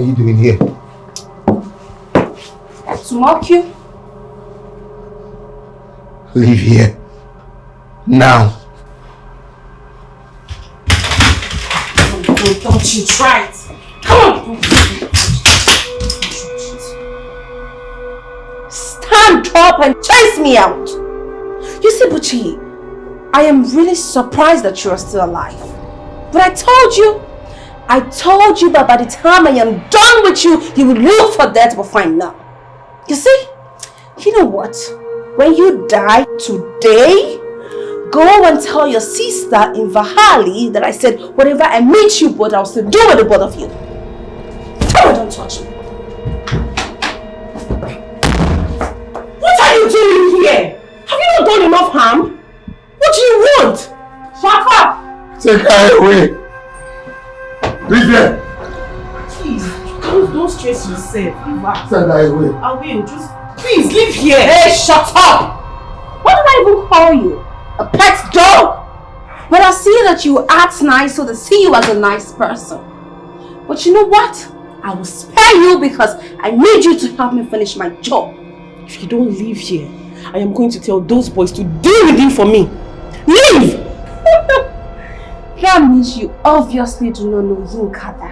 are you doing here? To mock you. Leave here. Now. Don't you try it. Come on. Stand up and chase me out. You see, Buchi, I am really surprised that you are still alive. But I told you that by the time I am done with you, you will look for death but find none. You see, you know what? When you die today, go and tell your sister in Vahali that I said, whatever I meet you both, I'll still do with the both of you. Tell her, don't touch me. What are you doing here? Have you not done enough harm? What do you want? Shut up! Take her away. Leave here. Please, don't stress yourself. Leave her. Send her away. I will. Just please leave here. Hey, shut up! What did I even call you? A pet dog? But I see that you act nice, so they see you as a nice person. But you know what? I will spare you because I need you to help me finish my job. If you don't leave here, I am going to tell those boys to deal with you for me. Leave! That means you obviously do not know Yinkada.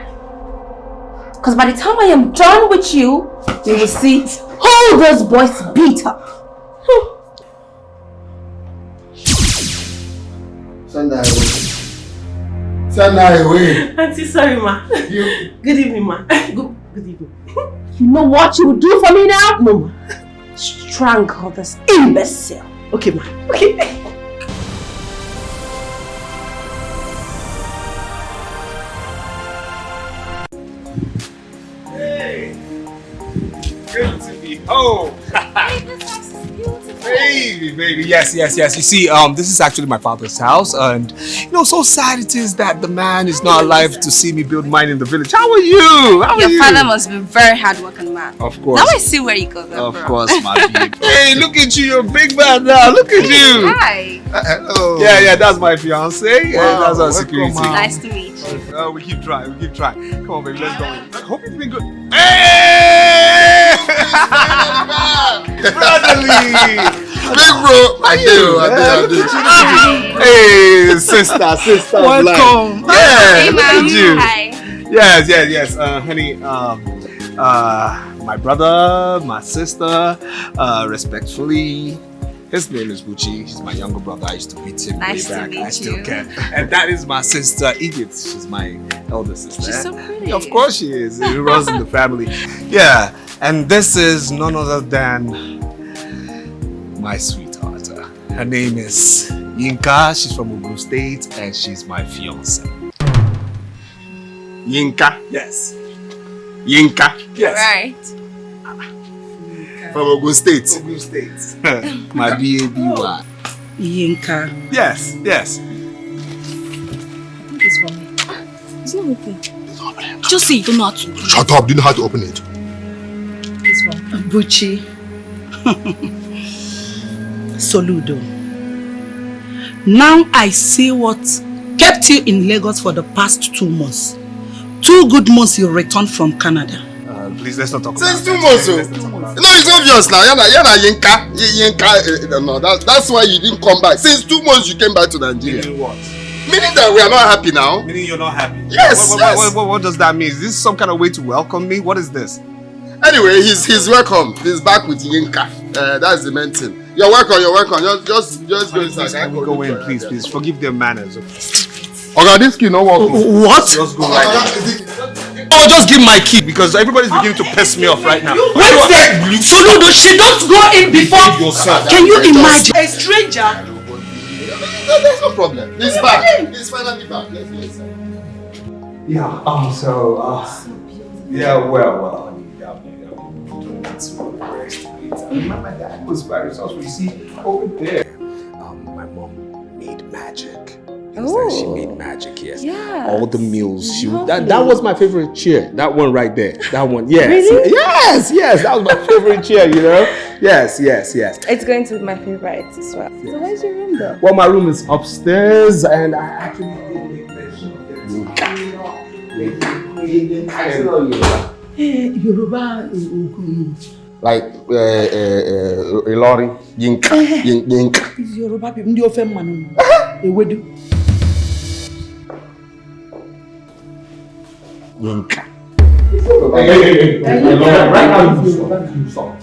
Because by the time I am done with you, you will see all those boys beat up. Send her away. Send her away. Auntie, sorry, ma. You. Good evening, ma. Good evening. You know what you will do for me now? No, ma. Strangle this imbecile. Okay, ma. Okay. Hey. Good to be home. Hey, this house is beautiful. Baby. Yes. You see, this is actually my father's house, and you know, so sad it is that the man is not alive to see me build mine in the village. How are you? Your father must be a very hardworking man. Of course. Now I see where you go there, Of bro. course, my baby. Hey, look at you, you're a big man now. Look at you. Hi. Hello. Yeah, that's my fiance. Wow, That's our welcome, security. ma'am. Nice to meet you. We keep trying. Come on, baby, let's go. I hope you've been good. Hey! Brotherly! Big bro. I do. Hey, sister. Welcome. Yeah, Hey, look ma'am. at you. Hi. Yes. Honey, my brother, my sister, respectfully, his name is Buchi. He's my younger brother. I used to beat him Nice to way back. meet I still you. can. And that is my sister, Edith. She's my elder sister. She's so pretty. Of course she is. It runs in the family. Yeah. And this is none other than my sweetheart. Her name is Yinka. She's from Ogun State and she's my fiance. Yinka. Yes. Yinka. Yes. Right. From Ogun State. Ogun State. My baby. Yinka. Yes. This for me. It's not open. Just say you don't know how to open it. Shut up. Do you know how to open it? This one. Buchi. Soludo. Now I see what kept you in Lagos for the past 2 months. 2 good months you returned from Canada. Please, let's not talk about Since 2 months. No, it's obvious now. Yana Yinka. No, that's why you didn't come back. Since 2 months you came back to Nigeria. Meaning what? Meaning that we are not happy now. Meaning you're not happy? Yes, What does that mean? Is this some kind of way to welcome me? What is this? Anyway, he's welcome. He's back with Yinka. That's the main thing. You're welcome. Just go inside. Can we go in, please? Forgive their manners. Okay, this key no work. What? Just go right in. Oh, just give my key because everybody's beginning to piss me off right now. Wait there! Soludo, she don't go in before. Yourself. Can you imagine? A stranger. There's no problem. He's back. He's finally back. Let's go inside. Yeah. Well. My dad was by his house. You see over there. My mom made magic. She made magic, yes. Yeah. All the meals that was my favorite chair. That one right there. That one, yes. Really? Yes, that was my favorite chair, you know? Yes. It's going to be my favorite as well. So where's your room though? Well, my room is upstairs and I actually did make this. Yoruba. Like Ilori, Yinka. It's Yoruba people. Ndi ofe manu. Ewedu. Yinka. Right now, you stop. I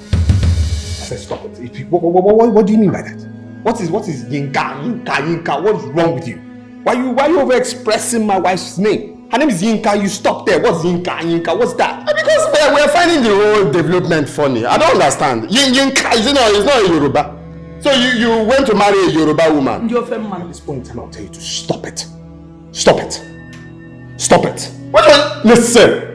said stop it. What do you mean by that? What is Yinka? What is wrong with you? Why you over expressing my wife's name? Her name is Yinka. You stop there. What's Yinka? What's that? Because we're finding the whole development funny. I don't understand. Yinka is not a Yoruba. So you went to marry a Yoruba woman. At this point in time, I'll tell you to stop it. Stop it. Stop it. Listen.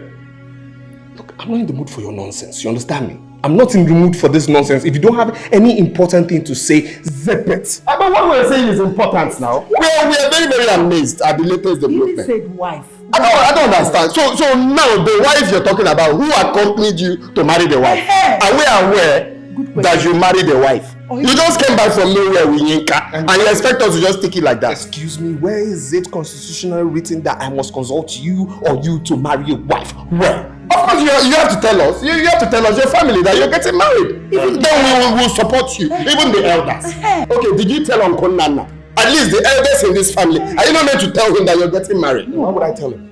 Look, I'm not in the mood for your nonsense. You understand me? I'm not in the mood for this nonsense. If you don't have any important thing to say, zip it. But what we're saying is important now. We are very, very amazed at the latest development. You said wife. I don't understand. So now the wife you're talking about, who accompanied you to marry the wife? Are we aware that you married the wife? You just came back from nowhere with Yinka and you expect us to just take it like that? Excuse me, where is it constitutionally written that I must consult you or you to marry a wife? Where? Of course, you have to tell us. You have to tell us, your family, that you're getting married. Then we will support you, even the elders. Okay, did you tell Uncle Nana? At least the elders in this family. Are you not meant to tell him that you're getting married? Why would I tell him?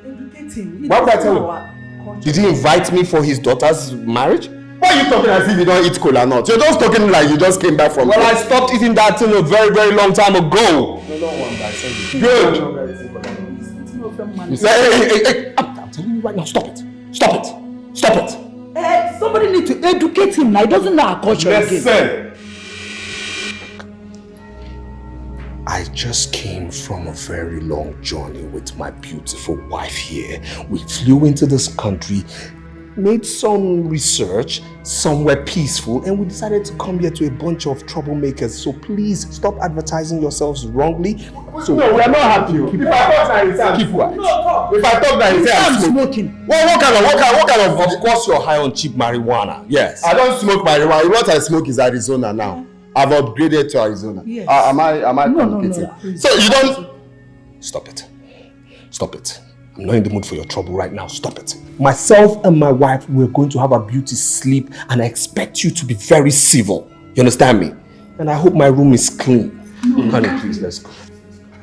Why would I tell him? Did he invite me for his daughter's marriage? Why are you talking as if you don't eat cola nuts? You're just talking like you just came back from... Well, I stopped eating that thing a very, very long time ago. Good. Hey, I'm telling you right now, stop it. Stop it. Stop it. Somebody need to educate him now. He doesn't know our culture. Listen. I just came from a very long journey with my beautiful wife here. We flew into this country, made some research, somewhere peaceful, and we decided to come here to a bunch of troublemakers. So please stop advertising yourselves wrongly. So no, we are not happy. If I talk that it's keep quiet. If I talk that it's smoking. What kind of? Of course you're high on cheap marijuana. Yes. I don't smoke marijuana. What I smoke is Arizona now. I've upgraded to Arizona. Yes. Am I communicating? No. So you don't... Stop it. Stop it. I'm not in the mood for your trouble right now. Stop it. Myself and my wife, we're going to have a beauty sleep and I expect you to be very civil. You understand me? And I hope my room is clean. Honey, please, let's go.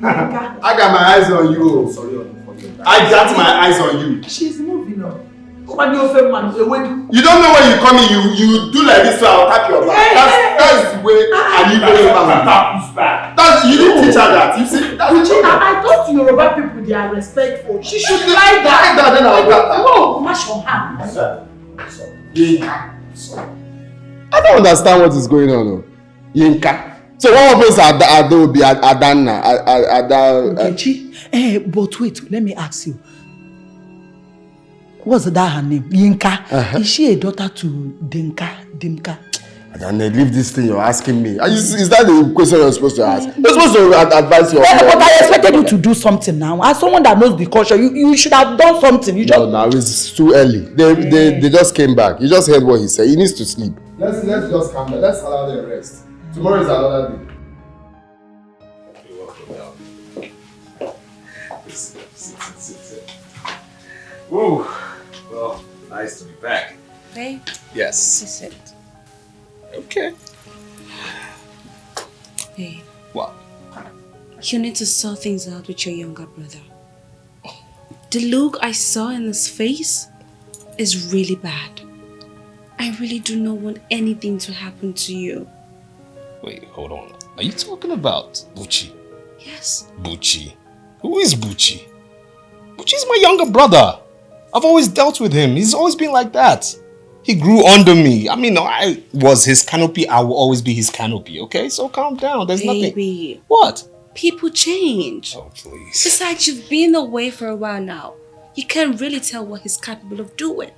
I got my eyes on you. Sorry, I got my eyes on you. She's moving on. You don't know when you come in, you do like this, so I'll tap your back. That's the way an Igbo man tap his back. You didn't teach her that. You see? I thought Yoruba people, they are respectful. She should like that. Then I'll tap her. No, mash your hand. I don't understand what is going on. Yinka. So what happens at Adobe, Adana, Nkechi? But wait, let me ask you. What's that her name? Yinka. Is she a daughter to Dimka? And then leave this thing you're asking me. Is that the question you're supposed to ask? You're supposed to advise your... But I expected you to do something now. As someone that knows the culture, you should have done something. No, it's too early. They just came back. You just heard what he said. He needs to sleep. Let's just calm down. Let's allow them rest. Tomorrow is another day. Woo. Well, nice to be back. Hey, Yes. sit. Okay. Hey, What? you need to sort things out with your younger brother. The look I saw in his face is really bad. I really do not want anything to happen to you. Wait, hold on. Are you talking about Buchi? Yes. Buchi? Who is Buchi? Buchi is my younger brother. I've always dealt with him. He's always been like that. He grew under me. I mean, I was his canopy. I will always be his canopy, okay? So calm down. There's Baby. nothing. What? People change. Oh, please. Besides, you've been away for a while now. You can't really tell what he's capable of doing.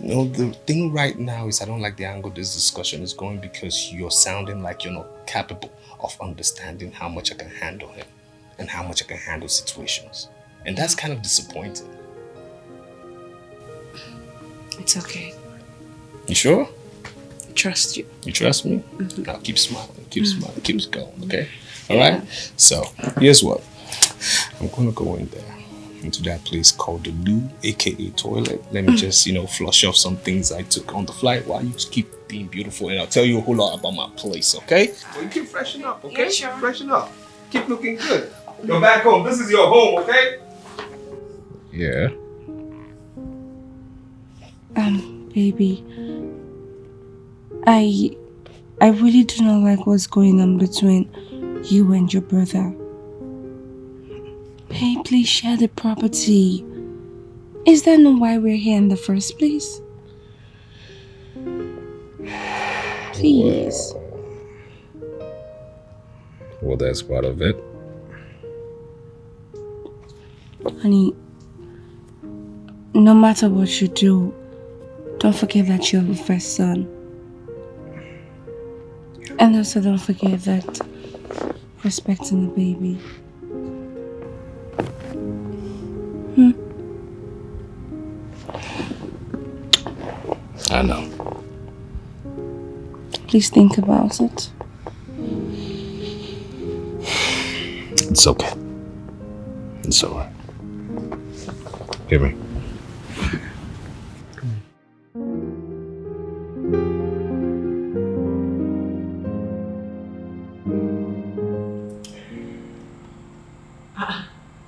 You know, the thing right now is I don't like the angle this discussion is going because you're sounding like you're not capable of understanding how much I can handle him and how much I can handle situations. And that's kind of disappointing. It's okay. You sure? I trust you. You trust me? Now keep smiling, keep smiling, keep going, okay? All right? So, here's what. I'm going to go in there. into that place called the loo, aka toilet. Let me just, flush off some things I took on the flight while you keep being beautiful, and I'll tell you a whole lot about my place, okay? Well, you keep freshen up, okay? Yeah, sure. Freshen up. Keep looking good. You're back home. This is your home, okay? Yeah. Baby, I really do not like what's going on between you and your brother. Hey, please share the property. Is that not why we're here in the first place? Please. Well, that's part of it. Honey, no matter what you do, don't forget that you're the first son. And also don't forget that respecting the baby. I know. Please think about it. It's okay. It's alright. Hear me.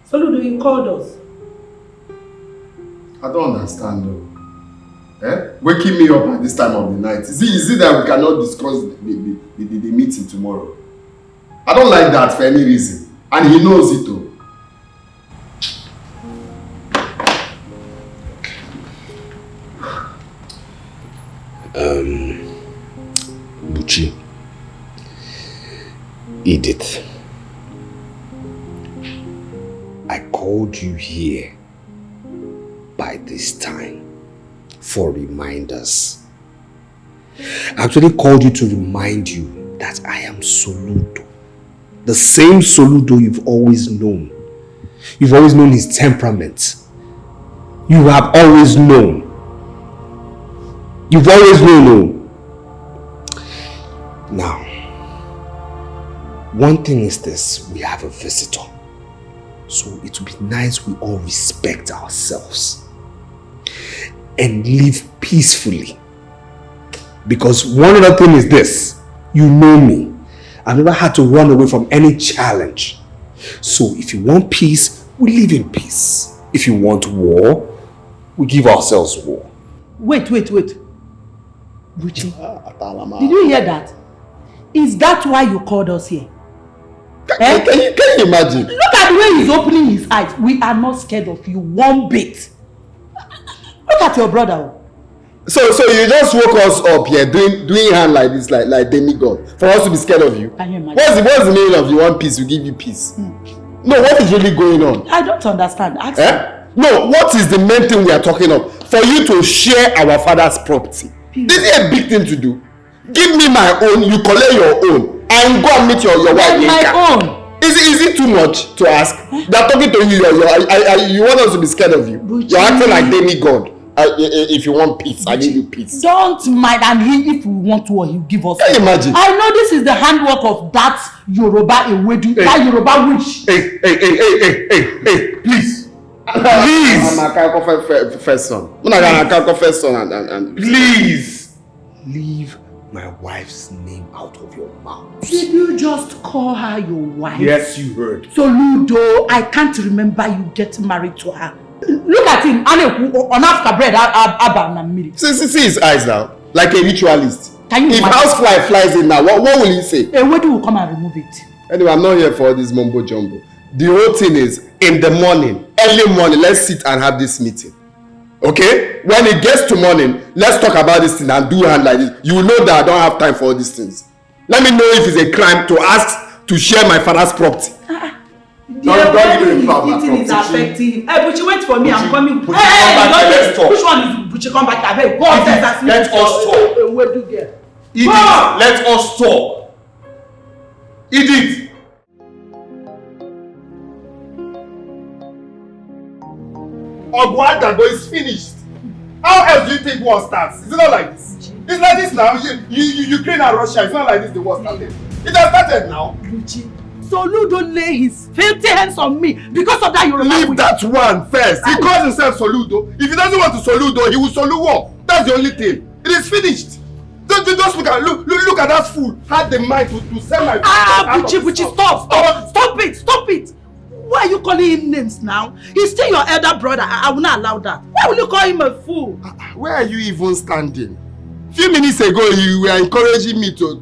Soludo, you called us. I don't understand though. Waking me up at this time of the night. Is it that we cannot discuss the meeting tomorrow? I don't like that for any reason. And he knows it too. Buchi, Edith, I called you here by this time for reminders. I actually called you to remind you that I am Soludo. The same Soludo you've always known. You've always known his temperament. You have always known. You've always known. Now, one thing is this, we have a visitor. So it would be nice we all respect ourselves and live peacefully. Because one other thing is this, you know me. I've never had to run away from any challenge. So if you want peace, we live in peace. If you want war, we give ourselves war. Wait. Buchi, did you hear that? Is that why you called us here? Can you imagine? Look at the way he's opening his eyes. We are not scared of you one bit. Look at your brother. So you just woke us up here doing hand like this, like demigod, for us to be scared of you? Can you imagine? What's the meaning of you want peace? We give you peace. No, what is really going on? I don't understand. Ask him. No, what is the main thing we are talking of? For you to share our father's property. This is a big thing to do. Give me my own, you collect your own, and go and meet your wife. My own. Is it too much to ask? They're talking to you. You want us to be scared of you? Buchi. You're acting like demigod. If you want peace, I give you peace. Don't mind, and if we want to, he'll give us. Can you imagine? I know this is the handwork of that Yoruba Ewedu, that Yoruba witch. Hey, please. Please. I'm a first son. And Please leave my wife's name out of your mouth. Did you just call her your wife? Yes, you heard. Soludo, I can't remember you getting married to her. Look at him, on Africa bread, see his eyes now, like a ritualist. Can you If imagine? housefly flies in now, what will he say? Ewedu will come and remove it. Anyway, I'm not here for this mumbo jumbo. The whole thing is, in the morning, early morning, let's sit and have this meeting. Okay? When it gets to morning, let's talk about this thing and do hand like this. You will know that I don't have time for all these things. Let me know if it's a crime to ask to share my father's property. Don't give me the eating is affecting him. Hey, Buchi, wait for me. I'm coming. Buchi, come back here, let's talk. Which one is Buchi? Come back here. Go upstairs and Let us talk. Where do you get? Edith, let us talk. Edith. Ogwadago is finished. How else do you think war starts? Is it not like this? It's like this now. Ukraine and Russia. It's not like this the war started. It has started now. Buchi, Soludo lay his filthy hands on me because of that Yoruba. Leave that one first. He calls himself Soludo. If he doesn't want to Soludo, he will Soluwo. That's the only thing. It is finished. Don't just look at that fool. Had the mind to send my Buchi, stop it. Why are you calling him names now? He's still your elder brother. I will not allow that. Why will you call him a fool? Where are you even standing? A few minutes ago, you were encouraging me to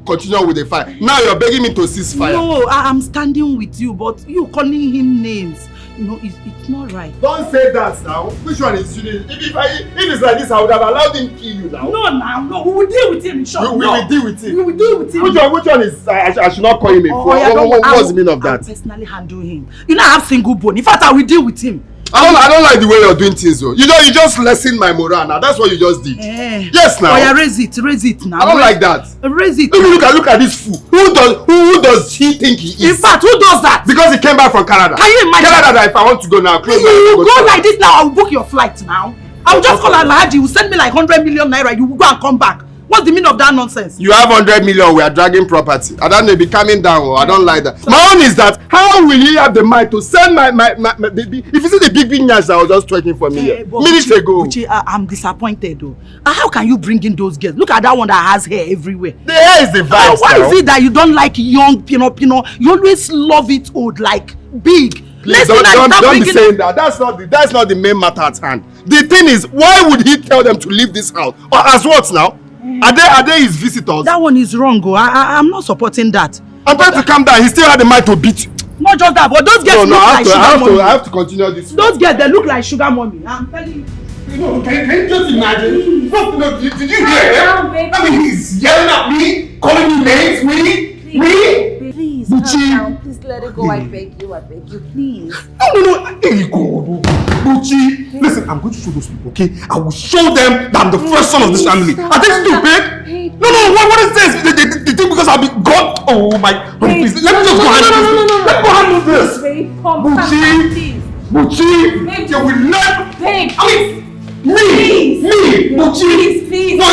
continue with the fight. Now you're begging me to cease fire. No, I'm standing with you, but you calling him names. You know, it's not right. Don't say that now. Which one is you? If it's like this, I would have allowed him to kill you now. No. We will deal with him in short. We will deal with him. We will deal with him. Which one is? I should not call him a fool. What's the meaning of that? I'll personally handle him. You know, I have single bone. In fact, I will deal with him. I don't like the way you're doing things though. You just lessen my morale now. That's what you just did. Yes now. Oh yeah, raise it now. I don't like that. Raise it. Look at this fool. Who does he think he is? In fact, who does that? Because he came back from Canada. Can you imagine? Canada, that if I want to go now, you go like this now, I will book your flight now. I will just call Alhaji. He will send me like 100 million naira. You will go and come back. What's the meaning of that nonsense? You have 100 million, we are dragging property. I don't know, be coming down. I don't like that. So, my own is that, how will he have the mind to send my baby? If you see the big nyash that was just twerking for me minutes ago. Buchi, I'm disappointed though. How can you bring in those girls? Look at that one that has hair everywhere. The hair is the vibe. Why is it that you don't like young Pino? You always love it old, like big. Please, don't be saying that. That's not the main matter at hand. The thing is, why would he tell them to leave this house? Or as what now? Are they his visitors? That one is wrong, I'm not supporting that. I'm trying to calm down. He still had the mind to beat you. Not just that, but those girls look like sugar mommy. I have to continue this. Those girls, they look like sugar mommy. I'm telling you. No, can you just imagine? Did you hear him? I mean, he's yelling at me, calling me names, me. Please, calm down. Please let it go. I beg you, please. No. There you go, Buchi. Listen, I'm going to show those people, okay? I will show them that I'm the first son of this family. Are they stupid? No, what is this? They think because I'll be God. Oh my, please, let me just go handle this. Let me go handle this. Buchi, you will not. Me, Buchi. Please. No,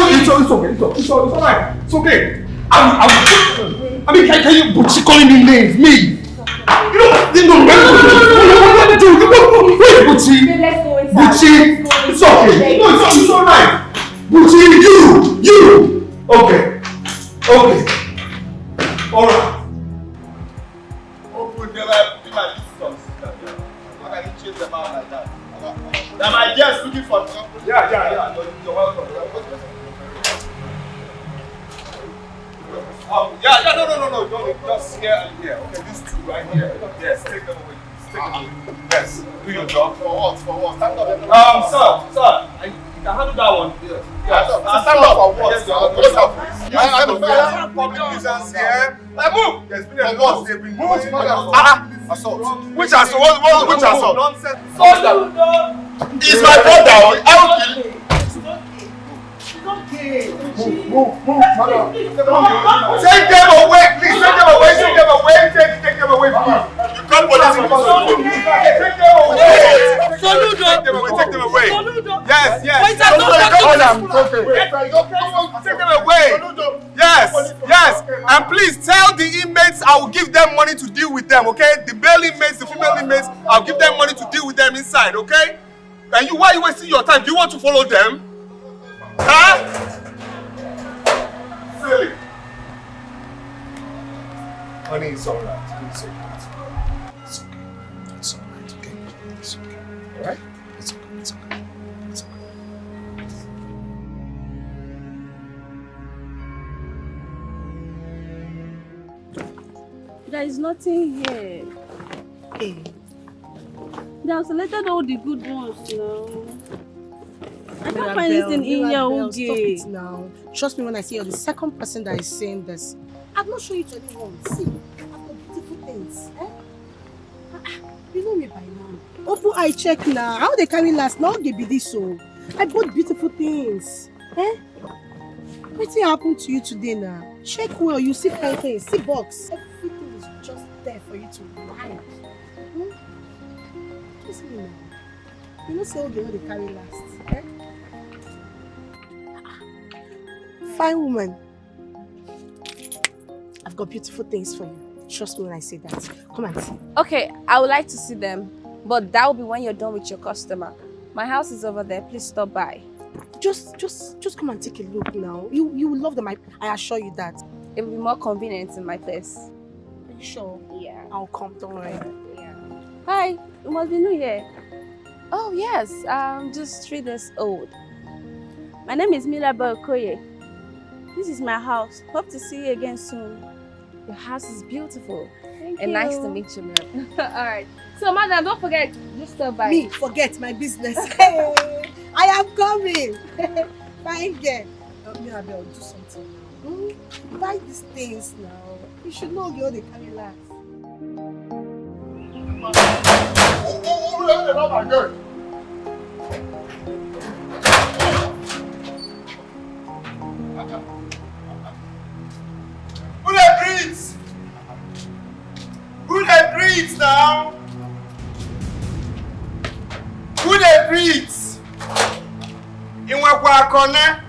it's alright. It's okay. I mean, can you Buchi calling me names? Me? Wait, Buchi. Let's go inside. Buchi, it's okay. No, it's alright. Buchi, you. Okay. Alright. Open never be my visitors. How can you change them out like that? Now my guests looking for trouble. Yeah. You're welcome. No. Just here and here. Okay, these two right here. Yes, take them away. Yes, do your job. For what? Stand up. Sir, you can handle that one. Yes. Stand up for what? I'm public nuisance here. Move! There's been a lot they've been doing. Assault. Which assault? Which assault? Nonsense. It's my brother. I will kill you. Move, madam. Take them away, please. Take them away, please. You call police. Take them away. Yes. Take them away. Yes. And please tell the inmates I will give them money to deal with them, okay? The male inmates, the female inmates, I'll give them money to deal with them inside, okay? And why are you wasting your time? Do you want to follow them? Huh? Silly. Honey, it's alright. It's okay. It's alright, okay? It's okay. Alright? It's okay. There is nothing here. Hey. They have selected all the good ones now. I can't find anything in here, okay? Stop it now. Trust me when I say you're the second person that is saying this. I've not shown you to anyone. See, I've got beautiful things. You know me by now. Open eye check now. How they carry last? Now they be this so. I bought beautiful things. What's happened to you today now? Check well, you see fine things. See box. Everything is just there for you to buy. Kiss me now. You know, say all the way they carry last. Fine woman. I've got beautiful things for you. Trust me when I say that. Come and see. Okay, I would like to see them, but that will be when you're done with your customer. My house is over there. Please stop by. Just come and take a look now. You will love them. I assure you that. It will be more convenient in my place. Are you sure? Yeah. I'll come. Don't worry. Yeah. Hi, it must be new here. Oh yes, I'm just 3 days old. My name is Milaba Okoye. This is my house. Hope to see you again soon. Your house is beautiful. Thank and you. nice to meet you, ma'am. Alright. So madam, don't forget, just stop by. Me, forget my business. I am coming. Fine girl. Maybe I'll do something now. Buy these things now. You should know you they carry last. Oh my God. Who they greet? Who they greet now? Who they greet? In what corner?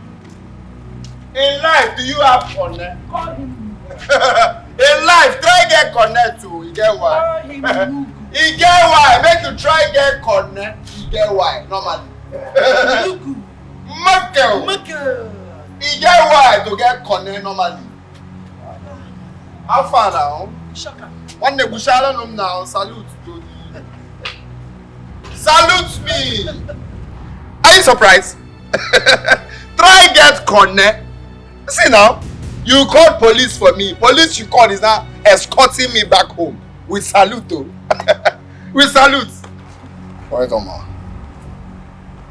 In life, do you have connect? In life, try get connect too. You get why? You get why? Make you try get connect. You get why? Normally. Michael. You get why to get connect normally. How far now? Shaka. One day Bushala now. Salute to the. Salute me. Are you surprised? Try get connect. See now, you called police for me. Police you called is now escorting me back home. With salute though. With salute. Wait on, ma.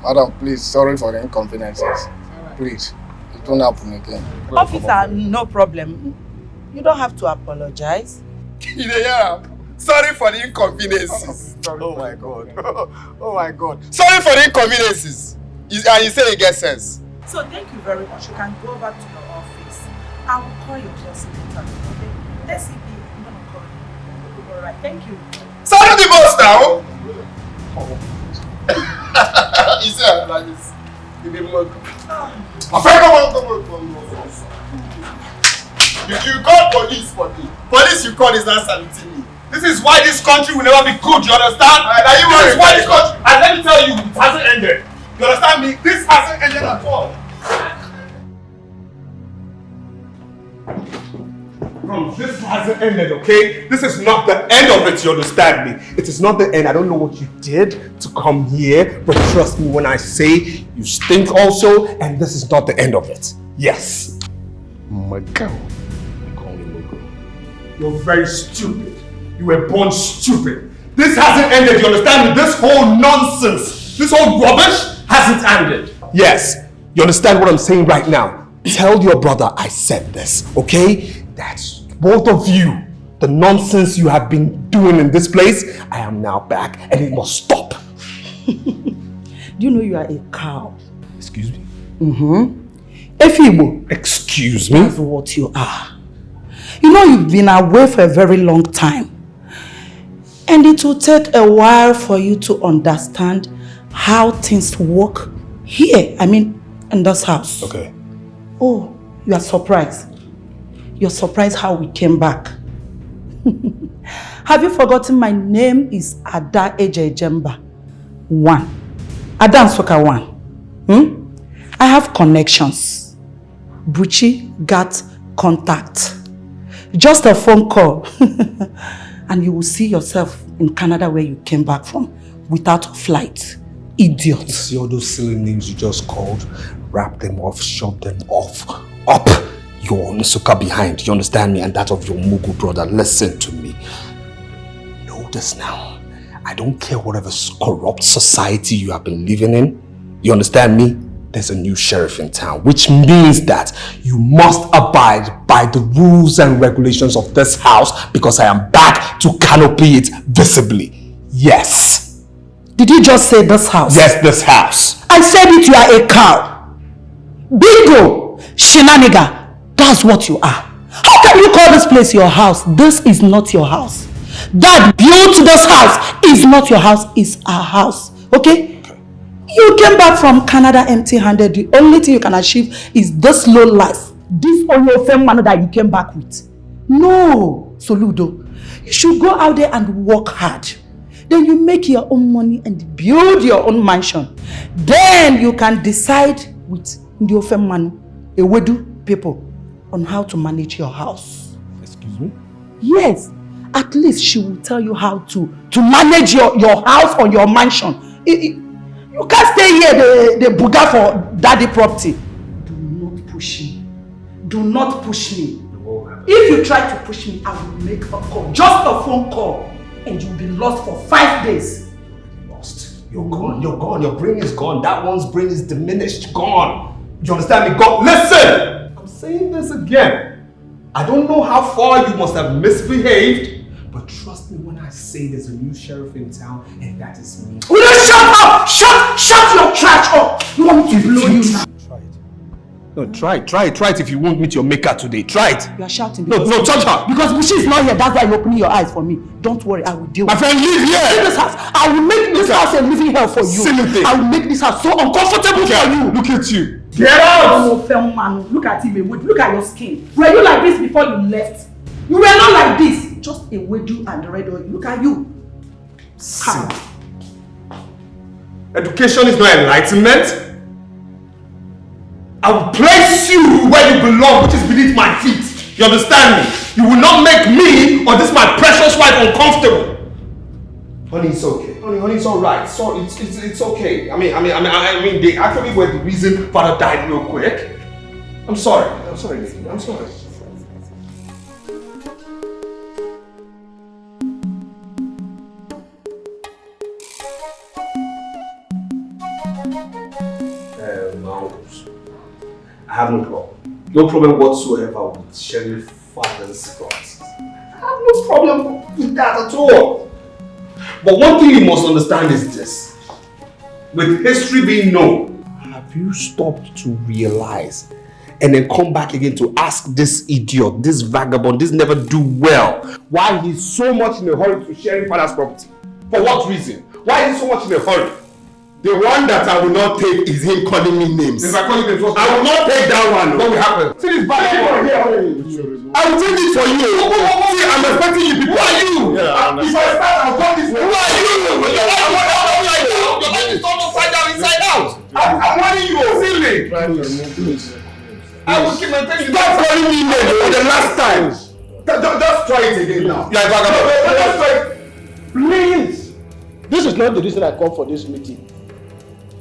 Madam, please, sorry for the inconveniences. Please, it won't happen again. Officer, no problem. You don't have to apologize. Yeah. Sorry for the inconveniences. Oh my God. Oh my God. Sorry for the inconveniences. And you say you get sense. So thank you very much. You can go back to your office. I will call your boss later. Okay? Let's see. I'm gonna call you. Alright, thank you. Salute the boss now. You say like this. You be more. You call police for me. Police you call is not saluting me. This is why this country will never be good, you understand? This is why this country, and let me tell you, it hasn't ended. You understand me? This hasn't ended at all. Bro, this hasn't ended, okay? This is not the end of it, you understand me? It is not the end. I don't know what you did to come here, but trust me when I say you stink also, and this is not the end of it. Yes. My girl. You're very stupid. You were born stupid. This hasn't ended, you understand me? This whole nonsense, this whole rubbish hasn't ended. Yes, you understand what I'm saying right now? Tell your brother I said this, okay? That's both of you. The nonsense you have been doing in this place, I am now back and it must stop. Do you know you are a cow? Excuse me? Efibo. Excuse me? That's what you are. You know you've been away for a very long time. And it will take a while for you to understand how things work here. I mean, in this house. Okay. Oh, you are surprised. You're surprised how we came back. Have you forgotten my name is Ada Ejejemba 1. Ada Nsoka 1. I have connections. Buchi got contact. Just a phone call. And you will see yourself in Canada where you came back from without a flight. Idiot. See all those silly names you just called? Wrap them off, shove them off. Up your Nsuka behind. You understand me? And that of your Mugu brother. Listen to me. Know this now. I don't care whatever corrupt society you have been living in. You understand me? There's a new sheriff in town, which means that you must abide by the rules and regulations of this house because I am back to canopy it visibly. Yes. Did you just say this house? Yes, this house. I said it, you are a cow. Bingo! Shenanigan. That's what you are. How can you call this place your house? This is not your house. That built this house is not your house, it's our house. Okay? You came back from Canada empty-handed. The only thing you can achieve is this low life. This Olofem man that you came back with. No. Soludo, you should go out there and work hard. Then you make your own money and build your own mansion. Then you can decide with Ndiofe Manu, Ewedu people, on how to manage your house. Excuse me? Yes, at least she will tell you how to manage your house or your mansion. You can't stay here, the Buddha for daddy property. Do not push me. Do not push me. If you try to push me, I will make a call. Just a phone call. And you'll be lost for 5 days. Lost. You're gone. You're gone. Your brain is gone. That one's brain is diminished. Gone. You understand me? Gone. Listen! I'm saying this again. I don't know how far you must have misbehaved, but trust me when I say there's a new sheriff in town, and that is me. Will you shut up? Shut your trash up! You want me to blow you now? Try it. No, try it if you won't meet your maker today. Try it. You are shouting. No, touch her. Because Bushi is not here, that's why you're opening your eyes for me. Don't worry, I will deal with it. My friend, leave here! Leave this house. I will make this house a living hell for you. Silly thing. I will make this house so uncomfortable for you. Look at you. Get out! Look at him. Look at your skin. Were you like this before you left? You were not like this. Just a wedu and red oil. Look at you. How? Education is not enlightenment. I will place you where you belong, which is beneath my feet. You understand me? You will not make me or this my precious wife uncomfortable. Honey, it's okay. Honey, it's alright. So it's okay. I mean, they actually were the reason father died real quick. I'm sorry, lady. I'm sorry. I have no problem. No problem whatsoever with Sheriff Father's properties. I have no problem with that at all. But one thing you must understand is this. With history being known, have you stopped to realize and then come back again to ask this idiot, this vagabond, this never do well, why he's so much in a hurry to Sheriff Father's property? For what reason? Why is he so much in a hurry? The one that I will not take is him calling me names. If I call you names, I will not take that one. What will happen? See this bad boy here. I will take it for you. See, I'm expecting you people. Who are you? If I start, I'll call this. Who are you? Your man is turned upside down, inside out. I'm warning you. Silly. I will keep maintaining. Stop calling me names for the last time. Just try it again now. Yeah, just try it. Please. This is not the reason I come for this meeting.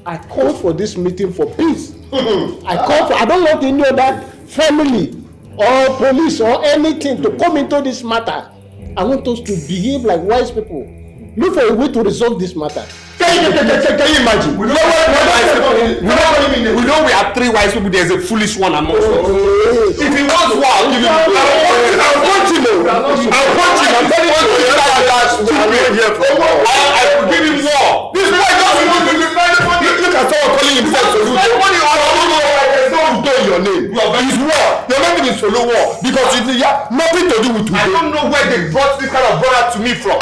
I called for this meeting for peace. I don't want any other family or police or anything to come into this matter. I want us to behave like wise people. Look for a way to resolve this matter. Can you imagine? We know we have three wise people. There's a foolish one amongst us. If he wants war, I'll give him. I'll punch him. I'm telling you. I will give him war. This boy doesn't want to defend the money. Look at someone calling himself Soludo. There's no Udo in your name. It's war. Your name is Solo War because you have nothing to do with Udo. I don't know where they brought this kind of brother to me from.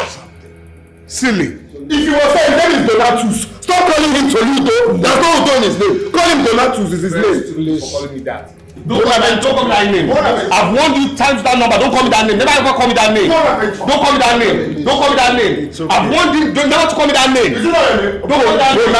Silly. If you were saying his name is Donatus, stop calling him Soludo. There's no Udo in his name. Call him Donatus is his name. For calling me that. Don't call me that name. I've warned you times that number. Don't call me that name. Never ever call me that name. Don't call me that name. Don't call me that name. I've warned you never to call me that name. Is it not a name? Don't call me that name.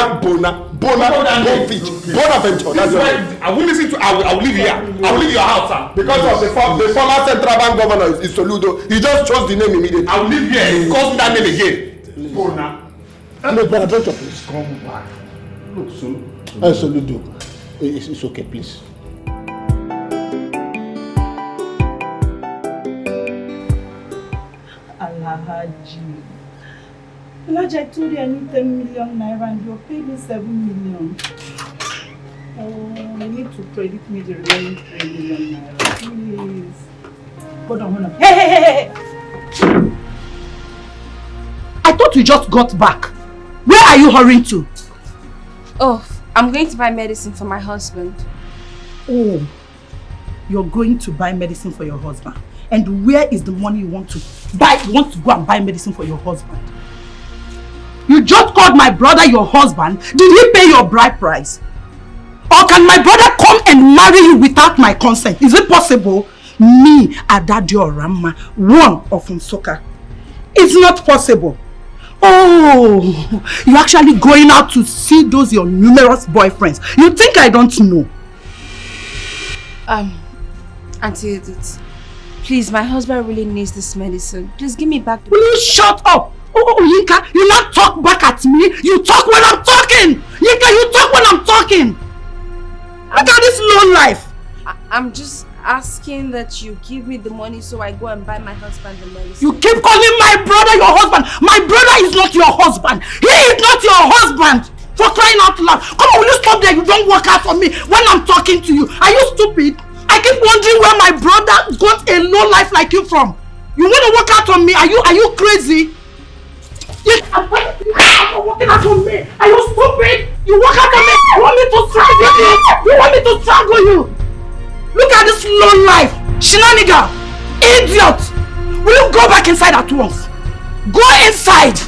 Bonaventure. That's right. I will listen to. I will leave here. I will leave your house, sir. Because of the former Central Bank governor is Soludo. He just chose the name immediately. I will leave here. He calls me that name again. Bona. No, Bonaventure, please come back. Look, Soludo. It's okay, please. Alhaji, I told you I need 10 million naira and you're paying me 7 million. Oh, you need to credit me the remaining 3 million naira, please. Hold on. Hey! I thought you just got back. Where are you hurrying to? Oh, I'm going to buy medicine for my husband. Oh, you're going to buy medicine for your husband. And where is the money you want to buy? You want to go and buy medicine for your husband? You just called my brother your husband. Did he pay your bride price? Or can my brother come and marry you without my consent? Is it possible? me, Adadio Rama, one of Nsukka. It's not possible. Oh, you're actually going out to see those your numerous boyfriends. You think I don't know? Auntie Edith, please, my husband really needs this medicine. Please give me back the... Will you shut up? Oh, Yinka, you not talk back at me. You talk when I'm talking. Yinka, you talk when I'm talking. Look at this low life. I'm just asking that you give me the money so I go and buy my husband the medicine. You keep calling my brother your husband. My brother is not your husband. He is not your husband. For crying out loud. Come on, will you stop there? You don't work out for me when I'm talking to you. Are you stupid? I keep wondering where my brother got a low life like you from. You want to work out on me? Are you crazy? You're working out on me. Are you stupid? You work out on me. You want me to strangle you? You want me to strangle you? Look at this low life. Shenanigan. Idiot. Will you go back inside at once? Go inside.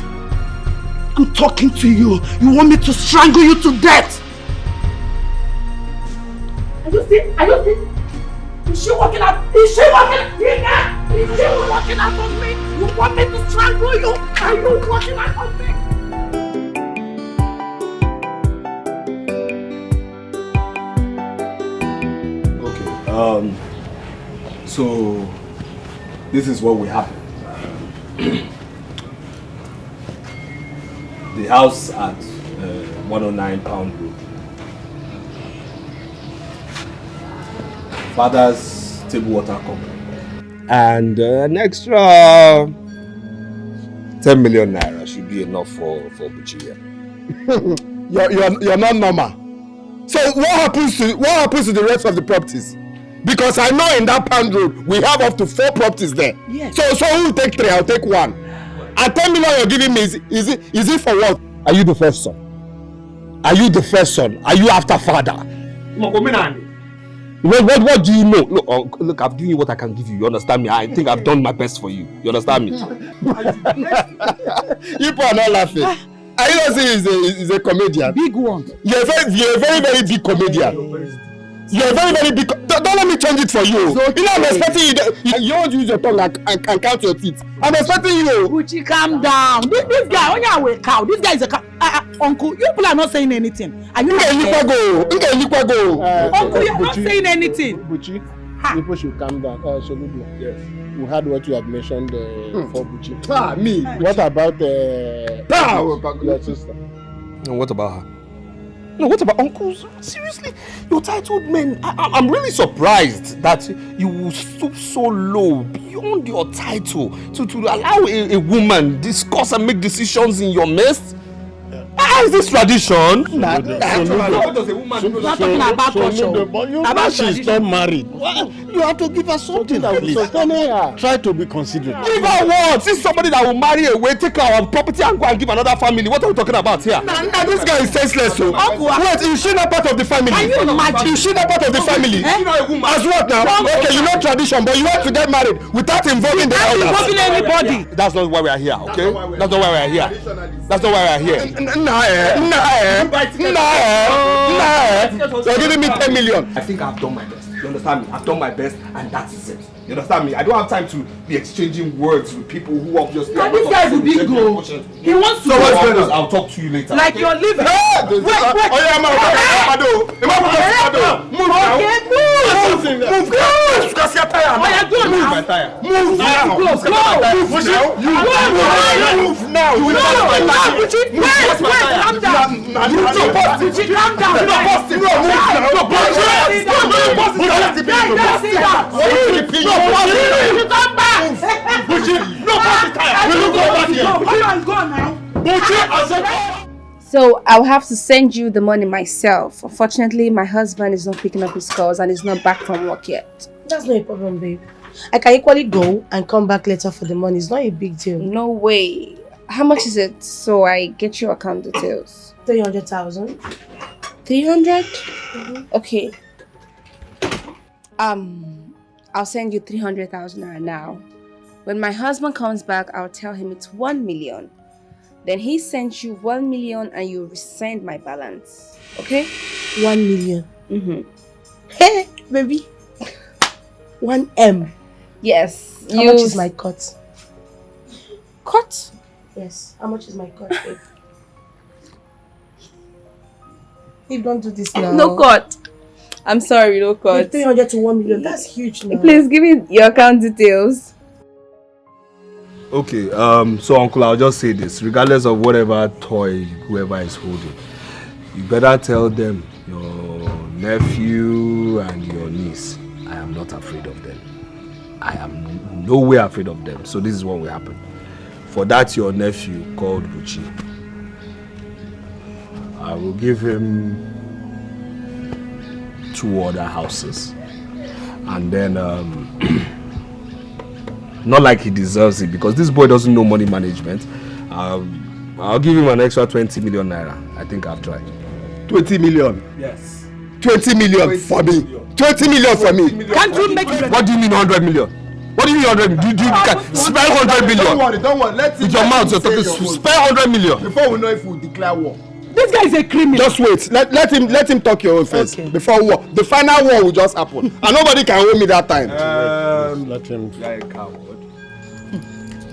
I'm talking to you. You want me to strangle you to death? Are you see? Are you see? Is she working out? Is she working out? Is she working out on me? You want me to strangle you? Are you working out on me? Okay. So this is what will happen. The house at 109 Pound Road. Father's table water company. And an extra 10 million naira should be enough for Buchi. You're not normal. So what happens to the rest of the properties? Because I know in that Pound Road we have up to 4 properties there. Yes. So who will take 3? I'll take 1. And 10 million you're giving me is it for what? Are you the first son? Are you the first son? Are you after father? What do you know? Look, I've given you what I can give you. You understand me? I think I've done my best for you. You understand me? People are not laughing. I know he's a comedian. Big one. You're a very, very big comedian. You're a very, very big... Don't let me change it for you. Okay. You know, I'm expecting you... You don't use your tongue and count your teeth. I'm expecting you. Buchi, calm down. This guy, when you're a cow, this guy is a cow. Uncle, you people are not saying anything. Are you not go. Uncle, you're not saying anything. Buchi, people should calm down. Yes. We heard what you have mentioned for Buchi. Me. What about your sister? And what about her? No, what about uncles? Seriously, you're titled men. I'm really surprised that you will stoop so low beyond your title to allow a woman discuss and make decisions in your midst. How is this tradition? What does a woman do? Not talking about culture. But she's not married. You have to give her something at least. Try to be considerate. Give her what? See somebody that will marry away, take our property and go and give another family. What are we talking about here? Nah, this guy is senseless. So. Wait, is she not part of the family? Can you imagine? Is she not part of the family? As what now? Okay, you know tradition, but you want to get married without involving the elders. Without involving anybody. That's not why we are here, okay? That's not why we are here. That's not why we are here. Nah. You're giving me 10 million. I think I've done my best. You understand me? I've done my best, and that is it. You understand me? I don't have time to be exchanging words with people who obviously. Now this guy is a big go. He wants to. So what's going on? I'll talk to you later. Like you're living. Move So I'll have to send you the money myself. Unfortunately, my husband is not picking up his calls and is not back from work yet. That's not a problem, babe. I can equally go and come back later for the money. It's not a big deal. No way. How much is it so I get your account details? 300,000. 300? Mm-hmm. Okay. I'll send you 300,000 naira now. When my husband comes back, I'll tell him it's 1 million. Then he sends you 1 million and you resend my balance. Okay? 1 million. Mm-hmm. Hey, baby. 1M. Yes. How much is my cut? Cut? Yes. How much is my cut, babe? Babe, don't do this now. No cut. I'm sorry, no cut. 300 to 1 million. That's huge now. Please give me your account details. Okay, so uncle, I'll just say this. Regardless of whatever toy whoever is holding, you better tell them, your nephew and your niece, I am not afraid of them. I am no way afraid of them. So this is what will happen. For that your nephew called Buchi, I will give him 2 other houses. And then not like he deserves it, because this boy doesn't know money management. I'll give him an extra 20 million naira. I think I've tried. 20 million? Yes. 20 million for me. 20 million for me. Can't you make it? What do you mean 100 million? What do you mean 100 million? You can spend 100 million. Don't worry. Let's with your mouth, you're talking. Spend 100 million. Before we know if we declare war. This guy is a criminal. Just wait. Let him talk your own first. Okay. Before war. The final war will just happen. And nobody can hold me that time. Let him.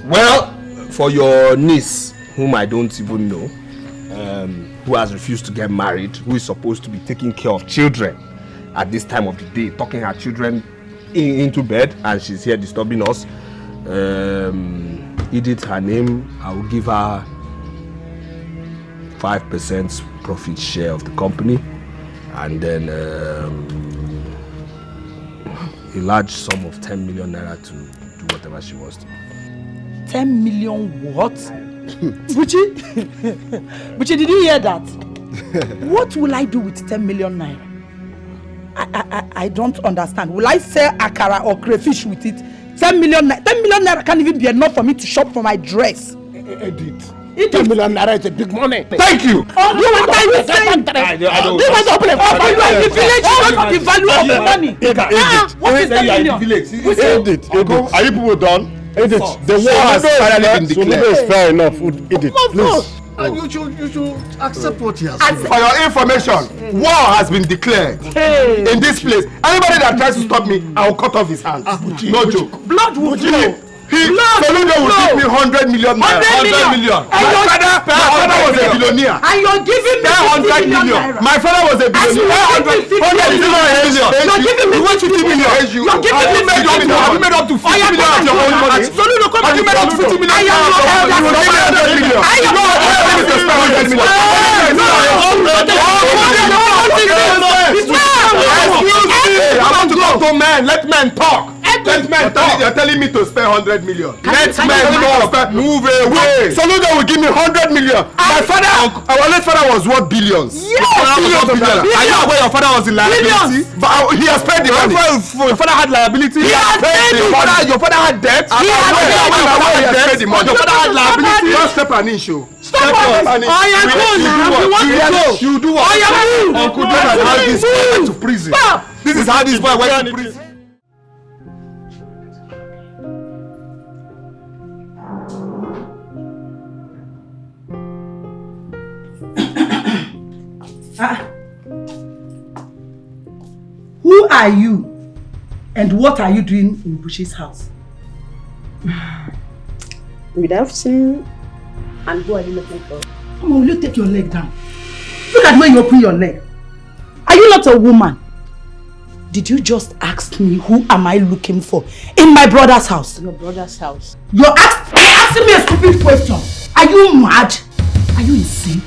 Well, for your niece, whom I don't even know, who has refused to get married, who is supposed to be taking care of children at this time of the day, tucking her children into bed, and she's here disturbing us. Edith, her name, I will give her 5% profit share of the company, and then a large sum of 10 million naira to do whatever she wants to. 10 million what? Buchi? Buchi, did you hear that? What will I do with 10 million naira? I don't understand. Will I sell akara or crayfish with it? 10 million naira can't even be enough for me to shop for my dress. Edith. 10 million naira is a big money. Thank you. Oh, you want to understand? You want to open a family? You are in the village. You don't know the value of the money. What is 10 million? Edith, are you people done? Edith, the war has finally been declared. So is fair enough. Edith, please. You should accept what he has said. For your information, war has been declared in this place. Anybody that tries to stop me, I will cut off his hands. No joke. Blood will flow. Soludo will give me 100 million. 100 million. My father was a billionaire. And you're giving me 100 million. My father was a billionaire. 100 million. You're giving me 50 million. You're giving me 50 million. Have you made up to 50 million of your own money? Soludo, come on. Have you made up to 50 million? I am not 100 million. I am not 100 million. I want to talk to men. Let men talk. Let men talk. You're telling me to spend 100 million. Let men talk. Move away. Soludo will give me 100 million. My father, our late father was worth billions. Yes. Billions of dollars. Are you aware your father was in liability? But he has paid the money. Your father had liability. He has paid the money. Your father had debt. He has paid the money. Your father had liability. Just step an issue. Stop it! I am cool now. You want to go? You do what? I am cool. Uncle John and how this boy went to prison. Stop! This is how this boy went to prison. Who are you? And what are you doing in Buchi's house? Good afternoon. And who are you looking for? Come on, will you take your leg down? Look at where you open your leg. Are you not a woman? Did you just ask me who am I looking for in my brother's house? Your brother's house. You're asking me a stupid question. Are you mad? Are you insane?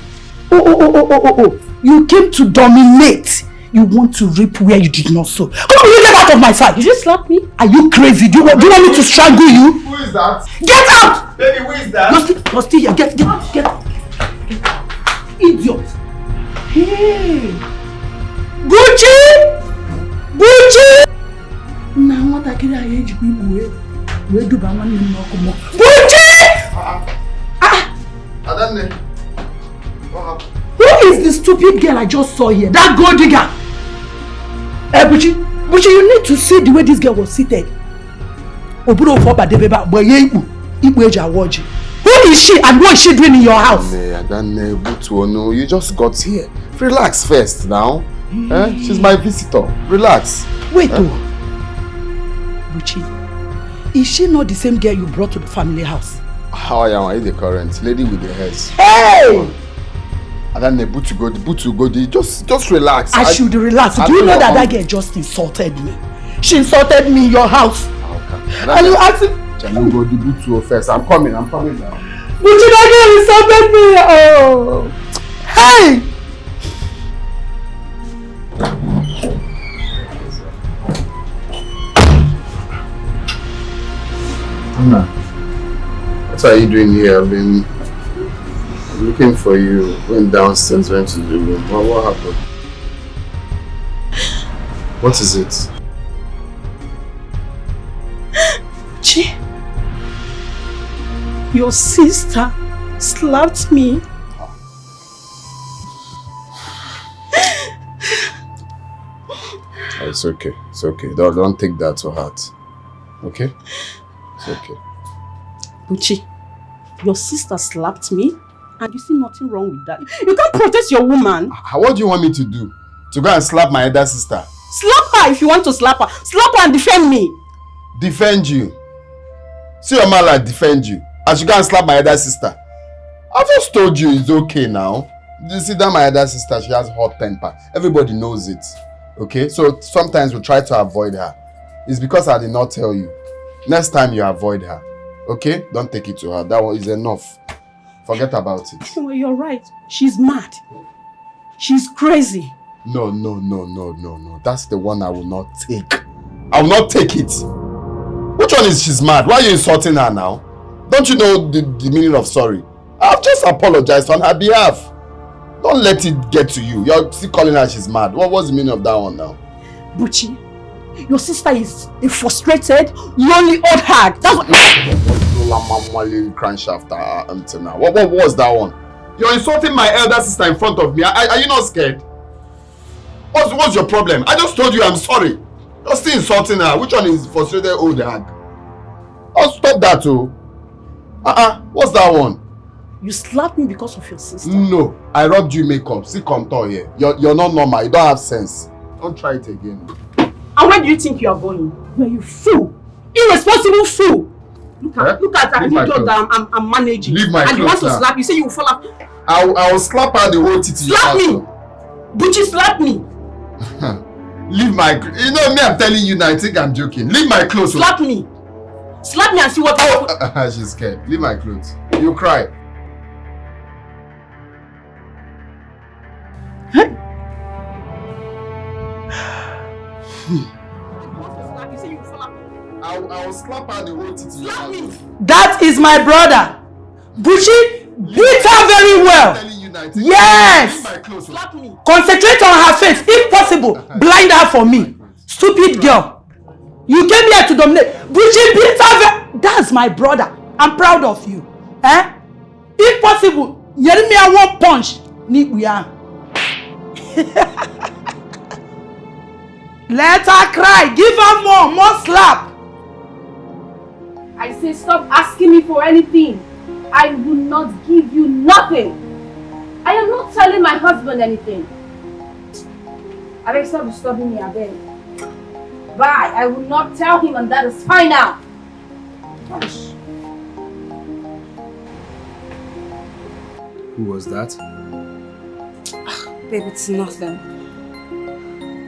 Oh. You came to dominate. You want to reap where you did not sow. Come on, you get out of my sight. Did you slap me? Are you crazy? Do you want me to strangle you? Who is that? Get out! Baby, who is that? You're still here. Get out. Idiot. Hey. Buchi! Now what I can age people where do I want to know? Buchi! Adane. What happened? Who is the stupid girl I just saw here? That gold digger! Buchi, you need to see the way this girl was seated. Who is she and what is she doing in your house? Adane, you just got here. Relax first now. She's my visitor. Relax. Wait, Buchi, is she not the same girl you brought to the family house? How am I the current? Lady with the hairs. Hey! And then the Butu just relax. I should relax. Do you know that girl just insulted me? She insulted me in your house. Okay. And you asked me... Can you go the Butu first? I'm coming now. Buchi, that girl insulted me. Oh. Hey! Anna, what are you doing here? I've been looking for you. Went downstairs, went to the room. What happened? What is it? Chi, your sister slapped me. It's okay. It's okay. Don't take that to heart. Okay? It's okay. Buchi, your sister slapped me and you see nothing wrong with that. You can't protest your woman. What do you want me to do? To go and slap my elder sister? Slap her if you want to slap her. Slap her and defend me. Defend you? See your man like defend you. And she go and slap my elder sister. I just told you it's okay now. You see that my elder sister, she has hot temper. Everybody knows it. Okay? So sometimes we try to avoid her. It's because I did not tell you. Next time you avoid her. Okay? Don't take it to her. That one is enough. Forget about it. Well, you're right. She's mad. She's crazy. No. That's the one I will not take. I will not take it. Which one is she's mad? Why are you insulting her now? Don't you know the meaning of sorry? I've just apologized on her behalf. Don't let it get to you. You're still calling her she's mad. What's the meaning of that one now? Buchi, your sister is a frustrated, lonely old hag. That's what... Crankshaft until now. What was that one? You're insulting my elder sister in front of me. Are you not scared? What's your problem? I just told you I'm sorry. You're still insulting her. Which one is frustrated old hag? Oh, stop that too. What's that one? You slapped me because of your sister. No, I rubbed you makeup. See contour here. You're not normal. You don't have sense. Don't try it again. And where do you think you are going? You're a fool. Irresponsible fool. Look at that idiot that I'm managing. Leave my and you want to now. slap. You say you will fall off. I will slap her the whole titty. Slap me! Buchi, slap me! Leave my... You know me, I'm telling you now. I think I'm joking. Leave my clothes. Slap me! Slap me and see what happens. She's scared. Leave my clothes. You cry. I will slap her the whole titty. Slap me! That is my brother. Buchi, beat her very well. Yes! Slap me. Concentrate on her face, if possible. Blind her for me. Stupid girl. You came here to dominate. Buchi, beat her. That's my brother. I'm proud of you. Eh? If possible, hear me a one punch. Let her cry. Give her more slap. I say stop asking me for anything. I will not give you nothing. I am not telling my husband anything. I beg stop disturbing me, I beg. Bye. I will not tell him and that is fine now. Gosh. Who was that? Babe, it's nothing.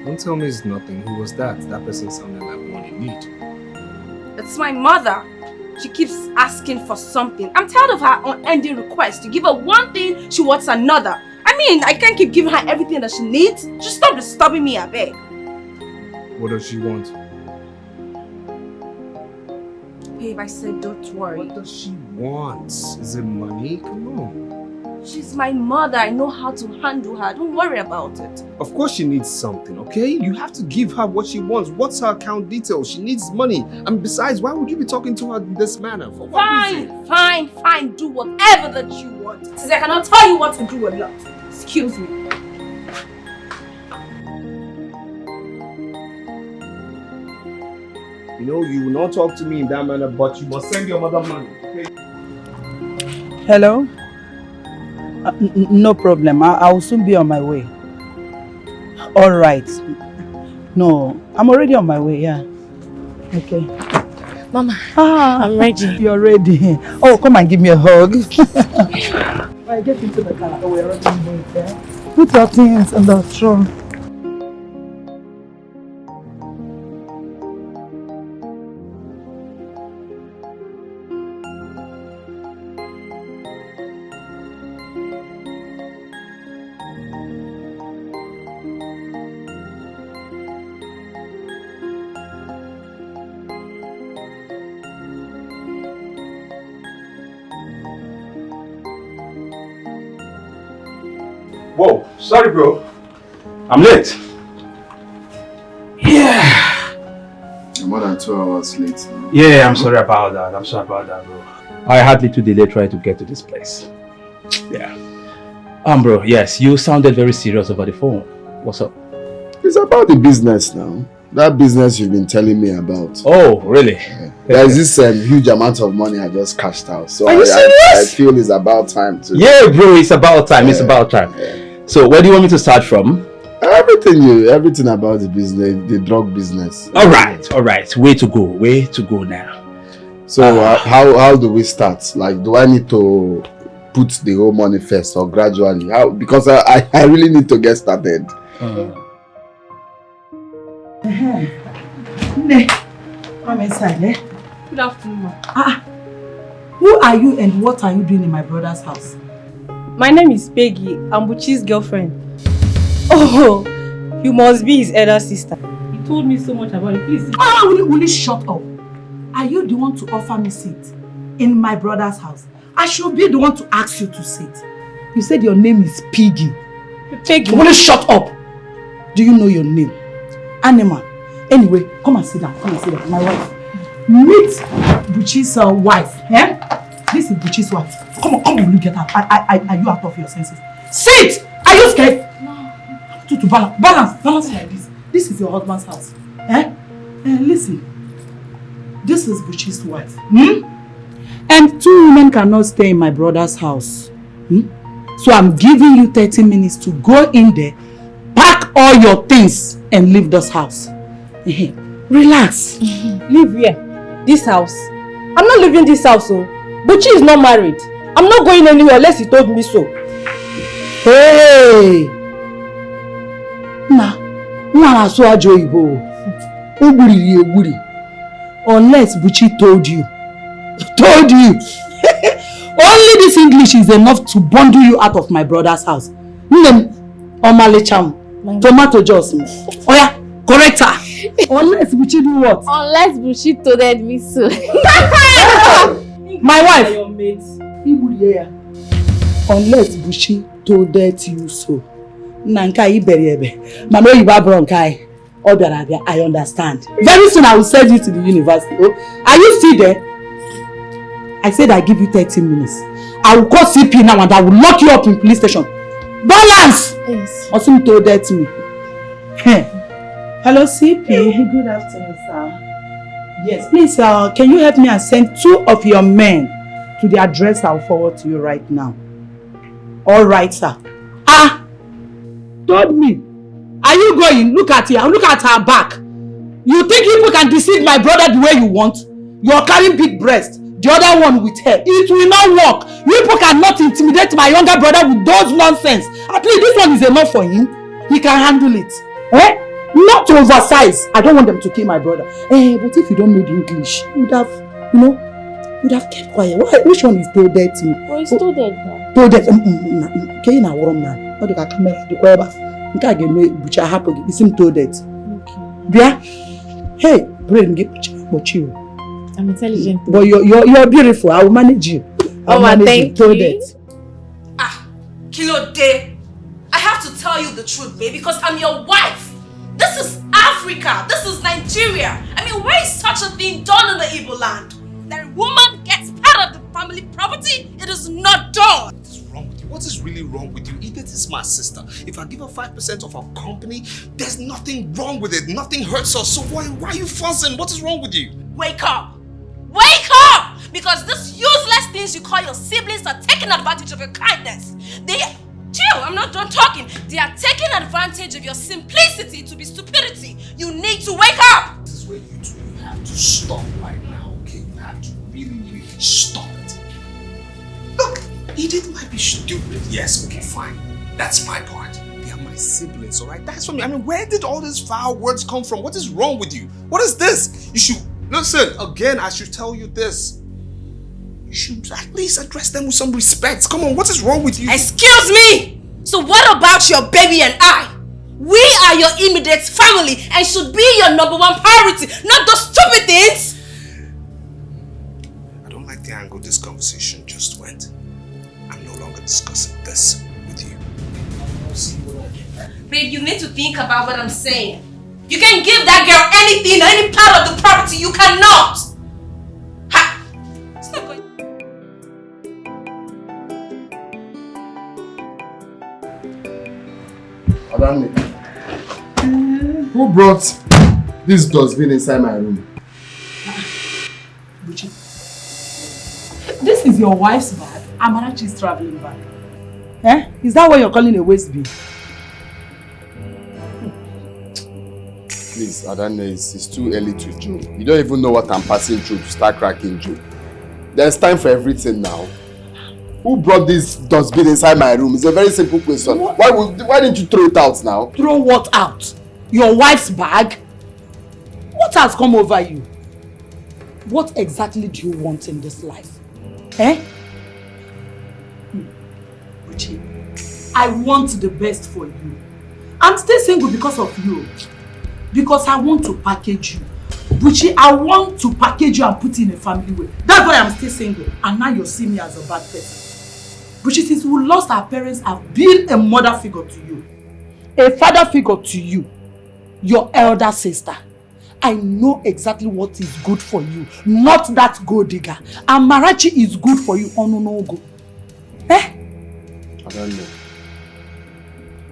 Don't tell me it's nothing. Who was that? That person sounded like one in need. It's my mother. She keeps asking for something. I'm tired of her unending requests. You give her one thing, she wants another. I mean, I can't keep giving her everything that she needs. Just stop disturbing me, I beg. What does she want? Babe, I said don't worry. What does she want? Is it money? Come on. She's my mother. I know how to handle her. Don't worry about it. Of course she needs something, okay? You have to give her what she wants. What's her account details? She needs money. And besides, why would you be talking to her in this manner? For what reason? Fine. Do whatever that you want. Since I cannot tell you what to do a lot. Excuse me. You know, you will not talk to me in that manner, but you must send your mother money, okay? Hello? No problem. I will soon be on my way. All right. No, I'm already on my way, yeah. Okay. Mama, I'm ready. You're ready. Oh, come and give me a hug. I get into the car. Oh, we're running late, yeah? Put your things on the trunk. Whoa, sorry bro. I'm late. Yeah. You're more than 2 hours late now. Yeah, I'm sorry about that. I'm sorry about that, bro. I had little delay trying to get to this place. Yeah. Bro, yes, you sounded very serious over the phone. What's up? It's about the business now. That business you've been telling me about. Oh, really? There's this huge amount of money I just cashed out. So Are you serious? I feel it's about time to... Yeah, bro, it's about time. It's about time. Yeah. So, where do you want me to start from? Everything about the business, the drug business. All right. Way to go now. So how do we start? Like, do I need to put the whole money first or gradually? How? Because I really need to get started. Come inside, eh? Good afternoon, ma. Who are you and what are you doing in my brother's house? My name is Peggy. I'm Buchi's girlfriend. Oh, you must be his elder sister. He told me so much about it. Please. Will you shut up? Are you the one to offer me seat in my brother's house? I should be the one to ask you to sit. You said your name is Peggy. Peggy. Will you shut up? Do you know your name? Animal. Anyway, come and sit down. My wife. Meet Buchi's wife. Eh? This is Buchi's wife. Come on, will you get out? Are you out of your senses? Sit! Are you scared? No. I want you to balance like this. This is your husband's house. Listen. This is Buchi's wife. And 2 women cannot stay in my brother's house. So I'm giving you 30 minutes to go in there, pack all your things and leave this house. Relax. Leave where? This house? I'm not leaving this house, oh. Buchi is not married. I'm not going anywhere unless he told me so. Hey! Unless Buchi told you. Only this English is enough to bundle you out of my brother's house. Tomato juice. Oh yeah, correct her. Unless Buchi do what? Unless Buchi told me so. My wife. Unless Buchi told you so. I understand. Very soon I will send you to the university. Oh, are you still there? I said I give you 30 minutes. I will call CP now and I will lock you up in police station. Balance! Yes. Also told that to me. Hello CP. Good afternoon, sir. Yes, please, can you help me and send 2 of your men to the address I'll forward to you right now? All right, sir. Told me. Are you going? Look at her. Look at her back. You think people can deceive my brother the way you want? You're carrying big breast. The other one with her. It will not work. You people cannot intimidate my younger brother with those nonsense. At least this one is enough for him. He can handle it. Not to oversize. I don't want them to kill my brother. But if you don't know the English, you would have, you'd have kept quiet. Which one is told dead to me? Oh, he's told dead now. Told dead. Okay, now what man? What do you camera? The cover. You can't get me. Butcher happy. It's him told dead. Okay. Bia. Hey, brain get but you. I'm intelligent. But you're beautiful. I will manage you. I'll manage you. Dead. Kilo Day. I have to tell you the truth, babe, because I'm your wife. This is Africa. This is Nigeria. I mean, where is such a thing done in the Igbo land? That a woman gets part of the family property? It is not done. What is wrong with you? What is really wrong with you? Edith is my sister. If I give her 5% of our company, there's nothing wrong with it. Nothing hurts us. So why are you fussing? What is wrong with you? Wake up! Wake up! Because these useless things you call your siblings are taking advantage of your kindness. Chill, I'm not done talking. They are taking advantage of your simplicity to be stupidity. You need to wake up! This is where you two have to stop right now, okay? You have to really stop it. Look, Edith might be stupid. Yes, okay, fine. That's my part. They are my siblings, alright? That's what I mean, where did all these foul words come from? What is wrong with you? What is this? You should, listen, again, I should tell you this. You should at least address them with some respect. Come on, what is wrong with you? Excuse me! So what about your baby and I? We are your immediate family and should be your number one priority, not those stupid things! I don't like the angle this conversation just went. I'm no longer discussing this with you. Babe, you need to think about what I'm saying. You can't give that girl anything or any part of the property. You cannot! Ha! It's not going. Adani, who brought this dustbin inside my room? Buchi, this is your wife's bag. Amarachi's traveling bag. Eh? Is that what you're calling a waste bin? Please, Adani, it's too early to joke. You don't even know what I'm passing through to start cracking joke. There's time for everything now. Who brought this dustbin inside my room? It's a very simple question. Why didn't you throw it out now? Throw what out? Your wife's bag? What has come over you? What exactly do you want in this life? Eh? Buchi, I want the best for you. I'm still single because of you. Because I want to package you. Buchi, I want to package you and put you in a family way. That's why I'm still single. And now you see me as a bad person. Buchi, since we lost our parents, I've been a mother figure to you. A father figure to you. Your elder sister. I know exactly what is good for you. Not that gold digger. Amarachi is good for you. Oh no, go. Eh? I don't know.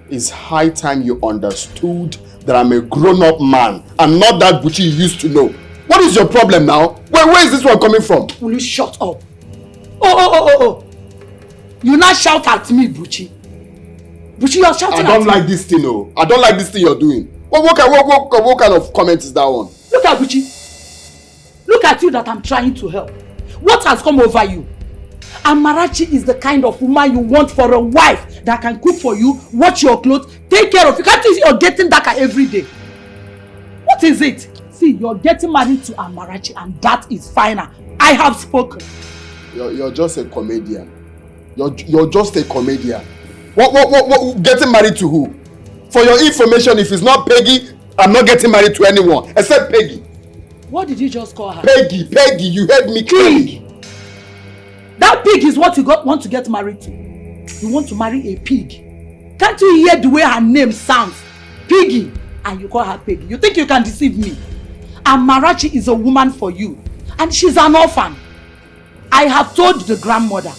It's high time you understood that I'm a grown-up man and not that Buchi you used to know. What is your problem now? Where is this one coming from? Will you shut up? Oh. You not shout at me, Buchi. Buchi, you're shouting at me. I don't like this thing, oh. I don't like this thing you're doing. What kind of comment is that one? Look at Buchi. Look at you that I'm trying to help. What has come over you? Amarachi is the kind of woman you want for a wife that can cook for you, wash your clothes, take care of you. Can't you see you're getting darker every day? What is it? See, you're getting married to Amarachi and that is final. I have spoken. You're just a comedian. You're just a comedian. What getting married to who? For your information, if it's not Peggy, I'm not getting married to anyone except Peggy. What did you just call her? Peggy, you heard me clearly. That pig is what you want to get married to. You want to marry a pig. Can't you hear the way her name sounds? Piggy. And you call her Peggy. You think you can deceive me? Amarachi is a woman for you. And she's an orphan. I have told the grandmother,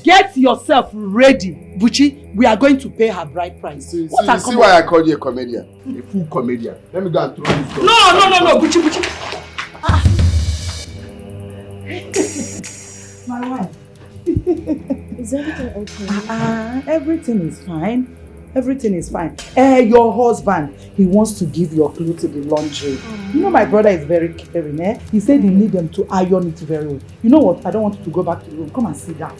get yourself ready, Buchi. We are going to pay her bride price. See why I called you a comedian? A full comedian. Let me go and throw this door. No, Buchi. My wife. Is everything okay? Everything is fine. Everything is fine. Your husband, he wants to give your clothes to the laundry. You know my brother is very caring. He said he need them to iron it very well. You know what? I don't want you to go back to the room. Come and sit down.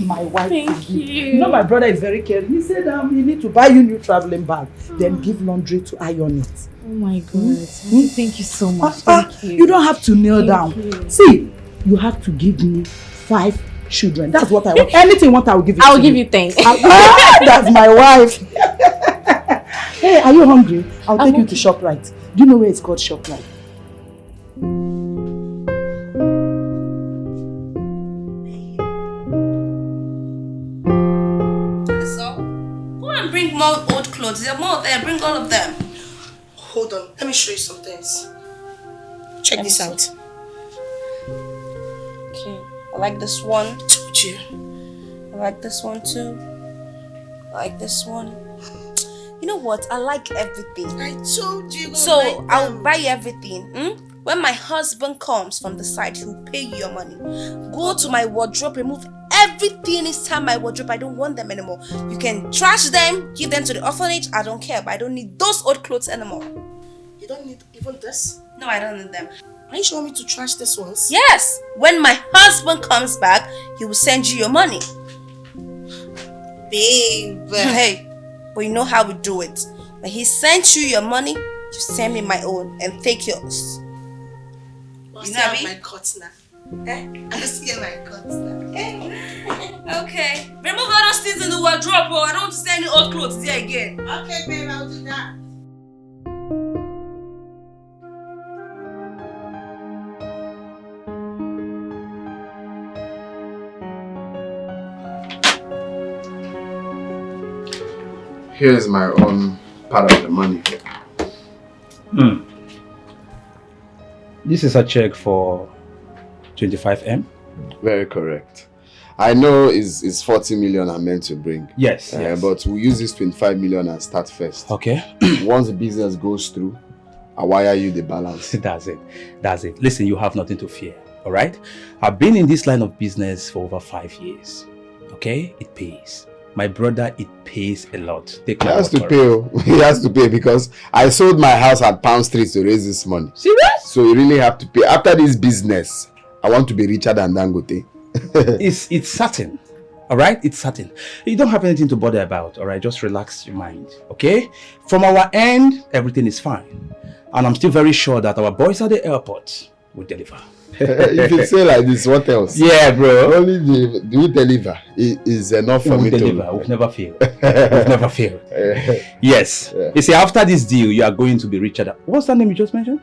My wife. Thank you. You know my brother is very caring. He said he need to buy you new traveling bag. Then give laundry to iron it. Oh my God. Thank you so much. Thank you. You don't have to kneel down. You. See, you have to give me 5 children. That's what I want. Anything you want, I will give you. I'll give you 10. That's my wife. Hey, are you hungry? I'll take you to ShopRite. Do you know where it's called ShopRite? So, go and bring more old clothes. There are more there. Bring all of them. Hold on. Let me show you some things. Check this out. Okay. I like this one. I like this one too. I like this one. You know what? I like everything. I told you. So I'll buy you everything. When my husband comes from the side, he'll pay you your money. Go to my wardrobe, remove everything inside my wardrobe. I don't want them anymore. You can trash them, give them to the orphanage. I don't care, but I don't need those old clothes anymore. You don't need even this? No, I don't need them. Are you sure me to trash this ones? Yes! When my husband comes back, he will send you your money. Babe. Hey, but you know how we do it. When he sends you your money, you send me my own and take yours. You know my cuts now. I see my cuts now. Okay. Remove all those things in the wardrobe, I don't want to see any old clothes there again. Okay, babe, I'll do that. Here's my own part of the money. This is a check for 25M. Very correct. I know it's 40 million I'm meant to bring. Yes, yes. But we'll use this 25 million and start first. Okay. Once the business goes through, I'll wire you the balance. That's it. That's it. Listen, you have nothing to fear. All right? I've been in this line of business for over 5 years. Okay? It pays. My brother, it pays a lot. He has to pay. He has to pay because I sold my house at Pound Street to raise this money. Serious? So you really have to pay. After this business, I want to be richer than Dangote. It's certain. All right? It's certain. You don't have anything to bother about. All right? Just relax your mind. Okay? From our end, everything is fine. And I'm still very sure that our boys at the airport will deliver. If you say like this, what else? Yeah, bro. Only the deliver is enough for me to deliver. We've never failed. We've never failed. Yes. Yeah. You see, after this deal, you are going to be richer than... What's that name you just mentioned?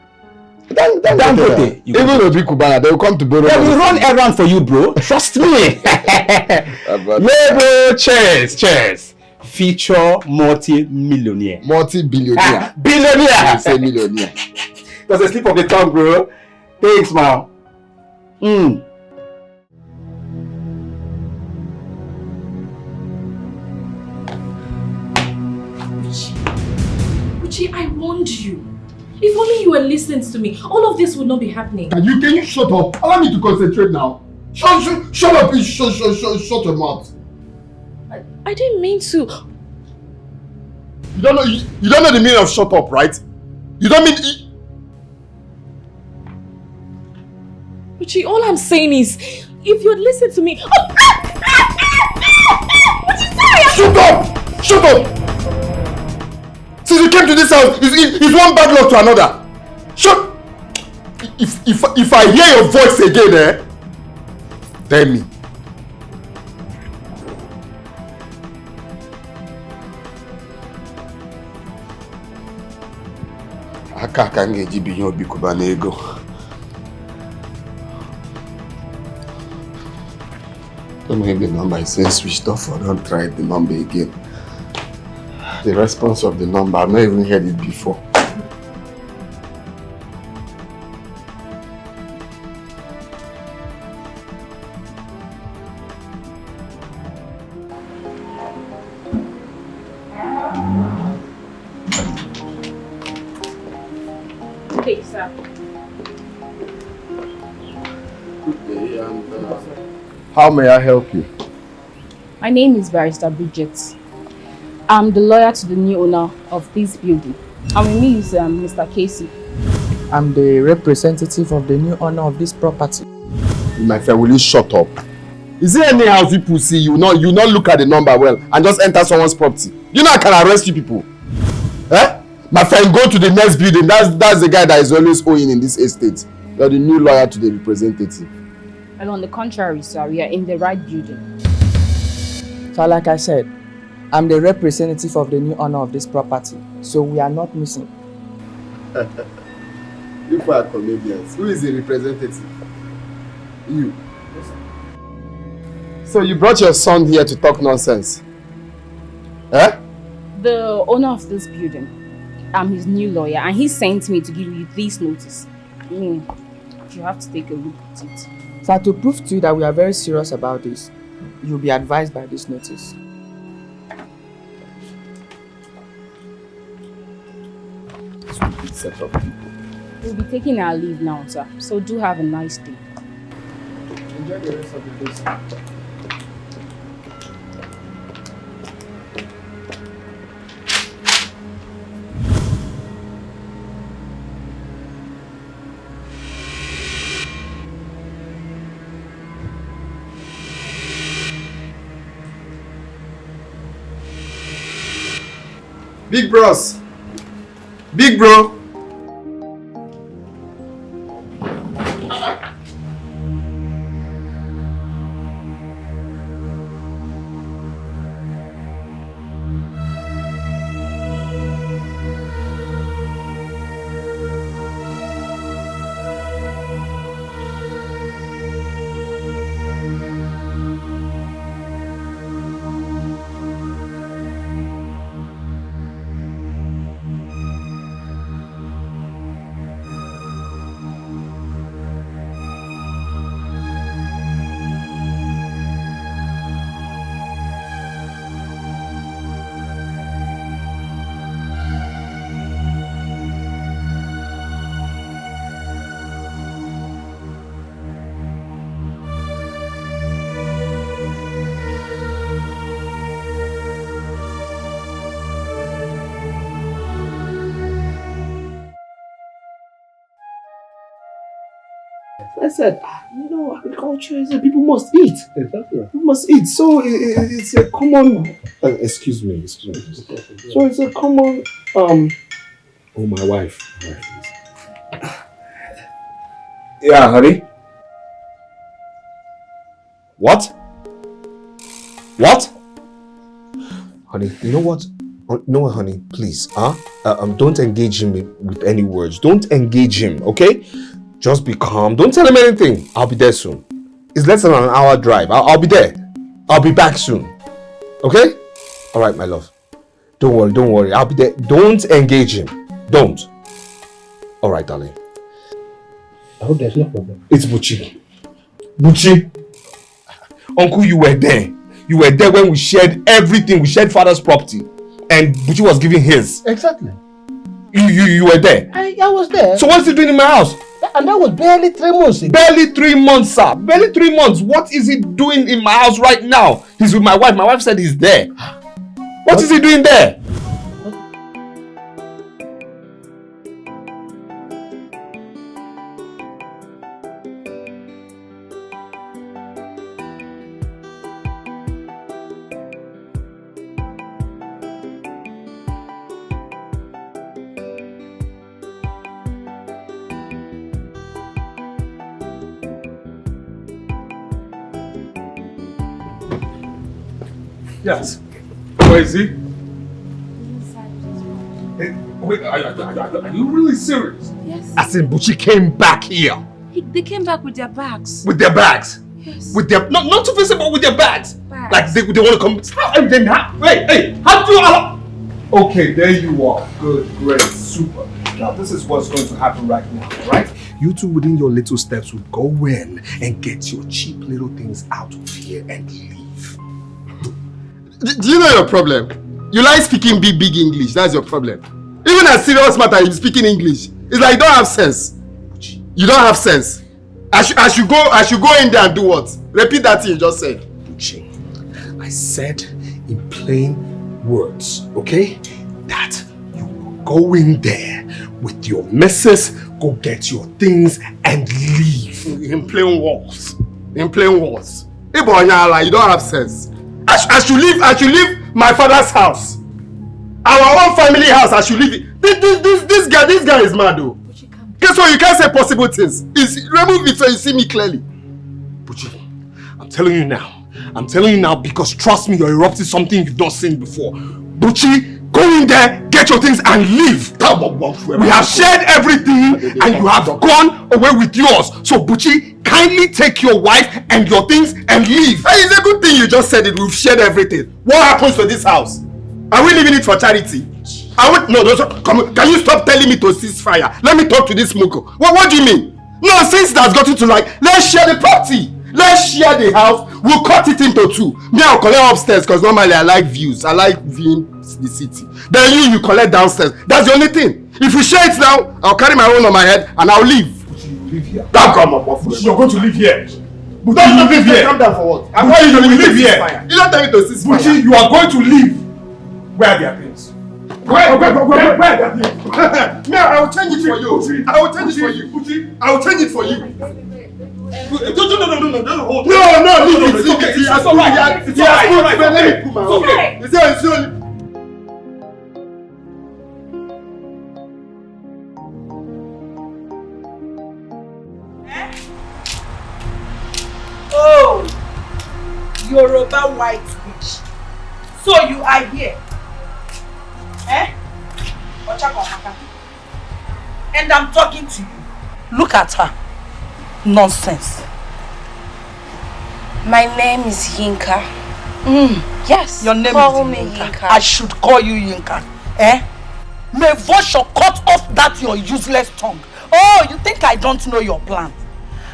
Dangote. Even Obi Kubana, they will come to borrow. They will run errand for you, bro. Trust me. Yeah, bro. Cheers. Cheers. Future multi-millionaire. Multi-billionaire. Billionaire. You say millionaire. That's a slip of the tongue, bro. Thanks, man. Uchi, I warned you. If only you were listening to me, all of this would not be happening. Can you shut up? Allow me to concentrate now. Shut up, please. Shut your mouth. I didn't mean to. You don't know the meaning of shut up, right? You don't mean... Uchi, all I'm saying is, if you'd listen to me... Shut up! Shut up! Since you came to this house, it's one bad luck to another. Shut... If I hear your voice again, tell me. Aka ngeji binyo Obi Kubana ego. Don't hit the number. It says switched off or don't try the number again. The response of the number, I've not even heard it before. Okay, sir. Okay, and how may I help you? My name is Barrister Bridget. I'm the lawyer to the new owner of this building. And with me is Mr. Casey. I'm the representative of the new owner of this property. My friend, will you shut up? Is there any house people see you not look at the number well and just enter someone's property? You know I can arrest you people. Eh? My friend, go to the next building. That's the guy that is always owing in this estate. You're the new lawyer to the representative. And on the contrary, sir, we are in the right building. So like I said, I'm the representative of the new owner of this property. So we are not missing. You are comedians. Who is the representative? You. Yes, sir. So you brought your son here to talk nonsense? Eh? The owner of this building. I'm his new lawyer and he sent me to give you this notice. You have to take a look at it. So to prove to you that we are very serious about this, you'll be advised by this notice. Set up. We'll be taking our leave now, sir. So do have a nice day. Enjoy the rest of the day, sir. Big bros. Big bro. I said, agriculture is people must eat. Exactly. People must eat. So it's a common. Excuse me. So it's a common. Oh, my wife. Yeah, honey. What? What? Honey, you know what? No, honey, please. Don't engage him with any words. Don't engage him, okay? Just be calm. Don't tell him anything. I'll be there soon. It's less than an hour drive. I'll be there. I'll be back soon. Okay? All right, my love. Don't worry. I'll be there. Don't engage him. Don't. All right, darling. I hope there's no problem. It's Buchi. Buchi. Uncle, you were there. You were there when we shared everything. We shared father's property. And Buchi was giving his. Exactly. You were there. I was there. So what's he doing in my house? And that was barely 3 months ago. Barely 3 months, sir. Barely 3 months. What is he doing in my house right now? He's with my wife. My wife said he's there. What is he doing there? Yes. Where is he? Hey, wait, are you really serious? Yes. As in Buchi came back here. They came back with their bags. With their bags? Yes. With their not to visit, but with their bags. Bags. Like they want to come. How do you? Okay, there you are. Good, great, super. Now this is what's going to happen right now, right? You two within your little steps will go in and get your cheap little things out of here and leave. Do you know your problem? You like speaking big English. That's your problem. Even as serious matter, you speaking English. It's like you don't have sense. You don't have sense. I should go in there and do what? Repeat that thing you just said. Buchi, I said in plain words, okay? That you will go in there with your messes, go get your things and leave. In plain words. In plain words. You don't have sense. I should leave my father's house. Our own family house, I should leave it. This guy is mad though. Guess what? You can't say possible things. Remove it so you see me clearly. Buchi, I'm telling you now because trust me, you're erupting something you've not seen before. Buchi, go in there, get your things and leave. We have shared everything and you have gone away with yours. So Buchi, kindly take your wife and your things and leave. Hey, it's a good thing you just said it. We've shared everything. What happens to this house? Are we leaving it for charity? Can you stop telling me to cease fire? Let me talk to this Moko. What do you mean? No, since that's gotten to let's share the property. Let's share the house. We'll cut it into two. Me, I'll collect upstairs because normally I like views. I like viewing the city. Then you collect downstairs. That's the only thing. If you share it now, I'll carry my own on my head and I'll leave. Leave here. Don't come up. You're going to leave here. Don't leave here. Come down for what? I'm going to leave here. You don't tell me to cease fire. Buchi, you are going to leave. Where are their things? Where are their things? Me, I will change it for you. I will change it for you. Buchi, I will change it for you. No, leave it. It's all right. It's all right. Let me put my own. Yoruba white witch. So you are here. Eh? And I'm talking to you. Look at her. Nonsense. My name is Yinka. Yes. Your name call is me Yinka. I should call you Yinka. Eh? May Vosho cut off that your useless tongue. Oh, you think I don't know your plan?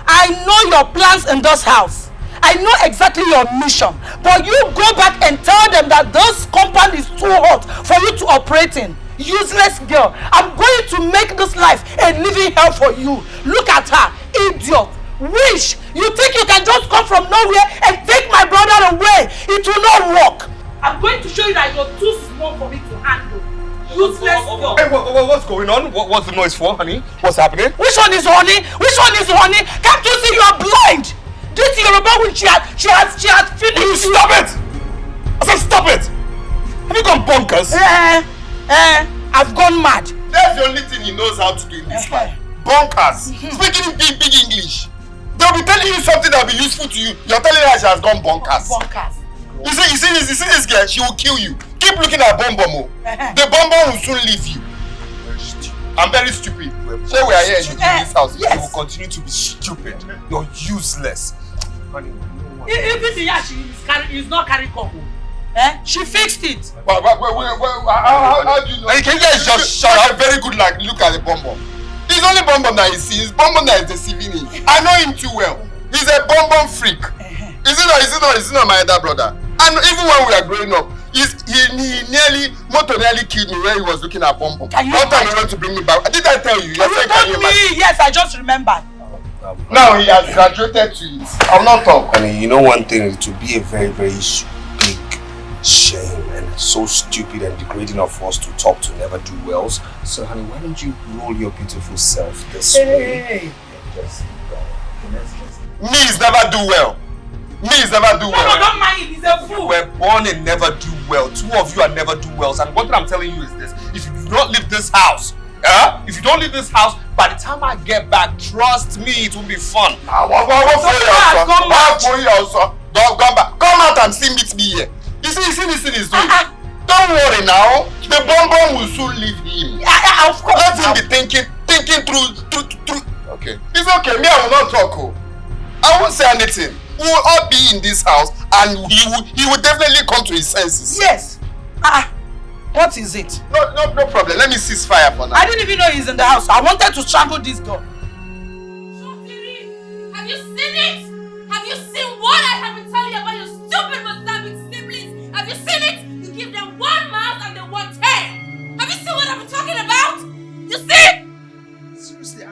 I know your plans in this house. I know exactly your mission. But you go back and tell them that this compound is too hot for you to operate in. Useless girl. I'm going to make this life a living hell for you. Look at her. Idiot. Wish. You think you can just come from nowhere and take my brother away? It will not work. I'm going to show you that you're too small for me to handle. Useless girl. Hey, what's going on? What's the noise for, honey? What's happening? Which one is honey? Which one is honey? Can't you see you are blind? This Yoruba witch, she has finished. You stop it! I said stop it! Have you gone bonkers? I've gone mad. That's the only thing he knows how to do in this life. Bonkers. Speaking in big English. They'll be telling you something that will be useful to you. You're telling her she has gone bonkers. Bonkers. You see this girl, she will kill you. Keep looking at Bombomo. The Bombo will soon leave you. I'm very stupid. Say we are here in this house. Yes. You will continue to be stupid. You're useless. Honey, even the Yashi is not carrying cocoa. She fixed it. How do you know? And can you guys just shut up? Very good luck. Look at the Bombo. It's only Bombo that he sees. Bombo that is deceiving him. I know him too well. He's a Bombo freak. Is it not my elder brother? And even when we were growing up, he nearly killed me when he was looking at Bombo. One time he wanted to bring me back. Did I tell you? You told me. Yes, I just remembered. Now he has graduated to it. I'm not talking. Honey, you know one thing, it would be a very, very big shame and so stupid and degrading of us to talk to never do wells. So honey, why don't you roll your beautiful self this way? Me is never do well. Me is never do well. No, don't mind him. He's a fool. You were born and never do well. Two of you are never do wells. And one thing I'm telling you is this: if you do not leave this house, if you don't leave this house, by the time I get back, trust me, it will be fun. Come out and see meet me here. You see this thing is doing. Don't worry now. The Bonbon will soon leave him. Of course. Let him be thinking through. Okay. It's okay. Me, I will not talk. I won't say anything. We will all be in this house and he will definitely come to his senses. Yes. What is it? No problem. Let me cease fire for now. I didn't even know he's in the house. I wanted to strangle this girl. Have you seen it? Have you seen what I have been telling you about your stupid Mozambique siblings? Have you seen it? You give them 1 mouth and they want 10. Have you seen what I've been talking about? You see? Seriously, I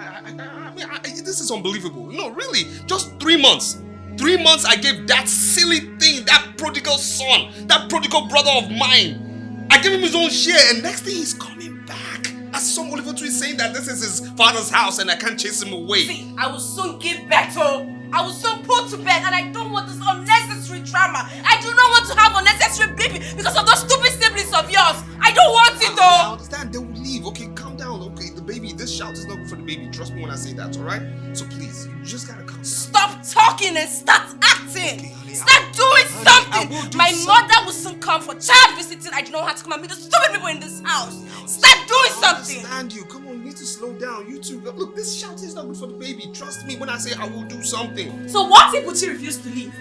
this is unbelievable. No, really, just 3 months. 3 months I gave that silly thing, that prodigal son, that prodigal brother of mine. I gave him his own share, and next thing he's coming back. As some Oliver Tree saying that this is his father's house and I can't chase him away. See, I will soon give birth. I will soon put to bed, and I don't want this unnecessary drama. I do not want to have unnecessary baby because of those stupid siblings of yours. I don't want it though. I understand, they will leave. Okay, calm down. Okay, the baby, this shout is not good for the baby. Trust me when I say that, alright? So please, you just gotta calm down. Stop talking and start acting. Start doing something. My mother will soon come for child visiting. I do not have to come and meet the stupid people in this house. Start doing something. I understand you. Come on, you need to slow down. You too. Look, this shout is not good for the baby. Trust me when I say I will do something. So what if Buchi refused to leave?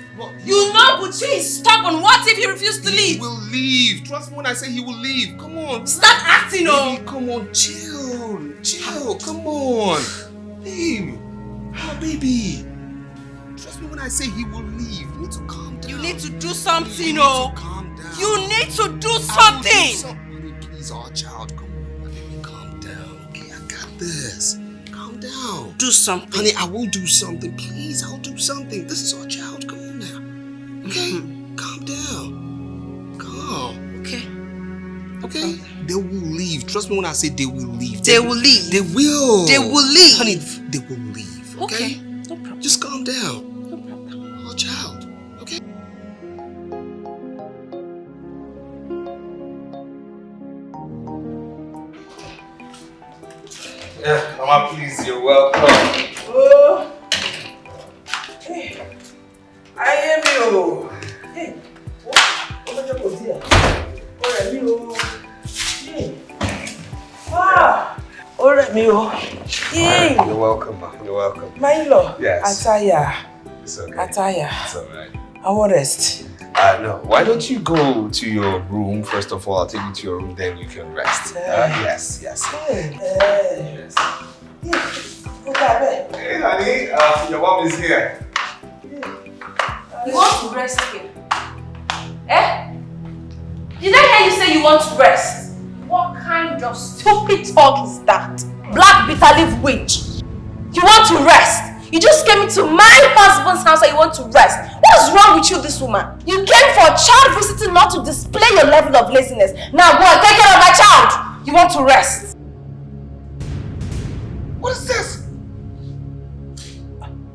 You know Buchi is stubborn. What if he refused to leave? He will leave. Trust me when I say he will leave. Come on. Start acting, baby, come on. Chill. Come on. Babe. Oh, baby. Trust me when I say he will leave. You need to calm down. You need to do something, Calm down. You need to do something. Please, our child, come on. Let me calm down. Okay, I got this. Calm down. Do something. Honey, I will do something. Please, I'll do something. This is our child. Come on now. Okay? Calm down. Calm. Okay? They will leave. Trust me when I say they will leave. They will leave. They will. They will leave. Honey, they will leave. Okay? No problem. Just calm down. No problem. Our child. Okay? Yeah, Mama, please, you're welcome. Oh. Hey. I am you. You're welcome, ma. You're welcome. My in-law. Yes. Ataya. It's okay. Ataya. It's alright. I want rest. No. Why don't you go to your room first of all? I'll take you to your room, then you can rest. Yes. Yes. Hey, honey. Your mom is here. You want to rest here? Eh? Did I hear you say you want to rest? What kind of stupid talk is that? Black bitter leaf witch. You want to rest? You just came into my husband's house and you want to rest. What's wrong with you, this woman? You came for a child visiting not to display your level of laziness. Now go and take care of my child. You want to rest. What is this?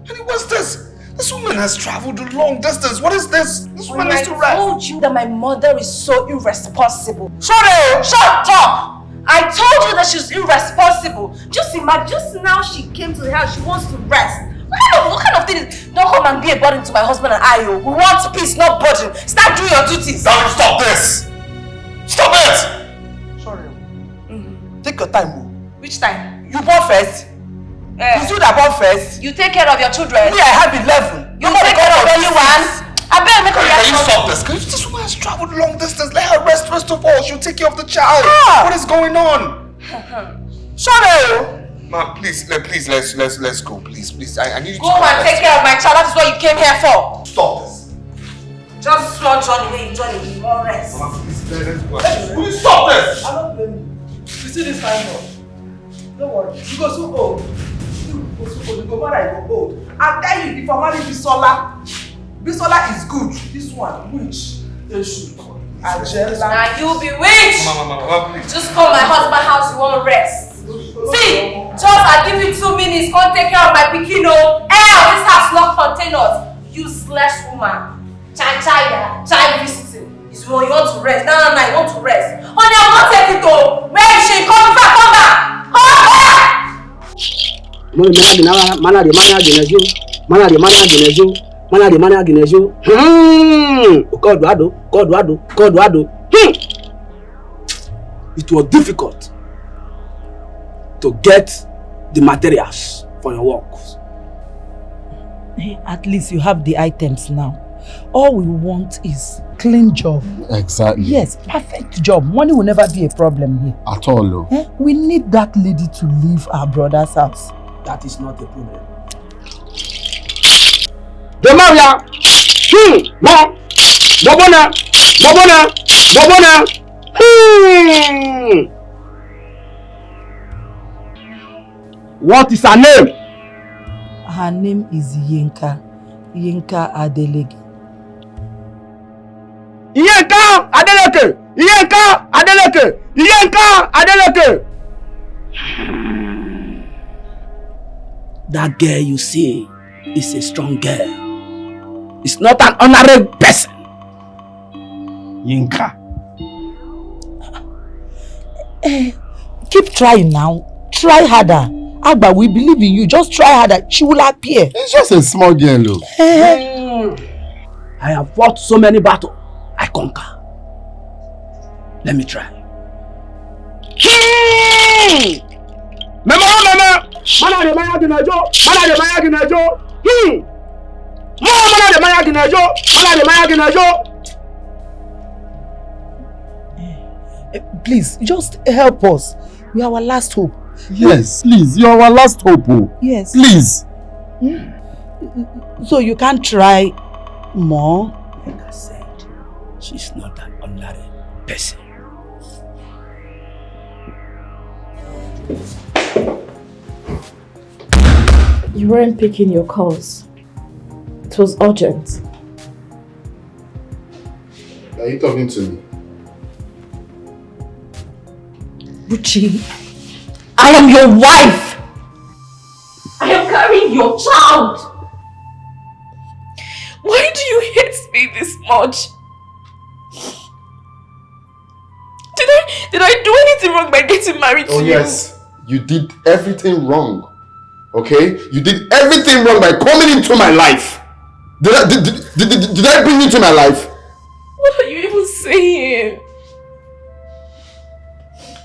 Honey, what's this? This woman has traveled a long distance. What is this? This woman needs to rest. I told you that my mother is so irresponsible. Shut up! I told you that she's irresponsible. Just imagine, just now she came to the house, she wants to rest. What kind of thing is, don't come and be a burden to my husband and I. We want peace, not burden. Start doing your duties. Don't stop this! Stop it! Sorry. Take your time. Which time? You born first. It's you that born first. You take care of your children. Me, I have 11. You take care of anyone. I better make Can you stop this? This woman has traveled long distance. Let her rest first of all. She'll take care of the child. What is going on? Shut up! Ma, please, let's go. Please. I need you to go and take care of my child. That is what you came here for. Stop this. Just small Johnny way, Johnny. More rest. Mama, please, let's go. Will you stop this? I don't blame you. You see this kind of. Don't worry. You go so old. You go marry, I go old. I'll tell you, if I marry Bisola is good. This one, witch, they should. Angela. Now you be witch. Mama, please. Just come my husband's house. You want to rest. See, just I give you 2 minutes. Come take care of my pikino. This house not contain us. Useless woman. Child visiting. Is when you want to rest. No, you want to rest. Honey, I won't take it though. Where is she? Come back. It was difficult to get the materials for your work. At least you have the items now. All we want is clean job. Exactly. Yes, perfect job. Money will never be a problem here. At all. We need that lady to leave our brother's house. That is not a problem. Demaria! Bobona! What is her name? Her name is Yinka Adeleke. Yinka Adeleke! That girl you see is a strong girl. It's not an honorable person. Yinka. Keep trying now. Try harder. Agba, we believe in you. Just try harder. She will appear. It's just a small girl. I have fought so many battles. I conquer. Let me try. Mama! Mana de maya ginajo. Please, just help us. We are our last hope. Yes, please. You are our last hope. Yes. Please. So you can't try more? Like I said, she's not an ordinary person. You weren't picking your calls. It was urgent. Are you talking to me? Buchi, I am your wife. I am carrying your child. Why do you hate me this much? Did I do anything wrong by getting married to you? Oh yes, you did everything wrong. Okay? You did everything wrong by coming into my life. Did I bring you into my life? What are you even saying?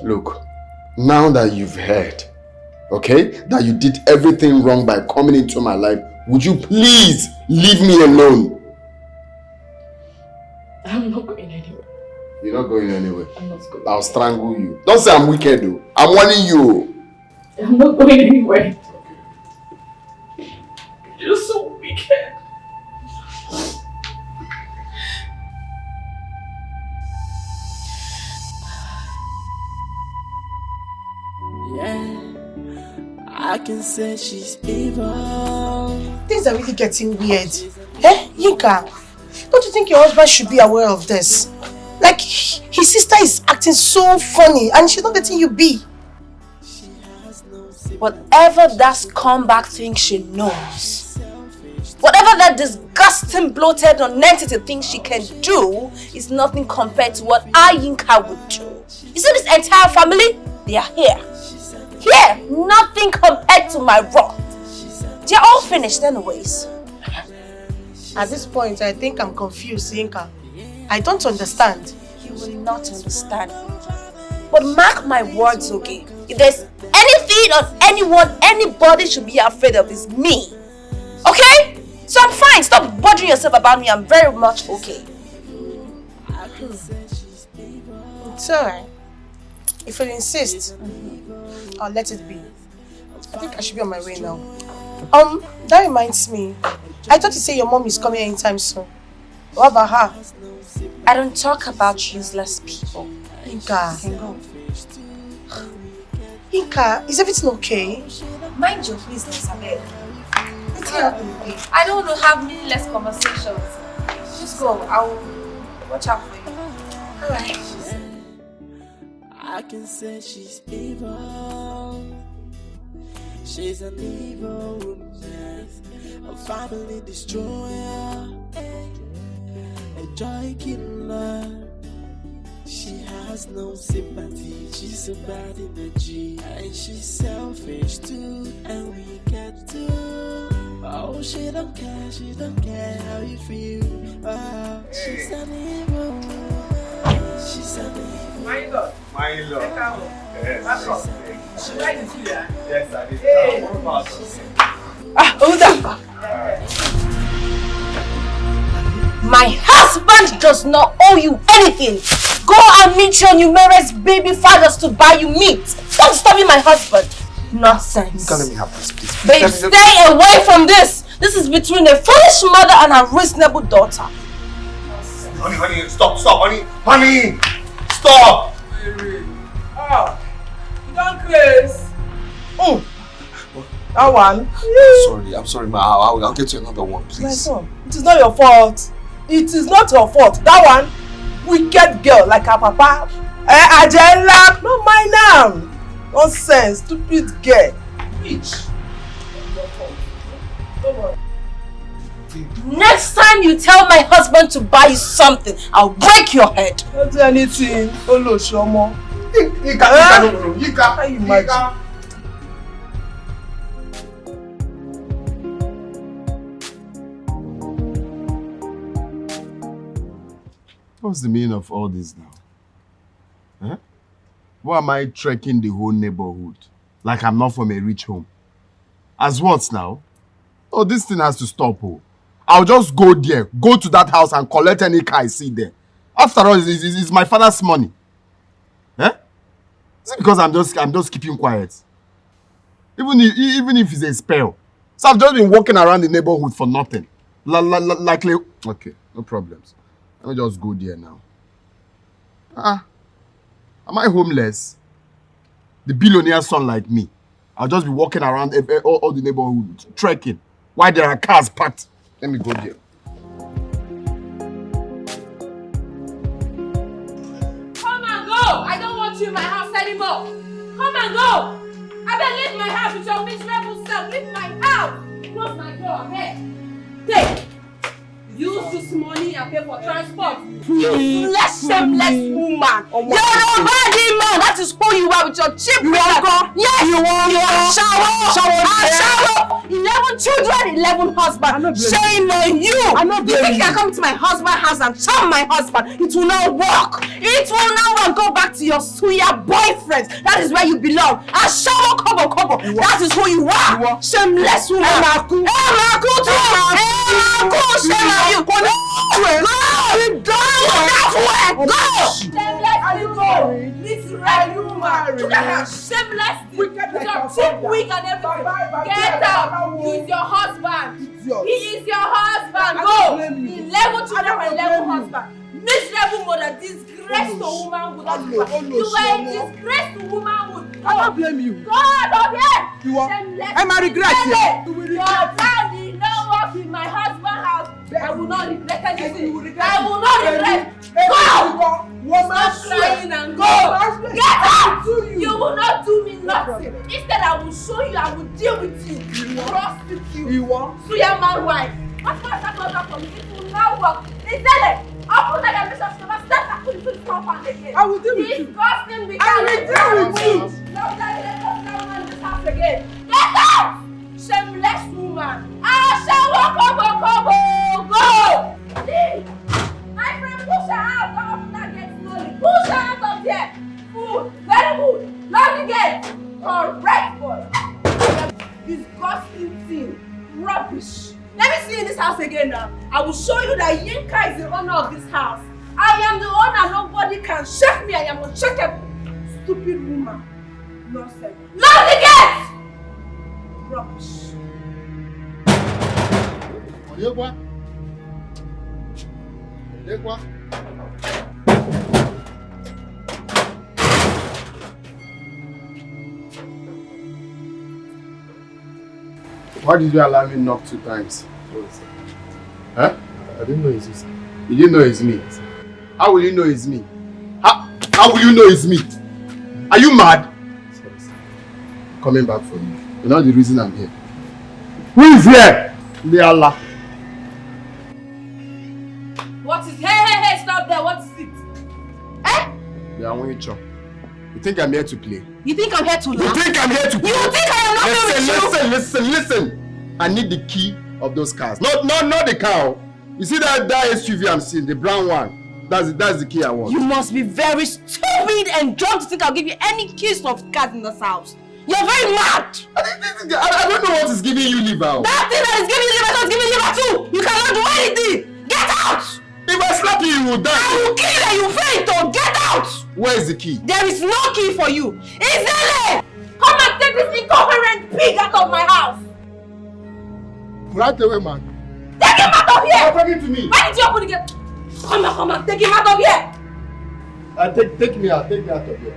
Look, now that you've heard, okay, that you did everything wrong by coming into my life, would you please leave me alone? I'm not going anywhere. You're not going anywhere. I'm not going. I'll strangle you. Don't say I'm wicked though. I'm warning you. I'm not going anywhere. You're so wicked. Yeah, I can say she's evil. Things are really getting weird. Eh, Yinka? Don't you think your husband should be aware of this? Like, his sister is acting so funny and she's not letting you be. Whatever that scumbag thinks she knows, whatever that disgusting, bloated, non-entity thinks she can do is nothing compared to what I, Yinka, would do. You see this entire family? They are here. Here, nothing compared to my wrath. They're all finished anyways. At this point, I think I'm confused, Yinka. I don't understand. You will not understand. But mark my words, okay? If there's anything or anyone, anybody should be afraid of, is me. Okay? So I'm fine. Stop bothering yourself about me. I'm very much okay. It's alright. If you insist, I'll let it be. I think I should be on my way now. That reminds me. I thought you said your mom is coming anytime soon. What about her? I don't talk about useless people. Yinka. You can go. Yinka, is everything okay? Mind your business, Abel. I don't want to have meaningless conversations. Just go. I'll watch out for you. Alright. I can say she's evil. She's an evil woman, a family destroyer, a joy killer. She has no sympathy, she's a bad energy, and she's selfish too, and we get too. Oh, she don't care how you feel. Oh, she's an evil woman. She's an evil. My in-law. Yes. Should I do that? Yes, I did. Hey. Hold on. My husband does not owe you anything. Go and meet your numerous baby fathers to buy you meat. Don't stop me, my husband. Nonsense. Let me have this, please. Babe, stay away from this. This is between a foolish mother and a reasonable daughter. Honey, stop, honey, stop. Oh, you don't craze. That one. I'm sorry, ma. I'll get you another one, please. My son, it is not your fault. It is not your fault. That one, wicked girl like her papa. Ajela, no mind am. Nonsense, stupid girl. Bitch. Don't worry. Next time you tell my husband to buy you something, I'll break your head. Don't do anything. Olo Shomo. Yinka. How you imagine? What's the meaning of all this now? Huh? Why am I trekking the whole neighborhood? Like I'm not from a rich home. As what now? Oh, this thing has to stop. Oh. I'll just go there, go to that house and collect any car I see there. After all, it's my father's money. Eh? Is it because I'm just keeping quiet? Even if it's a spell. So I've just been walking around the neighborhood for nothing. Okay, no problems. Let me just go there now. Am I homeless? The billionaire son like me. I'll just be walking around all the neighborhood, trekking. While there are cars parked. Let me go there. Come and go! I don't want you in my house anymore! Come and go! I better leave my house with your miserable self! Leave my house! Close my door, okay? Take! Use this money and pay for transport. You shameless woman. You're a body man. That is who you are with your cheap brother. Yes, you are. Shower. 11 children, 11 husbands. Shame on you. You think you can come to my husband's house and charm my husband? It will not work. It will not work. Go back to your suya boyfriend. That is where you belong. And shower kobo. That is who you are. Shameless woman. Shame on you. Go! This right woman. Look at her. Shameless. With your cheap wig and everything. Get out. He's your husband. He is your husband. Go. 11 children and 11 husbands. Miserable mother, disgrace to womanhood. You were a disgrace to womanhood. I don't blame you. Go out of here. You are. Shameless. I'm a regret. Your plan did not work in my husband's house. I will not regret anything. I will not regret. Go! Stop crying and go! Get out! You will not do me nothing. Instead, I will show you, I will deal with you. Prostitute. Suya man wife. What's that for me? It will not work. Instead, I'll put that relationship and start to put it to the compound again. I will deal with you. Disgusting because I will deal with you. Now that in this house again. Get out! Shameless woman. I shall walk. Go! Leave! My friend, push her out of that gate slowly. Push her out of there. Food. Very good. Lock the gate. Correct boy. Disgusting thing. Rubbish. Let me see you in this house again now. I will show you that Yinka is the owner of this house. I am the owner. Nobody can shake me. I am uncheckable. Stupid woman. Nonsense. Lock the gate! Rubbish. Why did you allow me knock 2 times? Huh? I didn't know it's you, sir. You didn't know it's me? How will you know it's me? How will you know it's me? Are you mad? Sorry, sir. Coming back for you. You know the reason I'm here. Who is here? The Allah. What is hey, stop there. What is it? Eh? They are winning chop. You think I'm here to play? You think I'm here to laugh? You think I'm here to play? You think I am not Listen. I need the key of those cars. Not the car. You see that SUV I'm seeing, the brown one? That's the key I want. You must be very stupid and drunk to think I'll give you any keys of cars in this house. You're very mad! I don't know what is giving you liver. That thing that is giving you liver is giving you liver too! You cannot do anything! Get out! If I slap you, you will die. I will kill you, you faint, or get out! Where is the key? There is no key for you. Izele! Come and take this incoherent pig out of my house! Right away, man. Take him out of here! You're talking to me. Why did you open the gate? Come on, take him out of here! Take me out of here.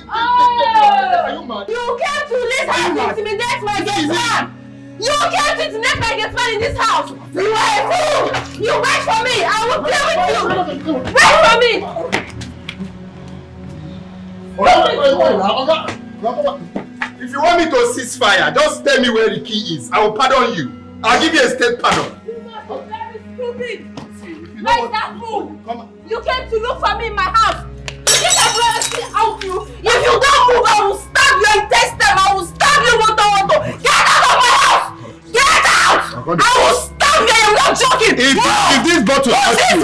Are you mad? You came to this house to intimidate my gate man! You came to intimidate my gate man in this house! You are a fool! You wait for me! I will deal with you! Wait for me! If you want me to cease fire, just tell me where the key is. I will pardon you. I'll give you a state pardon. You must be very stupid! Where is that fool? You came to look for me in my house! If you don't move, I will stab your intestine! I will stab you, Moto! Get out of my house! Get out! I will stab you! I'm not joking! If this bottle touch you,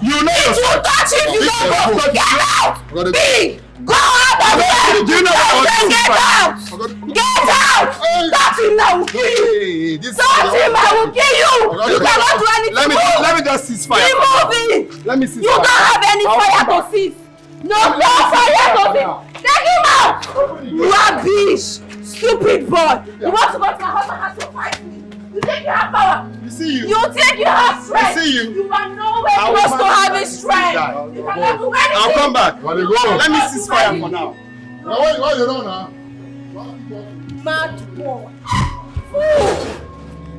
you know it will touch you if you don't go! Get out! Big! Go out of here! Do you know what Get out! Get out! Touch him now! I will kill you! Touch him! I will kill you! You cannot do anything! Let me just cease fire. Remove it! Let me cease you fire. You don't have any fire to cease! No fire to cease! Take him out! Rubbish! Stupid boy! You want to go to my husband's house to fight me? You think you have power? You see you. You think you have strength? I see you. You are nowhere close to having strength. You cannot do anything. I'll come back. Let me cease fire for now. What you know now? Mad boy. Fool.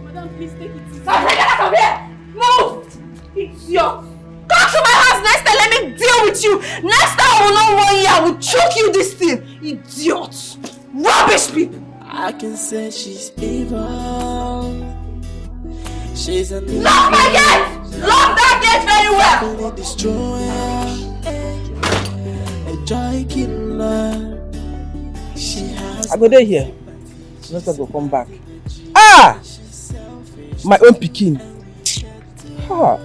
Madam, please take it easy. Stop, take it out of here. Move. Idiot. Come to my house next time. Let me deal with you. Next time I will not warn you. I will choke you this thing. Idiot. Rubbish people. I can say she's evil. She's an evil. Lock my gate! Lock that gate very well! Family destroyer. A joy killer. She has. I go there here. Next I go come back. Ah! My own pikin. Ah.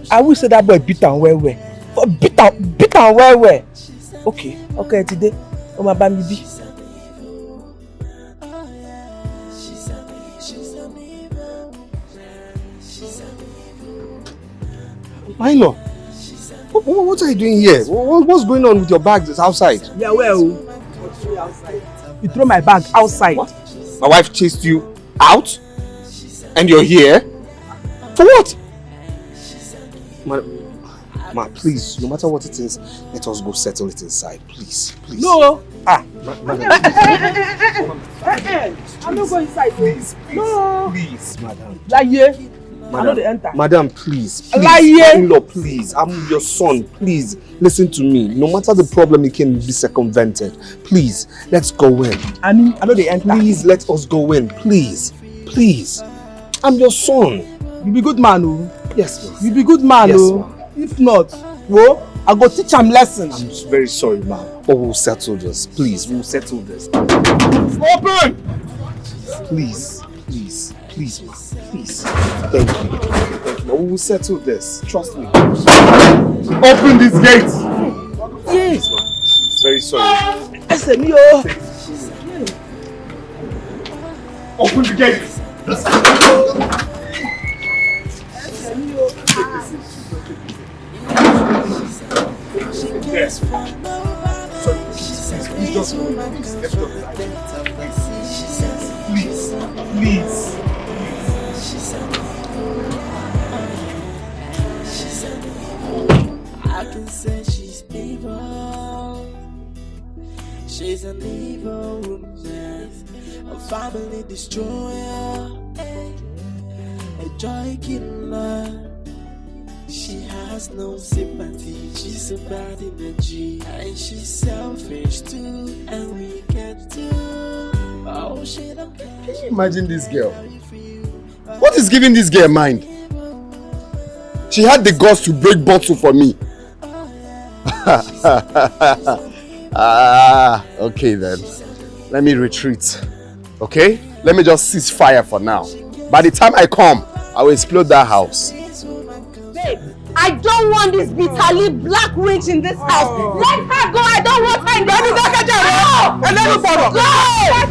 I wish that boy beat am well. Beat am well. Okay, today. Oh my baby. Milo, what are you doing here? What's going on with your bags outside? Yeah, well, you throw my bag outside. What? My wife chased you out? And you're here? For what? Ma, please, no matter what it is, let us go settle it inside. Please. No. I'm not going inside. Please, madam. Madam, please. In-law, please. I'm your son. Please, listen to me. No matter the problem, it can be circumvented. Please, let's go in. I know they enter. Please, let us go in. Please. I'm your son. You be good man, oh. Yes, ma'am. You be good man, yes, oh. If not, I go teach him lesson. I'm very sorry, ma'am. But we'll settle this. Please, we'll settle this. Open! Please, ma'am. Please. Thank you. We will settle this. Trust me. Open this gate! Yes, ma'am. Very sorry. Open the gate! Yes. Sorry, please just let's go. Please. I can say she's evil. She's an evil woman, a family destroyer, a joy killer. She has no sympathy, she's a bad energy, and she's selfish too, and we get to. Oh, she don't care. Can you imagine this girl? What is giving this girl mind? She had the guts to break bottle for me. Okay then. Let me retreat. Okay? Let me just cease fire for now. By the time I come, I will explode that house. Babe, I don't want this bitterly black witch in this house. Let her go. I don't want her in the house. Go!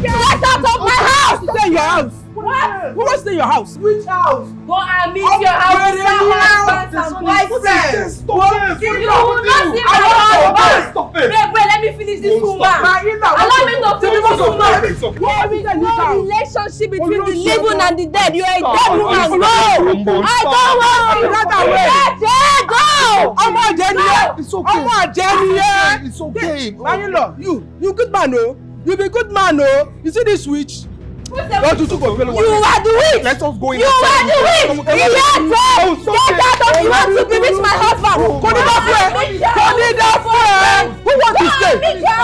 Get out of my house! Stay in your house. What? Who wants to stay in your house? Which house? Go and meet your husband and boyfriend. You will not see my husband. Stop it. Wait, let me finish this woman. Allow me to finish this woman. There is no relationship between the living and the dead. You are a dead woman. Go! I don't want you. Go! It's okay. My-in-law, you good man, oh. You be good man, oh. You see this witch? You are the witch! Let us go in. You are the witch! Get out! You want to bewitch my husband! Who wants to stay?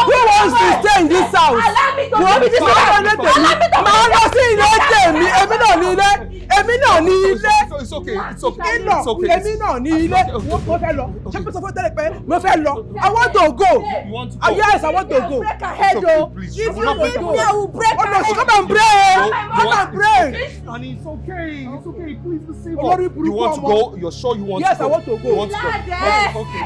Who wants to stay in this house? Allow me to be this house! It's okay. I want to go. Yes, I want to go. Break her head, though. If you leave me, I will break her head. Come and pray. Honey, it's okay. Please be safe. You want to go? You're sure you want to go? Yes, I want to go. You want to go? It's okay.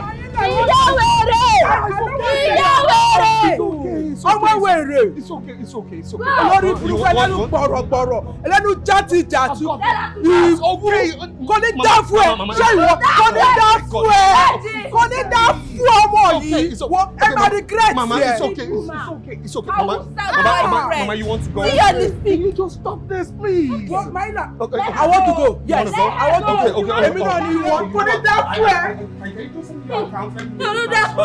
Mama, you want to go? You just stop this, please. I want to go. Yes, I want to go.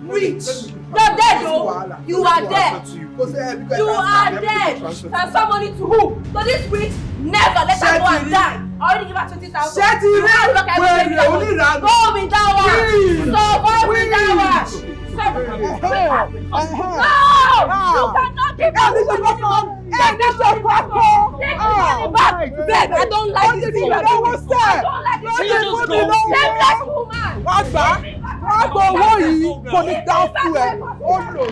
Witch! You're dead, though. You are dead. You are dead. Transfer money to who? To this witch? Never. Let her go and die. I already give her 20,000. Shut it. Go with that one. So go with that one. No! You cannot Give me the money back! Give me the money back! Beg, I don't like this thing you are doing. I don't like this thing you are doing. Shameless woman! Wọ́n gbọ́ owó yìí kò ní dá fún ẹ. Ó lò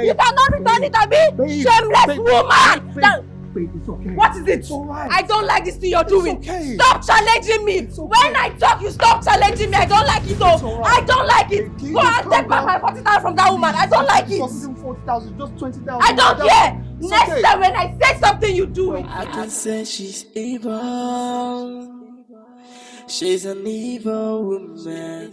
You cannot return it, Abi! Shameless woman! What is it? I don't like this thing you're doing. Stop challenging me. When I talk, you stop challenging me. I don't like it though. I don't like it. Go and take back my 40,000 from that woman. I don't like it. 40,000, just 20,000. I don't care. Next time when I say something, you do it. I can say she's evil. She's an evil woman.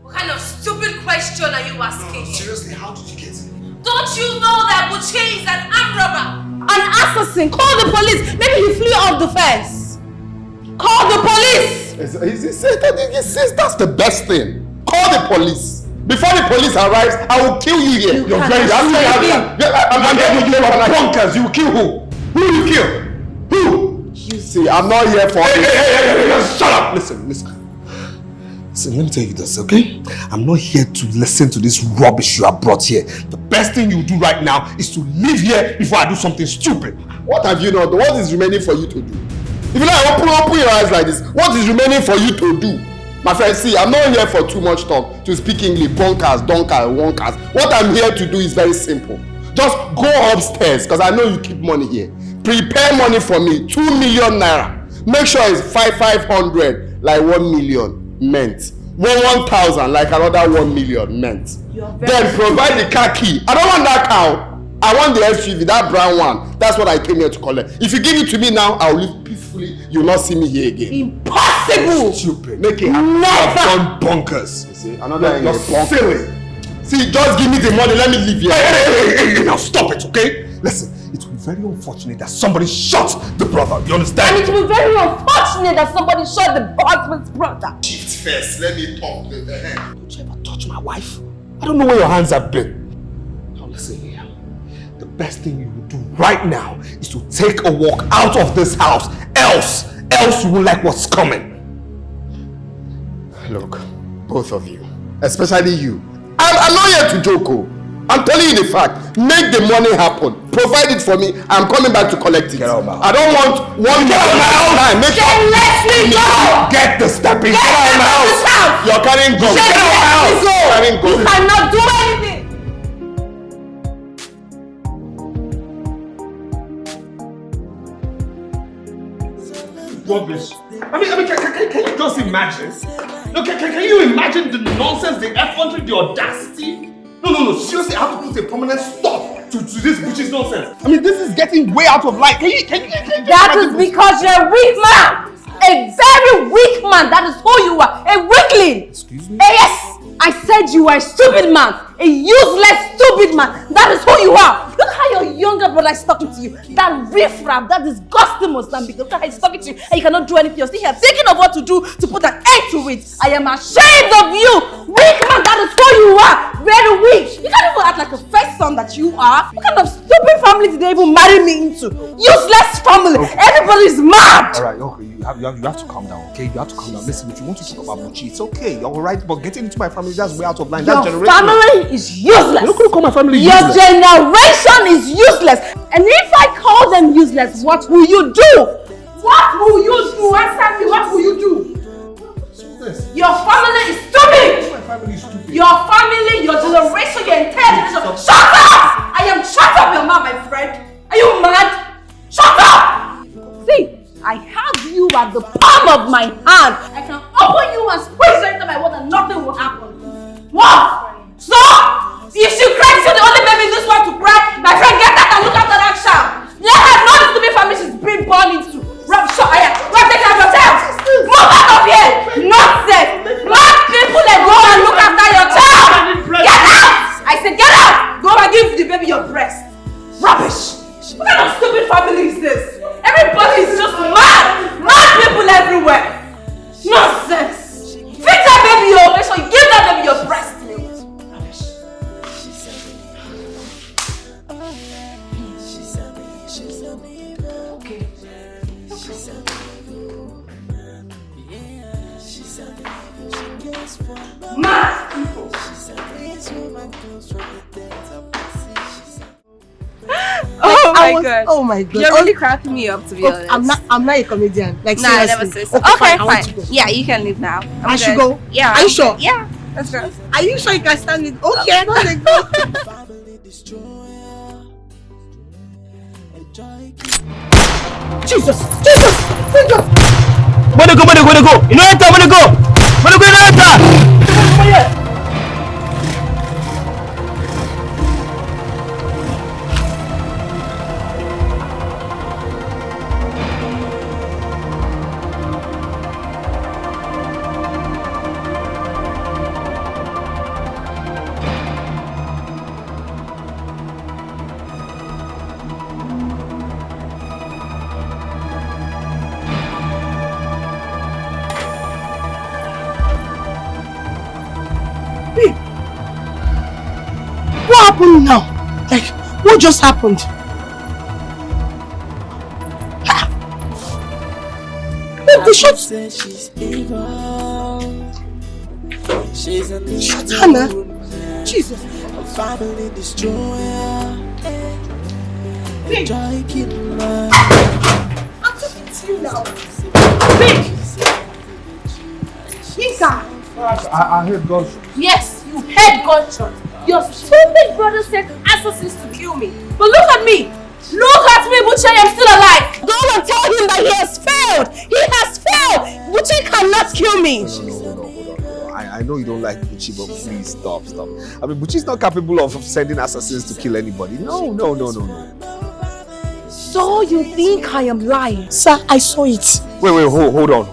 What kind of stupid question are you asking? Seriously, how did you get it? Don't you know that Buchi is an armed robber? An assassin! Call the police! Maybe he flew off the fence! Call the police! He says that's the best thing. Call the police. Before the police arrives, I will kill you here. You're very bonkers. You will kill who? Who will you kill? Who? You see, I'm not here for this. Hey, shut up! Listen, let me tell you this, okay? I'm not here to listen to this rubbish you have brought here. The best thing you do right now is to leave here before I do something stupid. What have you not done? What is remaining for you to do? If you like, open your eyes like this. What is remaining for you to do? My friend, see, I'm not here for too much talk, to speak English, bonkers, donkers, wonkers. What I'm here to do is very simple. Just go upstairs, because I know you keep money here. Prepare money for me, 2 million naira. Make sure it's 500, like 1 million. Meant 1,000 like another 1 million meant. Then provide the car key. I don't want that car. I want the SUV, that brown one. That's what I came here to collect. If you give it to me now, I'll live peacefully. You'll not see me here again. Impossible! Stupid. Make it happen. I've done bonkers. You see, another you're silly. See, just give me the money. Let me leave here. Hey, now stop it, okay? Listen, it will be very unfortunate that somebody shot the brother. You understand? And it will be very unfortunate that somebody shot the husband's brother. Shift first. Let me talk to the hand. Don't you ever touch my wife? I don't know where your hands have been. Now listen here. The best thing you will do right now is to take a walk out of this house. Else you won't like what's coming. Look, both of you, especially you. I'm not here to joke. I'm telling you the fact. Make the money happen. Provide it for me. I'm coming back to collect it. Get out of my house. I don't want one Get out of my house. Make Let me go! Get the stepping. Get out of my house! You're carrying guns. Get out of my house! Carrying guns. You cannot do anything! Rubbish. I mean, can you just imagine? No, can you imagine the nonsense, the effrontery, the audacity? No, seriously, I have to put a permanent stop to this Buchi's nonsense. I mean, this is getting way out of line. Can you That is because you're a weak man! A very weak man! That is who you are! A weakling! Excuse me? Yes! I said you are a stupid man! A useless, stupid man! That is who you are! Look how your younger brother is talking to you! That riffraff, that disgusting Mozambique! Look how he's talking to you and you cannot do anything! You're still here thinking of what to do to put an end to it! I am ashamed of you! Weak man, that is who you are! Very weak! You can't even act like a first son that you are! What kind of stupid family did they even marry me into? Useless family! Okay. Everybody is mad! Alright, okay, you have to calm down, okay? You have to calm down. Listen, if you want to talk about Buchi, it's okay, alright? But getting into my family, that's way out of line. That's your family is useless. You're not going to call my family your useless. Your generation is useless. And if I call them useless, what will you do? What will you do? Answer me. What will you do? Your family is stupid. My family is stupid. Your family, your generation, your entire generation. Shut up! I am shut up your mouth, my friend. Are you mad? Shut up! See, I have you at the palm of my hand. I can open you and squeeze you anytime I want and nothing will happen. What? So? If she cries, you're the only baby in this world to cry. My friend, get that and look after that child. Let her know the stupid family she's been born into. Rob, shut up. Rob, take care of yourself. Move out of here. Nonsense. Let people and go and look after your child. Get out. I said get out. Go and give the baby your breast. Rubbish. What kind of stupid family is this? Everybody is just mad. Mad people everywhere. Nonsense. Feed that baby your breast or give that baby your breast. Mad people. God. Oh my God. You're really cracking me up, to be honest. I'm not a comedian. Like, no, I never seriously. say so. Okay, Okay, I want to fine. go. Yeah, you can leave now. I should go? Yeah. Are you sure? Yeah, let's go. Are you sure you can stand it? Okay, don't let go. Jesus! Jesus! Jesus! Money go! You know enter, money go! Money go, you know enter! What happened now? Like, what just happened? Wait, they shot... Shot Hannah? Jesus. Family destroyer. Big. I'm talking to you now. Big. Yinka. I heard gunshots. Yes, you heard gunshot. Your stupid brother sent assassins to kill me. But look at me. Look at me, Buchi, I'm still alive. Go and tell him that he has failed. He has failed. Buchi cannot kill me. No. I know you don't like Buchi, but please stop. I mean, Buchi's not capable of sending assassins to kill anybody. No. So you think I am lying? Sir, I saw it. Wait, hold on.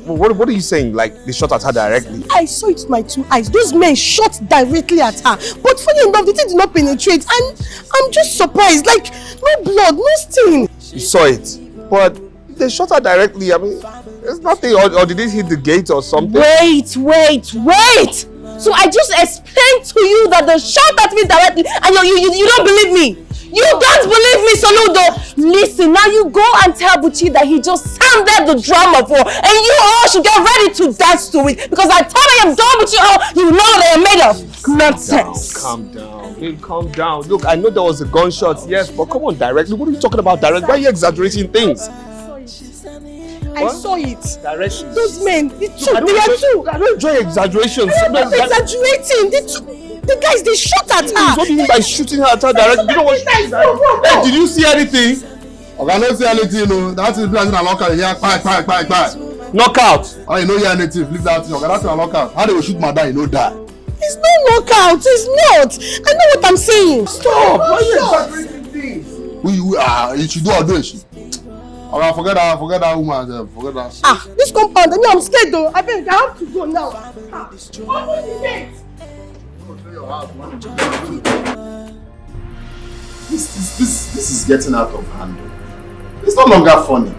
What are you saying? Like, they shot at her directly? I saw it with my 2 eyes. Those men shot directly at her. But funny enough, the thing did not penetrate. And I'm just surprised. Like, no blood, no stain. You saw it, but they shot her directly. I mean, there's nothing, or did it hit the gate or something? Wait. So I just explained to you that they shot at me directly and you don't believe me. You don't believe me, Soludo. Listen, now you go and tell Buchi that he just sounded the drama for, and you all should get ready to dance to it, because I thought I am done with you all. You know what I am made of. Nonsense. Calm down. Babe, calm down. Look, I know there was a gunshot, yes, but come on, directly. What are you talking about directly? Why are you exaggerating things? I saw it. Directions. Those men, they I don't enjoy exaggerations. I'm not exaggerating. The guys, they shot at her. What do you mean by shooting her at her directly? You know what? Hey, did you see anything? Okay, I don't see anything, no. That is playing a knockout here. Bye. Knockout. Oh, you know you're a native. Leave that thing. Okay, that's a knockout. How they will shoot my dad, you know that. It's not knockout. It's not. I know what I'm saying. Stop. Why are you exaggerating things? You should do or do it. Okay, forget that woman. Forget that. This compound. I mean, I'm scared though. I have to go now. Open the gate. This is getting out of hand. It's no longer funny.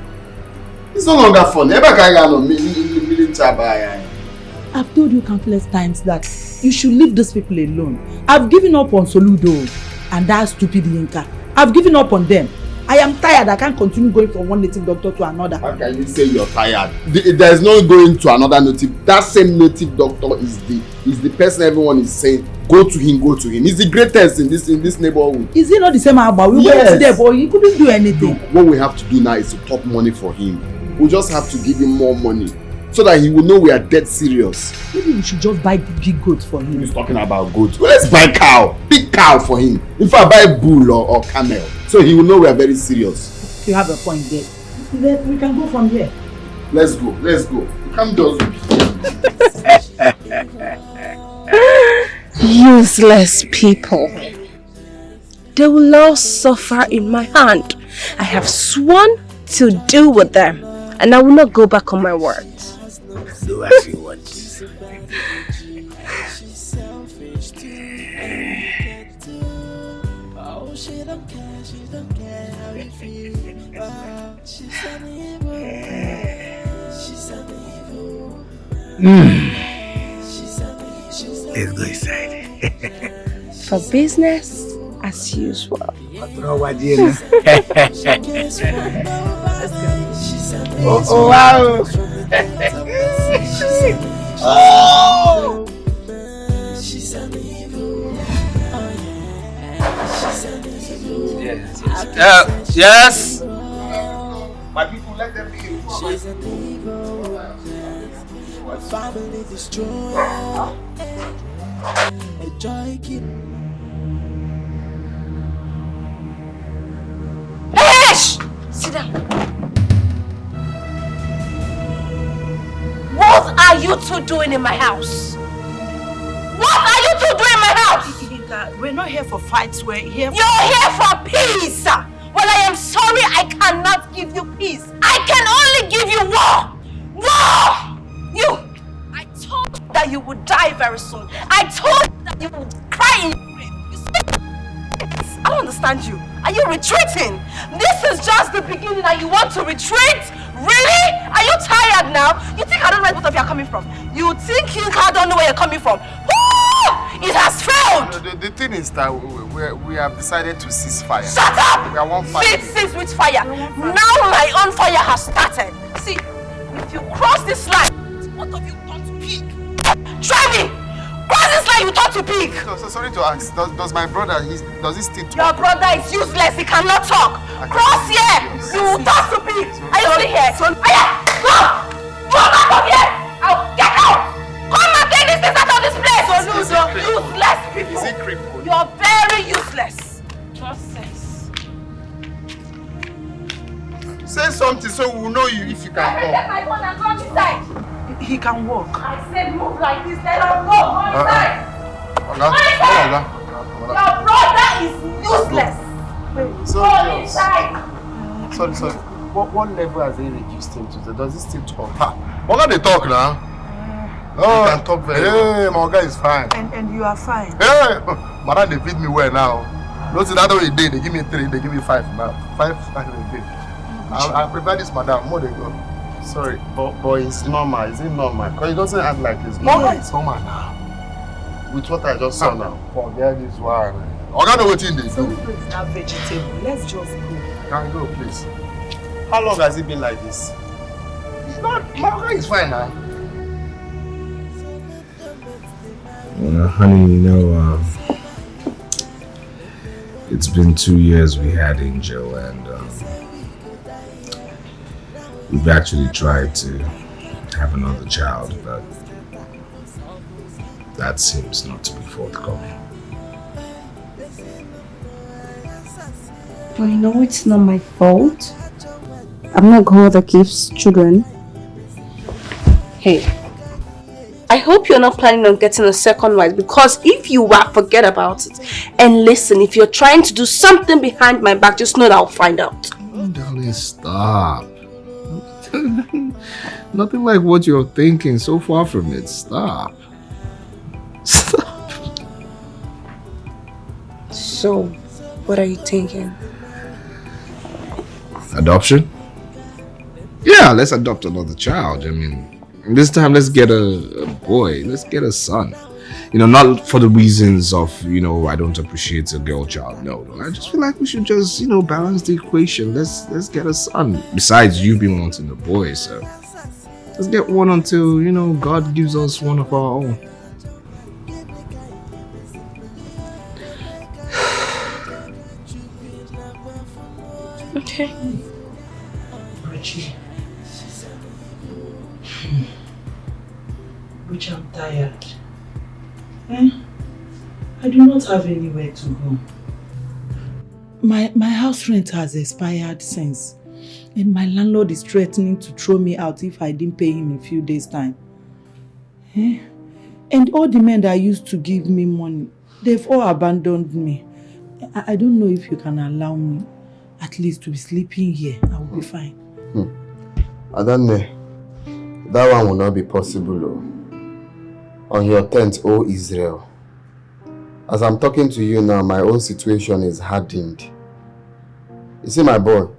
I've told you countless times that you should leave these people alone. I've given up on Soludo and that stupid Yinka. I've given up on them. I am tired. I can't continue going from one native doctor to another. How can you say you're tired? There is no going to another native. That same native doctor is the person everyone is saying, go to him. He's the greatest in this neighborhood. Is he not the same Abba? We went there, but he couldn't do anything. No, what we have to do now is to top money for him. We just have to give him more money so that he will know we are dead serious. Maybe we should just buy big goats for him. He's talking about goats. Well, let's buy big cow for him. If I buy bull or camel, so he will know we are very serious. You have a point there. Then we can go from here. Let's go. Come down. Useless people. They will all suffer in my hand. I have sworn to deal with them, and I will not go back on my words. Do as you want. Let's go inside. For business as usual. Oh, wow. Oh. Yes. My people, let them be. She's an evil, a family destroyer, a joy killer. Hey! Shh! Sit down. What are you two doing in my house? What are you two doing in my house? We're not here for fights, we're here for... You're here for peace! Well, I am sorry I cannot give you peace. I can only give you war! War! You! I told you that you would die very soon. I told you that you would cry in your grave. You see? I don't understand you. Are you retreating? This is just the beginning and you want to retreat? Really? Are you tired now? You think I don't know where both of you are coming from? You think I don't know where you're coming from? It has failed! The thing is that we have decided to cease fire. Shut up! We are one fire. Cease with fire. Now my own fire has started. See, if you cross this line, both of you turn to pig. Try me! Cross this line, you turn to pig. So sorry to ask, does my brother, does he still talk? Your brother is useless, he cannot talk. Cross here, you will turn to pig. Are you still here? Aya, go! Go back up here! I'll get out! Come and take these things out of this place! Useless people! Is he crippled? You're very useless. Nonsense. Say something so we'll know you if you can I talk. my phone and go inside. He can walk. I said move like this, let him go. Go inside. Your brother is useless. Go inside. Sorry. What level has he reduced him to? Does he still talk? What can they talk now? Oh, he can talk very well. My guy is fine. And you are fine. Hey, Mara, they feed me well now. Don't see that way they give me 3, they give me 5 now. 5 a day. I prefer this madam, more they go. Sorry, but it's normal. Is it normal? Because it doesn't act like it's normal. It's normal now. With what I just saw now. Forget this one. I don't know what they do. So it's not vegetable. Let's just go. Can go, please. How long has it been like this? It's not. My guy is fine now. Honey, it's been 2 years we had Angel, and we've actually tried to have another child, but that seems not to be forthcoming. But you know it's not my fault. I'm not God that gives children. Hey, I hope you're not planning on getting a second wife, because if you are, forget about it. And listen, if you're trying to do something behind my back, just know that I'll find out. Oh, darling, stop. Nothing like what you're thinking, so far from it. Stop. Stop. So, what are you thinking? Adoption? Yeah, let's adopt another child. I mean, this time let's get a boy. Let's get a son. You know, not for the reasons of, I don't appreciate a girl child. No. I just feel like we should just, balance the equation. Let's get a son. Besides, you've been wanting a boy, so let's get one until, God gives us one of our own. Okay. Richie. Richie, I'm tired. I do not have anywhere to go. My house rent has expired since, and my landlord is threatening to throw me out if I didn't pay him in a few days' time. And all the men that used to give me money, they've all abandoned me. I don't know if you can allow me at least to be sleeping here. I will be fine. I don't know. That one will not be possible. On your tent, O Israel. As I'm talking to you now, my own situation is hardened. You see my boy?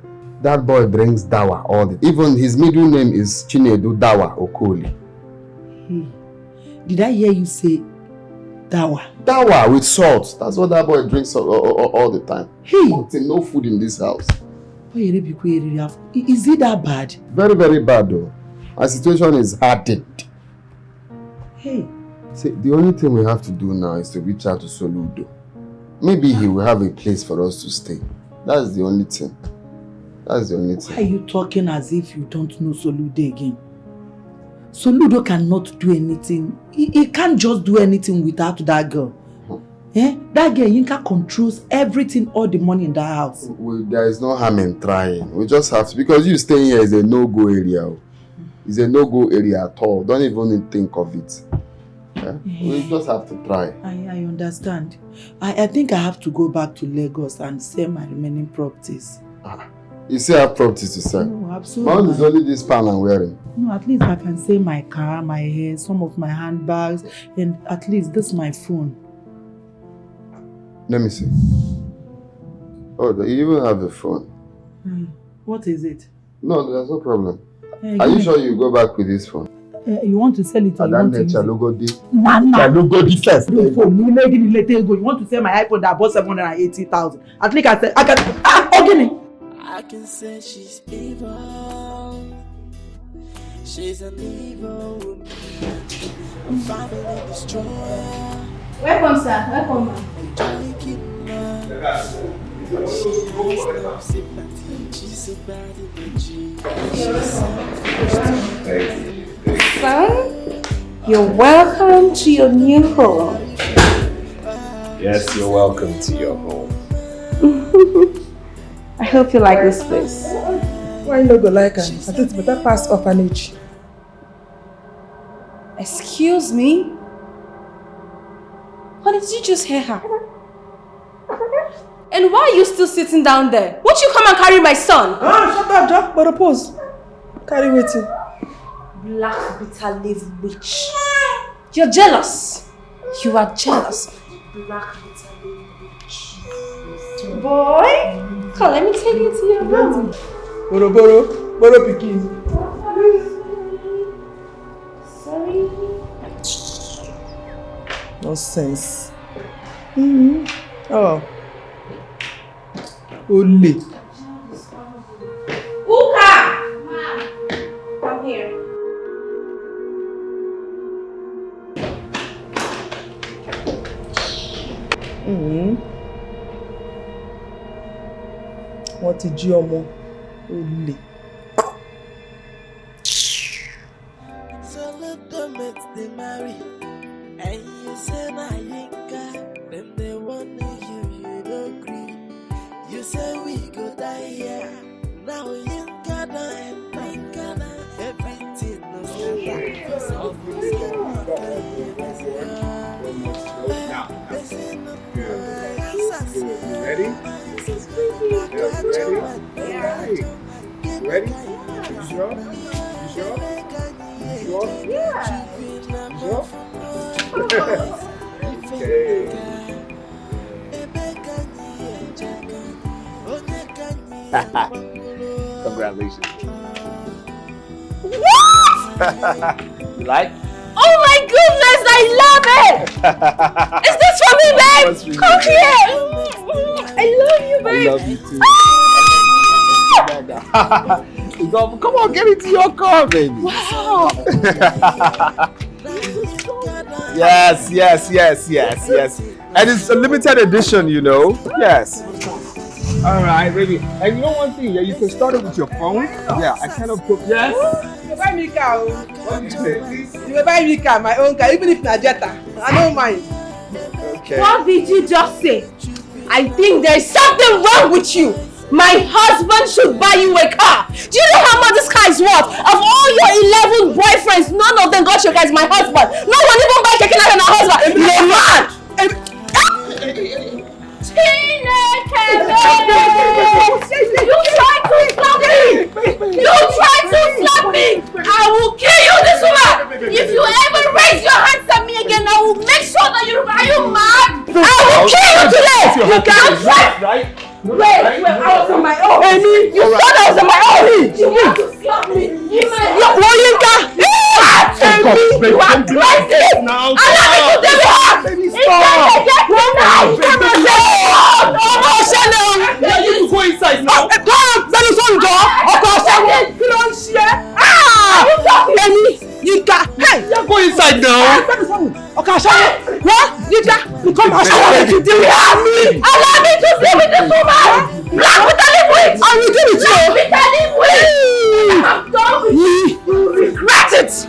That boy brings dawa even his middle name is Chinedu Dawa Okoli. Did I hear you say dawa? Dawa with salt. That's what that boy drinks all the time. Hey! No food in this house. Is it that bad? Very, very bad though. My situation is hardened. Hey. See, the only thing we have to do now is to reach out to Soludo. Maybe he will have a place for us to stay. That's the only thing. That's the only thing. Why are you talking as if you don't know Soludo again? Soludo cannot do anything. He can't just do anything without that girl. That girl, Yinka, controls everything, all the money in that house. There is no harm in trying. We just have to, because you staying here is a no-go area. It's a no-go area at all. Don't even think of it. We just have to try. I understand. I think I have to go back to Lagos and sell my remaining properties. You still have properties to sell? No, absolutely. Mine is only this pan I'm wearing. No, at least I can sell my car, my hair, some of my handbags, and at least this is my phone. Let me see. Oh, you even have a phone. What is it? No, there's no problem. Hey, Are you sure you go back with this phone? You want to sell it or you want to use it? Nana. You want to sell my iPhone that I bought 780,000. At least I said, I can say she's evil. She's an evil woman. A family destroyer. Welcome, sir. Welcome. Son, you're welcome to your new home. Yes, you're welcome to your home. I hope you like this place. Why you not go like her? I think it's better past orphanage. Excuse me? Honey, did you just hear her? And why are you still sitting down there? Won't you come and carry my son? Shut up, Jack. But oppose. Carry waiting. Black bitter leaf witch. You're jealous. You are jealous. Black bitter leaf witch. Boy, come, let me take you to your room. Boro pikin. Sorry. Nonsense. Oh. Only. Uka! Come here. Wọ́n ti jí ọmọ olè. Soludo makes them marry. And you say na Yinka. Then they want you don't agree. You say we go die here. Now Yinka and Yinka everything was Ready? Ready? You sure? You sure? You sure? Yeah. You sure? Okay. Congratulations. What? You like? Oh my goodness, I love it! Is this for me, babe? Come here! I love you, babe! I love you too. Come on, get into your car, baby. Wow! Yes. And it's a limited edition, you know. Yes. All right, baby. And you know one thing, yeah, you can start it with your phone. Yeah, I kind of put. Yes. You buy me car. What did you say, please? You buy me car, my own car, even if na Jetta. I don't mind. Okay. What did you just say? I think there's something wrong with you. My husband should buy you a car. Do you know how much this car is worth? Of all your 11 boyfriends, none of them got your guys my husband. No one even buy Keke like my husband. You're a man. You tried to slap me! You tried to slap me! I will kill you, this woman! If you ever raise your hands at me again, I will make sure that you... Are you mad? I will kill you today! You can't fight! Right? Wait, I was on my own! Amy, you thought I was on my own! You want to slap me? You're Yinka! Amy, you are crazy! Allow me to deal with her! Baby, stop! You go inside now. That is all go. Of course, Yinka, hey, you go inside now. Okay, Yinka, you come outside. Allow me to deal with this woman! Black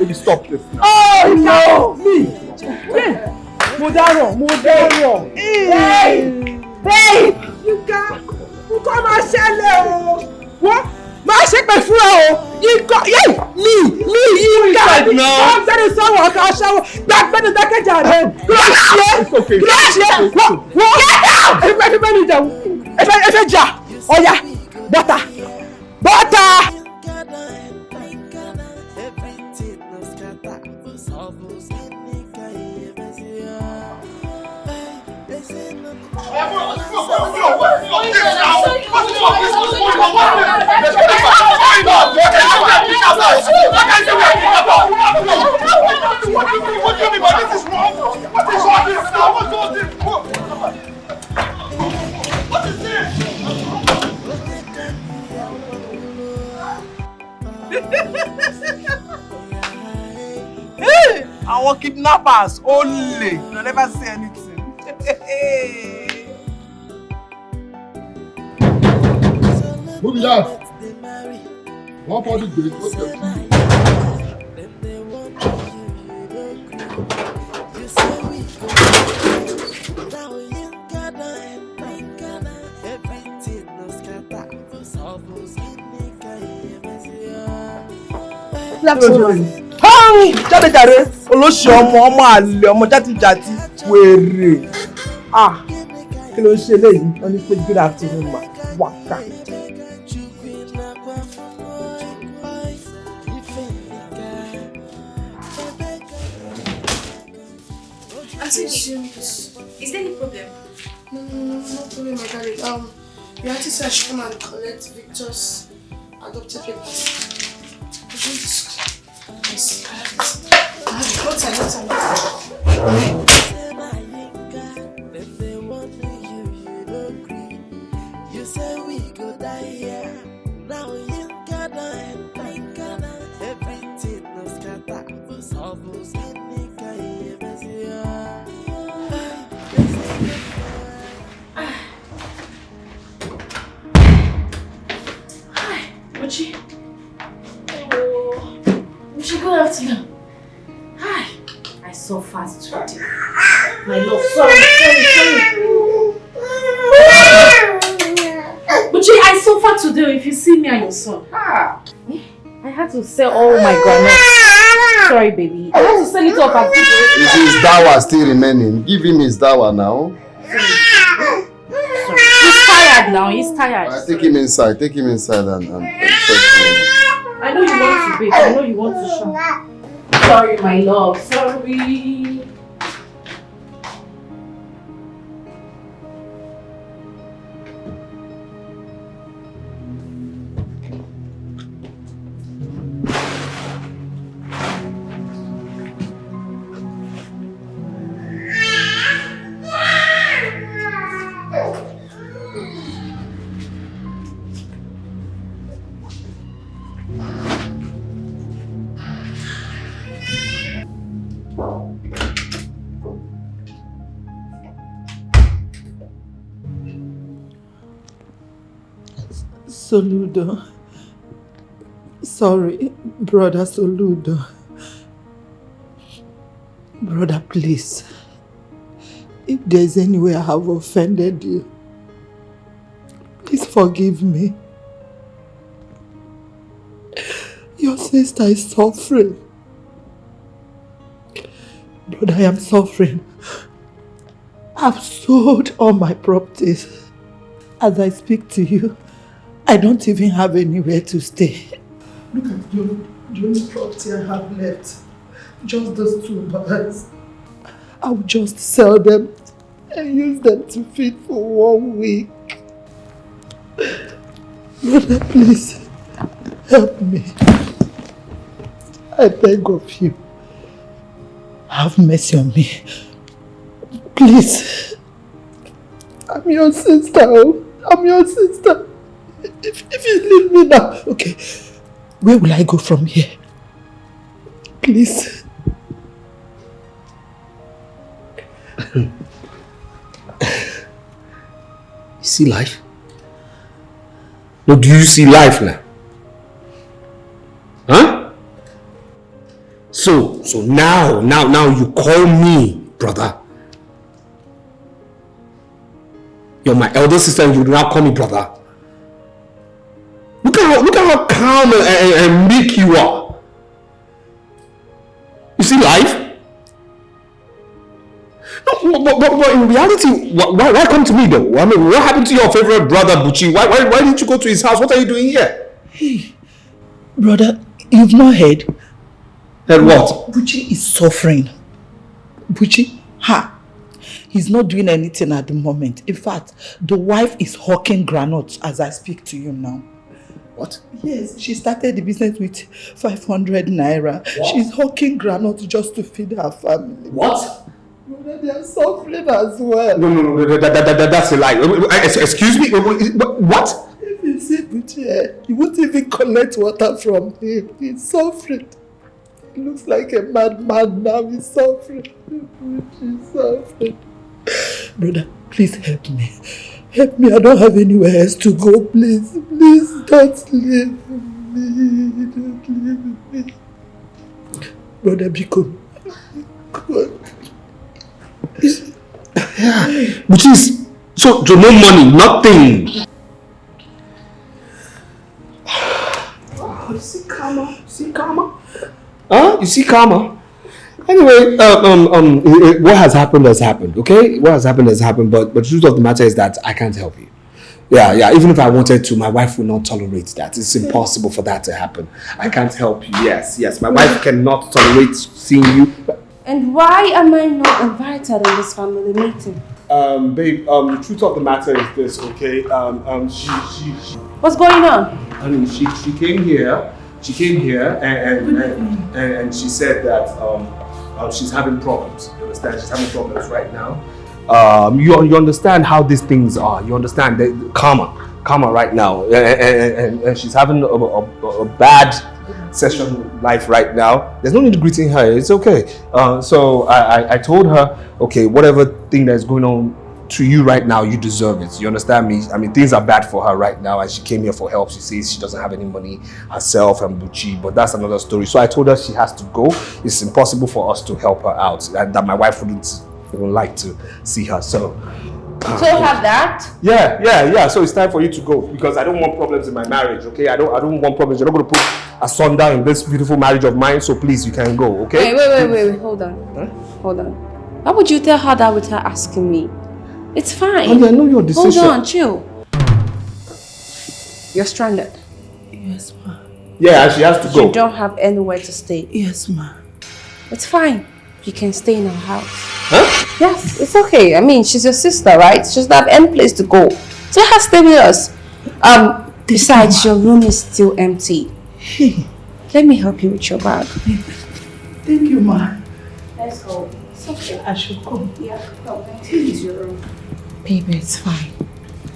you stop this now. Oh no! Me! Mo dáràn. Babe! Yínká, nǹkan máa ṣẹlẹ̀ o. Wọ́n máa ṣe pé fún ẹ o. Yínká, Yínká. Wọ́n gbẹ́ni sọ́wọ́ ọ̀ka aṣáwọ̀. Gbàgbẹ́ni dákẹ́jà rẹ̀. Kí ló ṣe? Kí ló ṣe? Wọ́n ẹgbẹ́ ní ìjẹun. Ẹ fẹ́ jà. Ọ̀ya, bọ́tà. Our kidnappers only. They never say anything. Move out. One for the gate. What's the jáde jàre olóṣì ọmọ àlè ọmọ játijàti wèrè kí ló ń ṣe léyìí wọ́n ní pé good afternoon ma wákà. Is there any problem? No problem, my darling. Your auntie said I should come and collect Victor's adopted papers. Yes, I have it. What time? You say we go die here. Now you got everything was scatter. Almost Hi, Mochi. Hello. Mochi, good afternoon. Hi. I saw fast today. My love, sorry. Mochi, I suffer today if you see me and your son. I had to sell all my garments. Sorry, baby. I had to sell it off at people. Is his dawa still remaining? Give him his dawa now. He's tired now. He's tired. Take him inside. Take him inside and I know you want to bathe. I know you want to shower. Sorry, my love. Sorry. Soludo. Sorry, brother Soludo. Brother, please. If there's any way I have offended you, please forgive me. Your sister is suffering. Brother, I am suffering. I've sold all my properties. As I speak to you, I don't even have anywhere to stay. Look at the only property I have left. Just those 2 bags. I will just sell them and use them to feed for 1 week. Brother, please help me. I beg of you. Have mercy on me. Please. I'm your sister. I'm your sister. If you leave me now, okay, where will I go from here? Please. You see life? No, do you see life now? Huh? So now you call me brother. You're my elder sister and you do not call me brother. Look at how calm and meek you are. You see life? No, but in reality, why come to me though? I mean, what happened to your favorite brother Buchi? Why didn't you go to his house? What are you doing here? Hey, brother, you've not heard? Heard what? Buchi is suffering. Buchi, he's not doing anything at the moment. In fact, the wife is hawking granules as I speak to you now. What? Yes, she started the business with 500 naira. What? She's hawking granules just to feed her family. What? They are suffering as well. No, that's a lie. Excuse me? What? If you see Buchi, you won't even collect water from him. He's suffering. He looks like a madman now. He's suffering. He's suffering. Brother, please help me. Help me. I don't have anywhere else to go. Please don't leave me. Don't leave me. Brother, Biko. God. Which is so no money, nothing. You see karma? Huh? You see karma? Anyway, what has happened has happened, okay? What has happened, but the truth of the matter is that I can't help you. Yeah, even if I wanted to, my wife will not tolerate that. It's impossible for that to happen. I can't help you, yes. My wife cannot tolerate seeing you. And why am I not invited in this family meeting? Babe, the truth of the matter is this, okay? She What's going on? I mean, she came here. And she said that she's having problems. You understand? She's having problems right now. You understand how these things are. You understand the karma right now, and she's having a bad session life right now. There's no need to greeting her. It's okay. So I told her, okay, whatever thing that's going on to you right now, you deserve it. You understand me? I mean, things are bad for her right now, and she came here for help. She says she doesn't have any money herself and Buchi, but that's another story. So I told her she has to go. It's impossible for us to help her out, and that my wife wouldn't even like to see her. So have that? Yeah. So it's time for you to go because I don't want problems in my marriage. Okay, I don't want problems. You're not going to put asunder in this beautiful marriage of mine. So please, you can go. Okay? Wait. Hold on. Huh? Hold on. Why would you tell her that with her asking me? It's fine. Honey, I know your decision. Hold on, chill. You're stranded. Yes, ma. Yeah, she has to go. You don't have anywhere to stay. Yes, ma. It's fine. You can stay in our house. Huh? Yes, it's okay. I mean, she's your sister, right? She doesn't have any place to go. So let her stay with us. Besides, your room is still empty. Let me help you with your bag. Thank you, ma. Let's go. It's okay. I should go. Yeah, go. Here is your room. Baby, it's fine.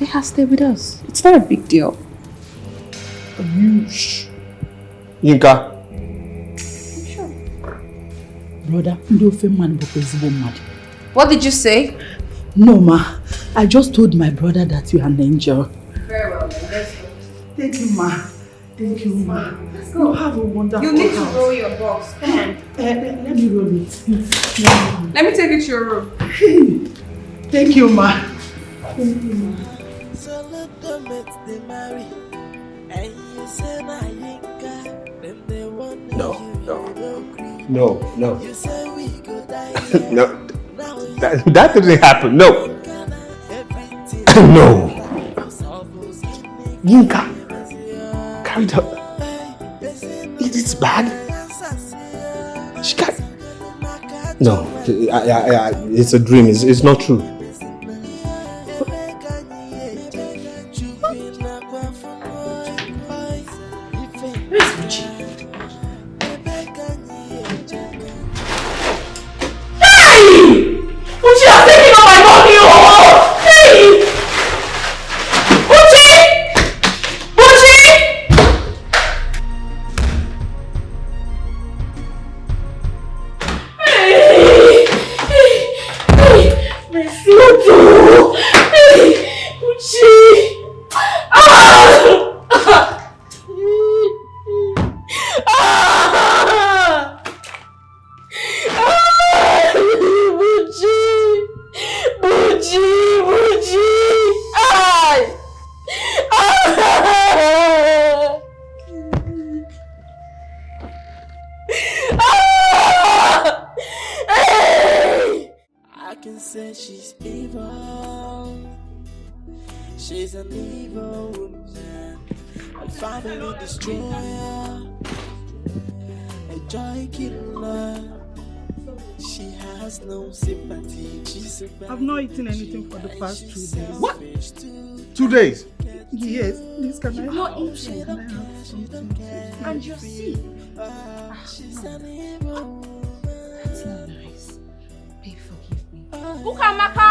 Let her stay with us. It's not a big deal. Yinka. Brother, man. What did you say? No, ma. I just told my brother that you're an angel. Very well, then. Let's go. Thank you, ma. Thank you, ma. Let's go. You have a wonderful You need to house. roll your box. Come on. Let me roll it. Let me take you to your room. Thank you, ma. Thank you, ma. So let them make the marry. And you say na Yinka, then they want No. You say we go die. No. That didn't happen. No. No. Yinka carried her. It's bad. She got. No. It's a dream. It's not true. Uchi, you're taking all my money, oh! Hey! Uchi! Hey! My She's an evil woman, a family destroyer, a joy killer. She has no sympathy. I've not eaten anything for the past 2 days. What? 2 days? Yes, please can I Not have eating. Can I have something? And you're sick. She's an evil woman. That's not nice. Babe, forgive me. Ukamaka!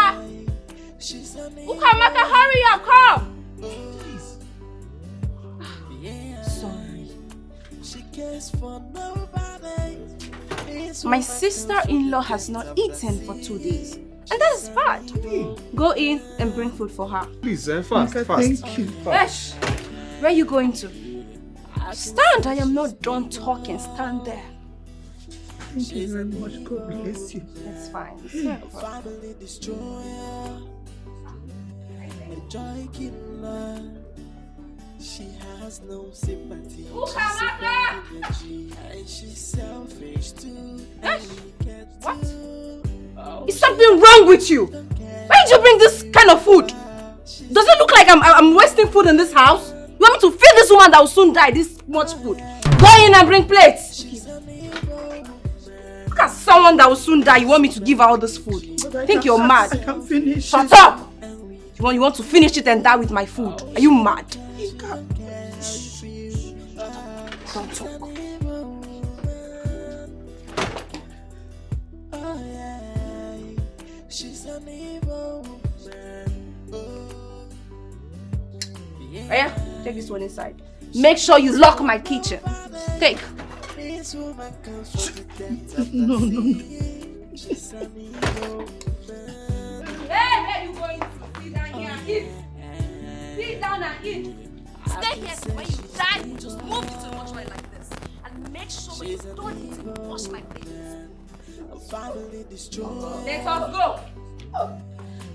Ukamaka, hurry up, come! Sorry. She cares for nobody. My sister-in-law has not eaten for 2 days. And that is bad. Go in and bring food for her. Please, fast, Okay, fast. thank you. Ash, where are you going to? Stand, I am not done talking. Stand there. Thank you very much. God bless you. That's fine. Family destroyer, a joy killer. She has no sympathy. And she's selfish too. What? Is something wrong with you? Why did you bring this kind of food? Does it look like I'm wasting food in this house? You want me to feed this woman that will soon die this much food? Go in and bring plates. Look at someone that will soon die. You want me to give her all this food? I think you're mad. I can't finish. Shut up! You want to finish it and die with my food? Are you mad? Don't talk. She's an evil woman. Aya, take this one inside. Make sure you lock my kitchen. Take. This woman comes from the depths of No. She's an evil woman. Hey, where are you going to? Sit down here and eat. Sit down and eat. Stay here so when you die, you just move into a mortuary like this. And make sure when you're done eating, wash my plate. A family destroyer. Let us go.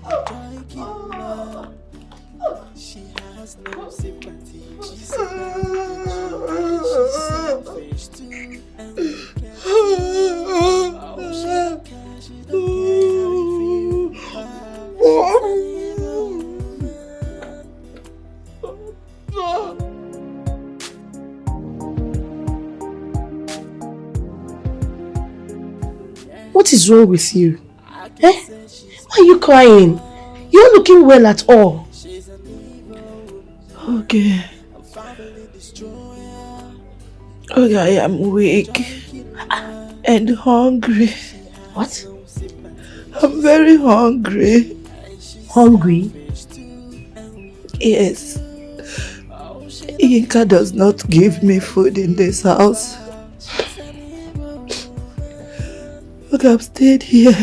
Joy killer. She has no sympathy. She's selfish too. And What is wrong with you? Eh? Why are you crying? You're not looking well at all. Okay. Okay, I am weak and hungry. What? I'm very hungry. Hungry? Yes. Yinka does not give me food in this house. Look, I've stayed here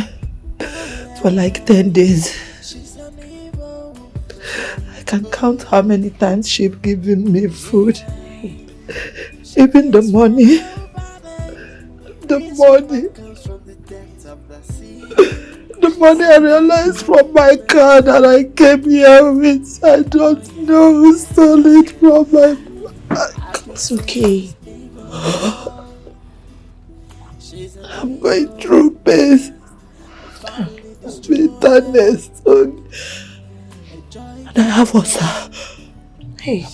for like 10 days. I can count how many times she's given me food. Even the money. The money I realized from my car that I came here with. I don't know who stole it from my bag. It's okay. I'm going through pain, bitterness, and I have ulcer. Hey.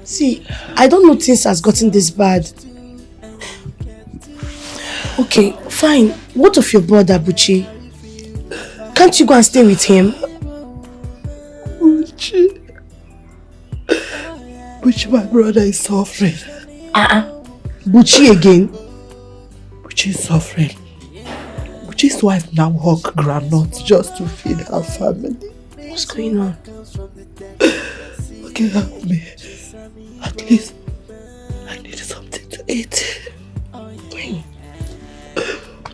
See, I don't know things has gotten this bad. Okay, fine. What of your brother, Buchi? Can't you go and stay with him? Buchi, my brother is suffering. Buchi again? Buchi is suffering. Buchi's wife now hawk groundnuts just to feed her family. What's going on? Okay, help me. At least I need something to eat.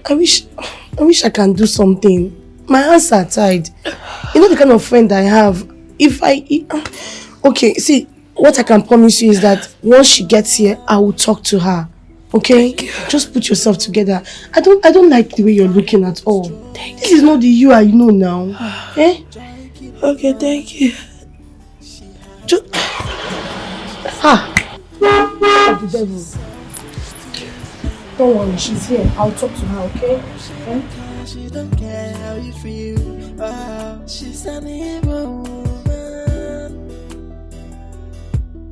I wish I can do something. My hands are tied. You know the kind of friend I have. If I eat... Okay, see, what I can promise you is that once she gets here, I will talk to her. Okay? Just put yourself together. I don't like the way you're looking at all. This is not the you I know now. Eh? Okay, thank you. Just... the devil. Don't worry, she's here. I'll talk to her, okay? she don't care how you feel. Oh, she's an evil woman.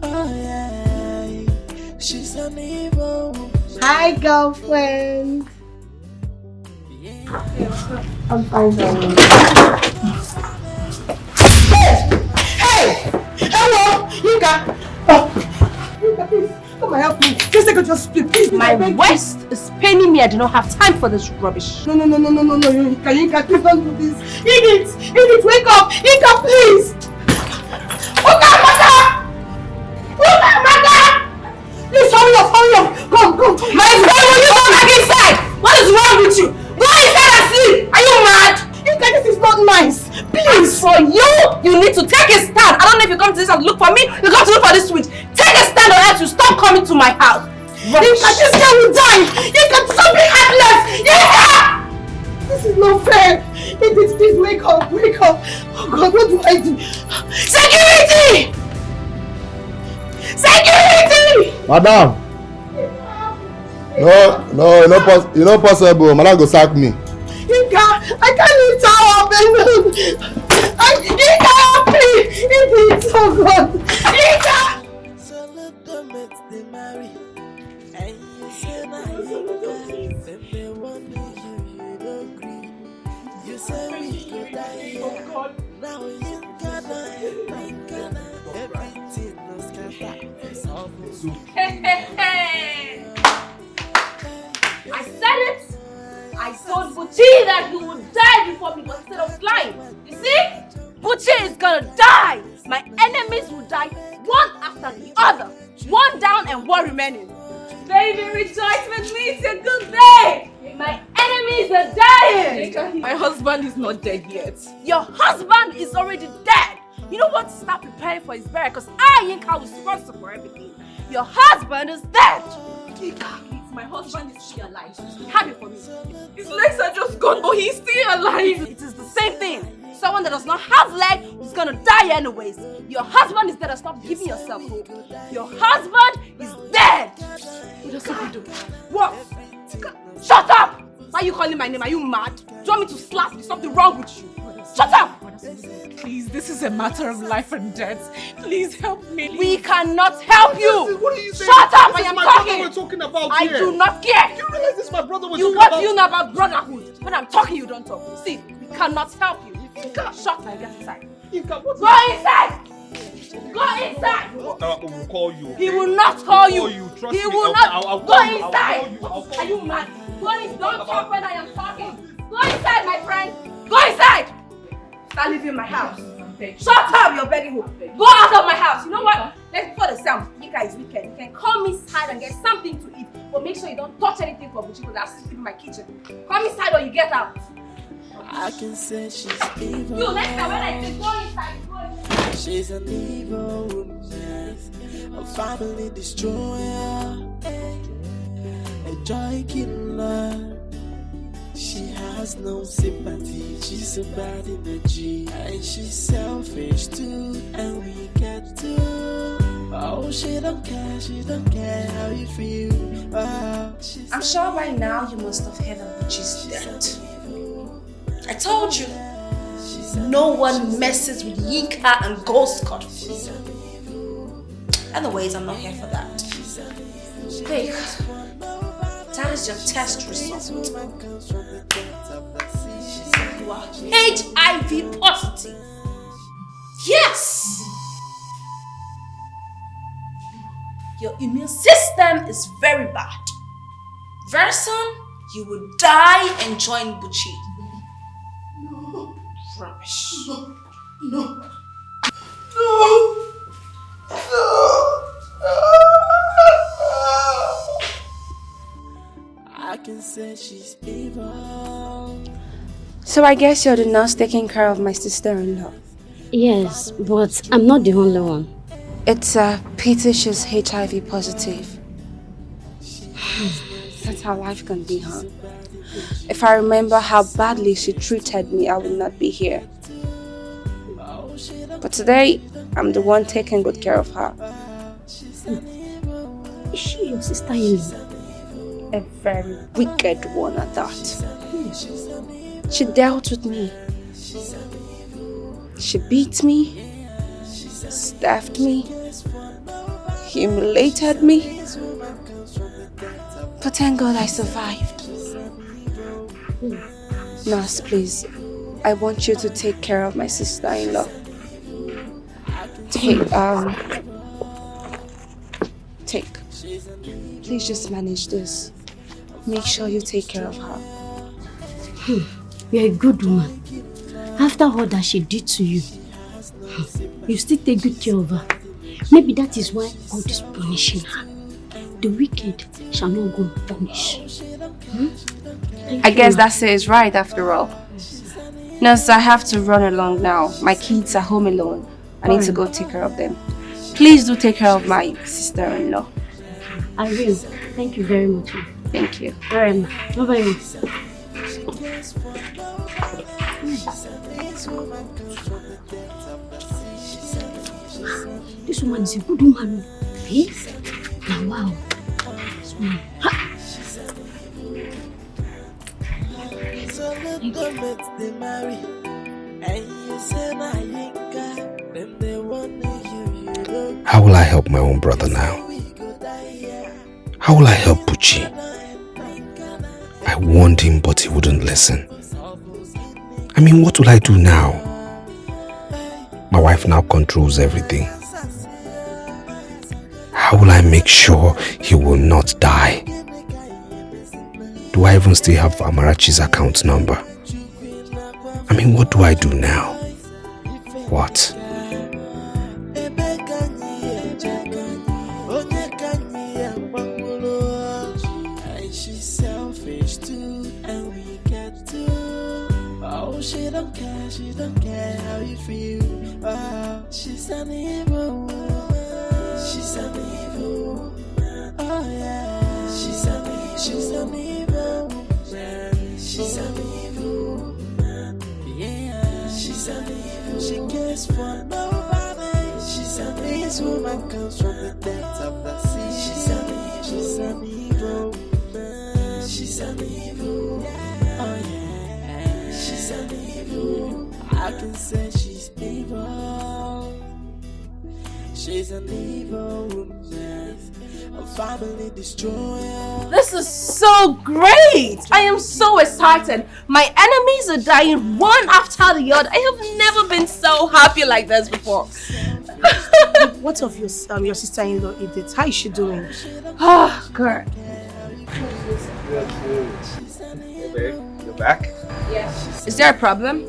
Oh yeah, she's an evil woman. Hi, girlfriend. I'm fine, darling. Hey! Hello! Yinka! Oh, Yinka, please, come and help me. Just take your speed, please. My waist is paining me. I do not have time for this rubbish. No, Yinka, please don't do this. Edith, wake up! Yinka, please! Please hurry up! Come! My friend, will you go back inside? What is wrong with you? Go inside and sleep! Are you mad? Yinka, this is not nice. Please! For you need to take a stand. I don't know if you come to this house to look for me, you come to look for this switch. Take a stand or else you stop coming to my house. Yinka, this girl will die! Yinka, stop being heartless! Yinka! This is not fair! Edith, please wake up! Oh God, what do I do? Security! Madam! No, it's not possible. Madam go sack me. Yinka, I can't leave town. Yinka, please! Edith, oh God! Yinka! So let them make the marry. And you say now you then they want you don't agree. You say we could die. Now you cannot, everything was scattered. It's all Hey! I said it! I told Buchi that he would die before me, but instead of flying. You see? Buchi is gonna die! My enemies will die one after the other. One down and one remaining. Baby, rejoice with me, it's a good day! My enemies are dying! My husband is not dead yet. Your husband is already dead! You know what? Start preparing for his burial, because I, Yinka, was responsible for everything. Your husband is dead! Yinka, my husband is still alive. Happy for me. His legs are just gone, but he's still alive. It is the same thing. Someone that does not have legs is gonna die anyways. Your husband is dead. Stop giving yourself hope. Your husband is dead. What else have you do? What? Shut up! Why are you calling my name? Are you mad? Do you want me to slap you? Something wrong with you? Shut up! Please, this is a matter of life and death. Please help me. We cannot help you. What are you saying? Shut up! This I am is my talking. brother we're talking about I here. do not care. You realize this is my brother we're You talking what about? do you know about brotherhood? When I'm talking, you don't talk. See, we cannot help you. Shut and get inside. Go inside. Go inside. We'll call you. He will not call you. Trust He me. will I'll not. Go call you. inside. I'll call Are you. you mad? Go in. Don't talk when I am talking. Go inside, my friend. Go inside. Start leaving my house. Shut up, you're begging who? Go out of my house. You know what? Let's put the sound. Yinka is wicked. You can come inside and get something to eat, but make sure you don't touch anything for Buchi because I'll sleep in my kitchen. Come inside or you get out. I can say she's evil. You next time when I say go inside, She's an evil woman, a family destroyer, a joy killer. She has no sympathy, she's a bad energy, and she's selfish too, and we get too. Oh, she don't care how you feel. Oh, I'm sure by now you must have heard of Buchi's death. I told you, no one messes with Yinka and goes scot-free. Anyways, I'm not here for that. Quick, that is your test result. You are HIV positive. Yes! Your immune system is very bad. Very soon, you will die and join Buchi. No. Rubbish. No. I can say she's evil. So I guess you're the nurse taking care of my sister-in-law. Yes, but I'm not the only one. It's a pity she's HIV positive. That's how life can be, huh? If I remember how badly she treated me, I would not be here. But today, I'm the one taking good care of her. Is she your sister-in-law? A very wicked one at that. She dealt with me. She beat me, stabbed me, humiliated me. But thank God I survived. Nurse, please, I want you to take care of my sister-in-law. Take. Please just manage this. Make sure you take care of her. You're a good woman. After all that she did to you, you still take good care of her. Maybe that is why God is punishing her. The wicked shall not go unpunished. I guess that says right after all. Nurse, I have to run along now. My kids are home alone. I need to go take care of them. Please do take care of my sister-in-law. I will. Thank you very much. Thank you. Alright, bye-bye. This woman is a good woman. Yes? Now, wow. This woman. How will I help my own brother now? How will I help Buchi? I warned him, but he wouldn't listen. I mean, what will I do now? My wife now controls everything. How will I make sure he will not die? Do I even still have Amarachi's account number? I mean, what do I do now? What? She's selfish too, and we get to. Oh, she don't care how you feel. Oh, she's an evil woman. She's an evil woman. Oh yeah, she's an evil woman. She's an evil woman. Yeah, she's an evil. She cares for nobody. She's an evil. This woman comes from the depths of the sea. She's an evil woman. She's an evil. Oh yeah, she's an evil. I can say she's evil. She's an evil woman, a family destroyer. This is so great! I am so excited. My enemies are dying one after the other. I have never been so happy like this before. What of your sister-in-law Edith? How is she doing? Oh, good. Babe, you're back? Yes. Is there a problem?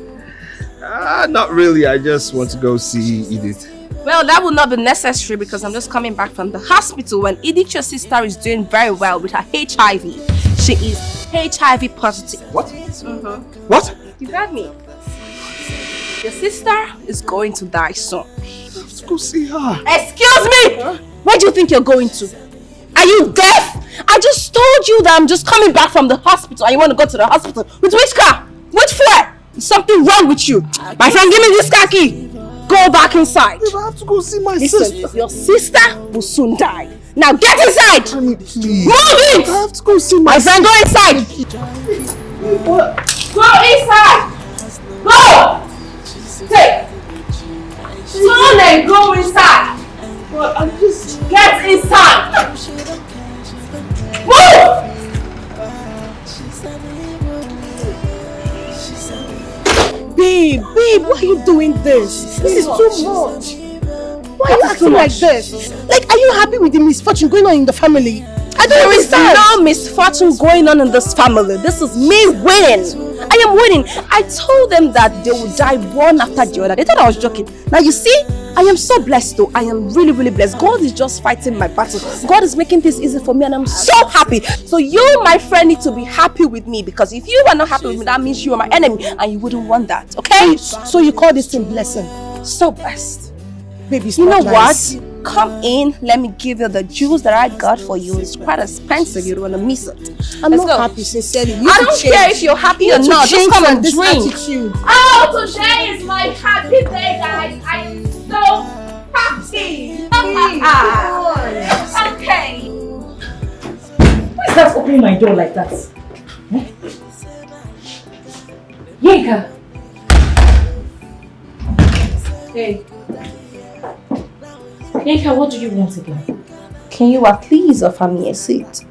Not really. I just want to go see Edith. Well, that will not be necessary because I'm just coming back from the hospital when Edith, your sister, is doing very well with her HIV. She is HIV positive. What? Mm-hmm. What? You heard me. Your sister is going to die soon. Let's go see her. Excuse me! Huh? Where do you think you're going to? Are you deaf? I just told you that I'm just coming back from the hospital and you want to go to the hospital. With which car? Which fare? There's something wrong with you. My friend, give me this car key. Go back inside. I have to go see my sister. Your sister will soon die. Now get inside. Honey, please. Move it. I have to go see my friend. Go inside. Go inside. Go. Take. Soon and go inside. But I'm just... Get inside. Move. Babe, why are you doing this? This is too much. Why are you acting like this? Like, are you happy with the misfortune going on in the family? I don't understand. There is no misfortune going on in this family. This is me winning. I am winning. I told them that they would die one after the other. They thought I was joking. Now you see, I am so blessed though. I am really, really blessed. God is just fighting my battle. God is making this easy for me and I'm so happy. So you, my friend, need to be happy with me because if you are not happy with me, that means you are my enemy and you wouldn't want that, okay? So you call this thing blessing? So blessed. Baby, you know nice. what? Come in, let me give you the juice that I got for you. It's quite expensive, you don't want to miss it. I'm not happy, sincerely. I don't care if you're happy or not. Just come and drink. Attitude. Oh, today is my happy day, guys. I am so happy. Okay. Why is that opening my door like that? Hey. Yinka, what do you want again? Can you at least offer me a seat?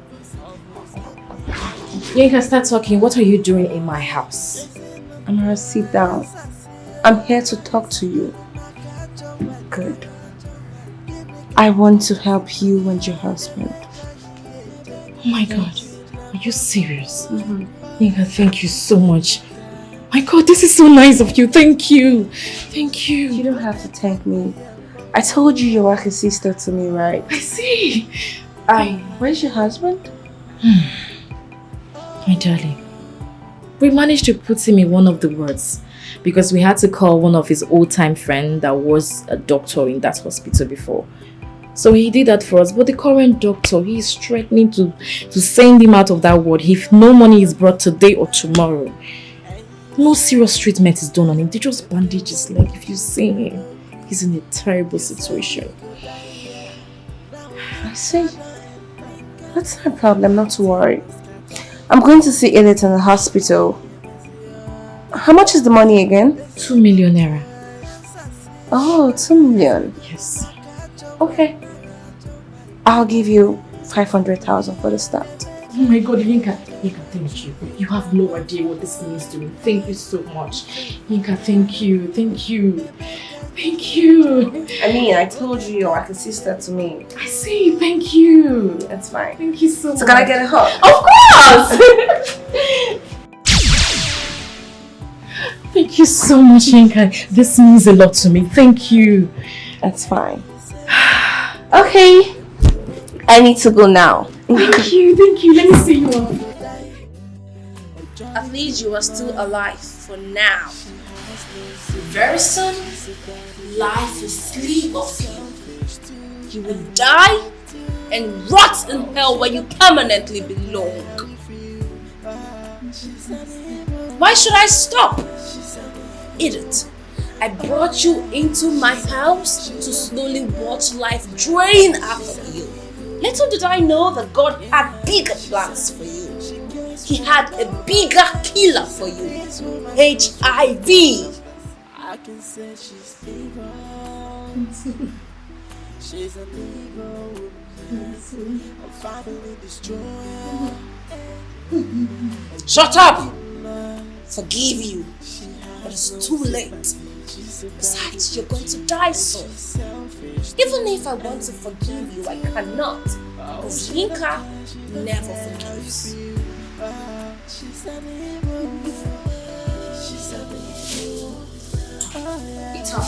Yinka, start talking. What are you doing in my house? Amara, sit down. I'm here to talk to you. Good. I want to help you and your husband. Oh my God. Are you serious? Yinka, thank you so much. My God, this is so nice of you. Thank you. Thank you. You don't have to thank me. I told you you're like a sister to me, right? I see. Where's your husband? My darling, we managed to put him in one of the wards because we had to call one of his old-time friends that was a doctor in that hospital before. So he did that for us, but the current doctor, he is threatening to send him out of that ward if no money is brought today or tomorrow. No serious treatment is done on him. They just bandage his leg. If you see him, he's in a terrible situation. I see. That's no problem, not to worry. I'm going to see Elliot in the hospital. How much is the money again? 2 million naira. Oh, 2 million. Yes. Okay. I'll give you 500,000 for the start. Oh my God, Yinka, thank you. You have no idea what this means to me. Thank you so much. Yinka, thank you. Thank you. Thank you. I mean, I told you you're like a sister to me. I see. Thank you. That's fine. Thank you so much. So can I get a hug? Of course! Thank you so much, Yinka. This means a lot to me. Thank you. That's fine. Okay. I need to go now. Thank you. Let me see you off. At least you are still alive for now. Very soon, life will sleep off you. You will die and rot in hell where you permanently belong. Why should I stop? Idiot. I brought you into my house to slowly watch life drain out of you. Little did I know that God had bigger plans for you. He had a bigger killer for you. HIV. I can say she's evil. She's an evil woman. A family destroyer. Shut up! Forgive you, but it's too late. Besides, you're going to die soon. Even if I want to forgive you, I cannot. Because Yinka never forgives. Eat up.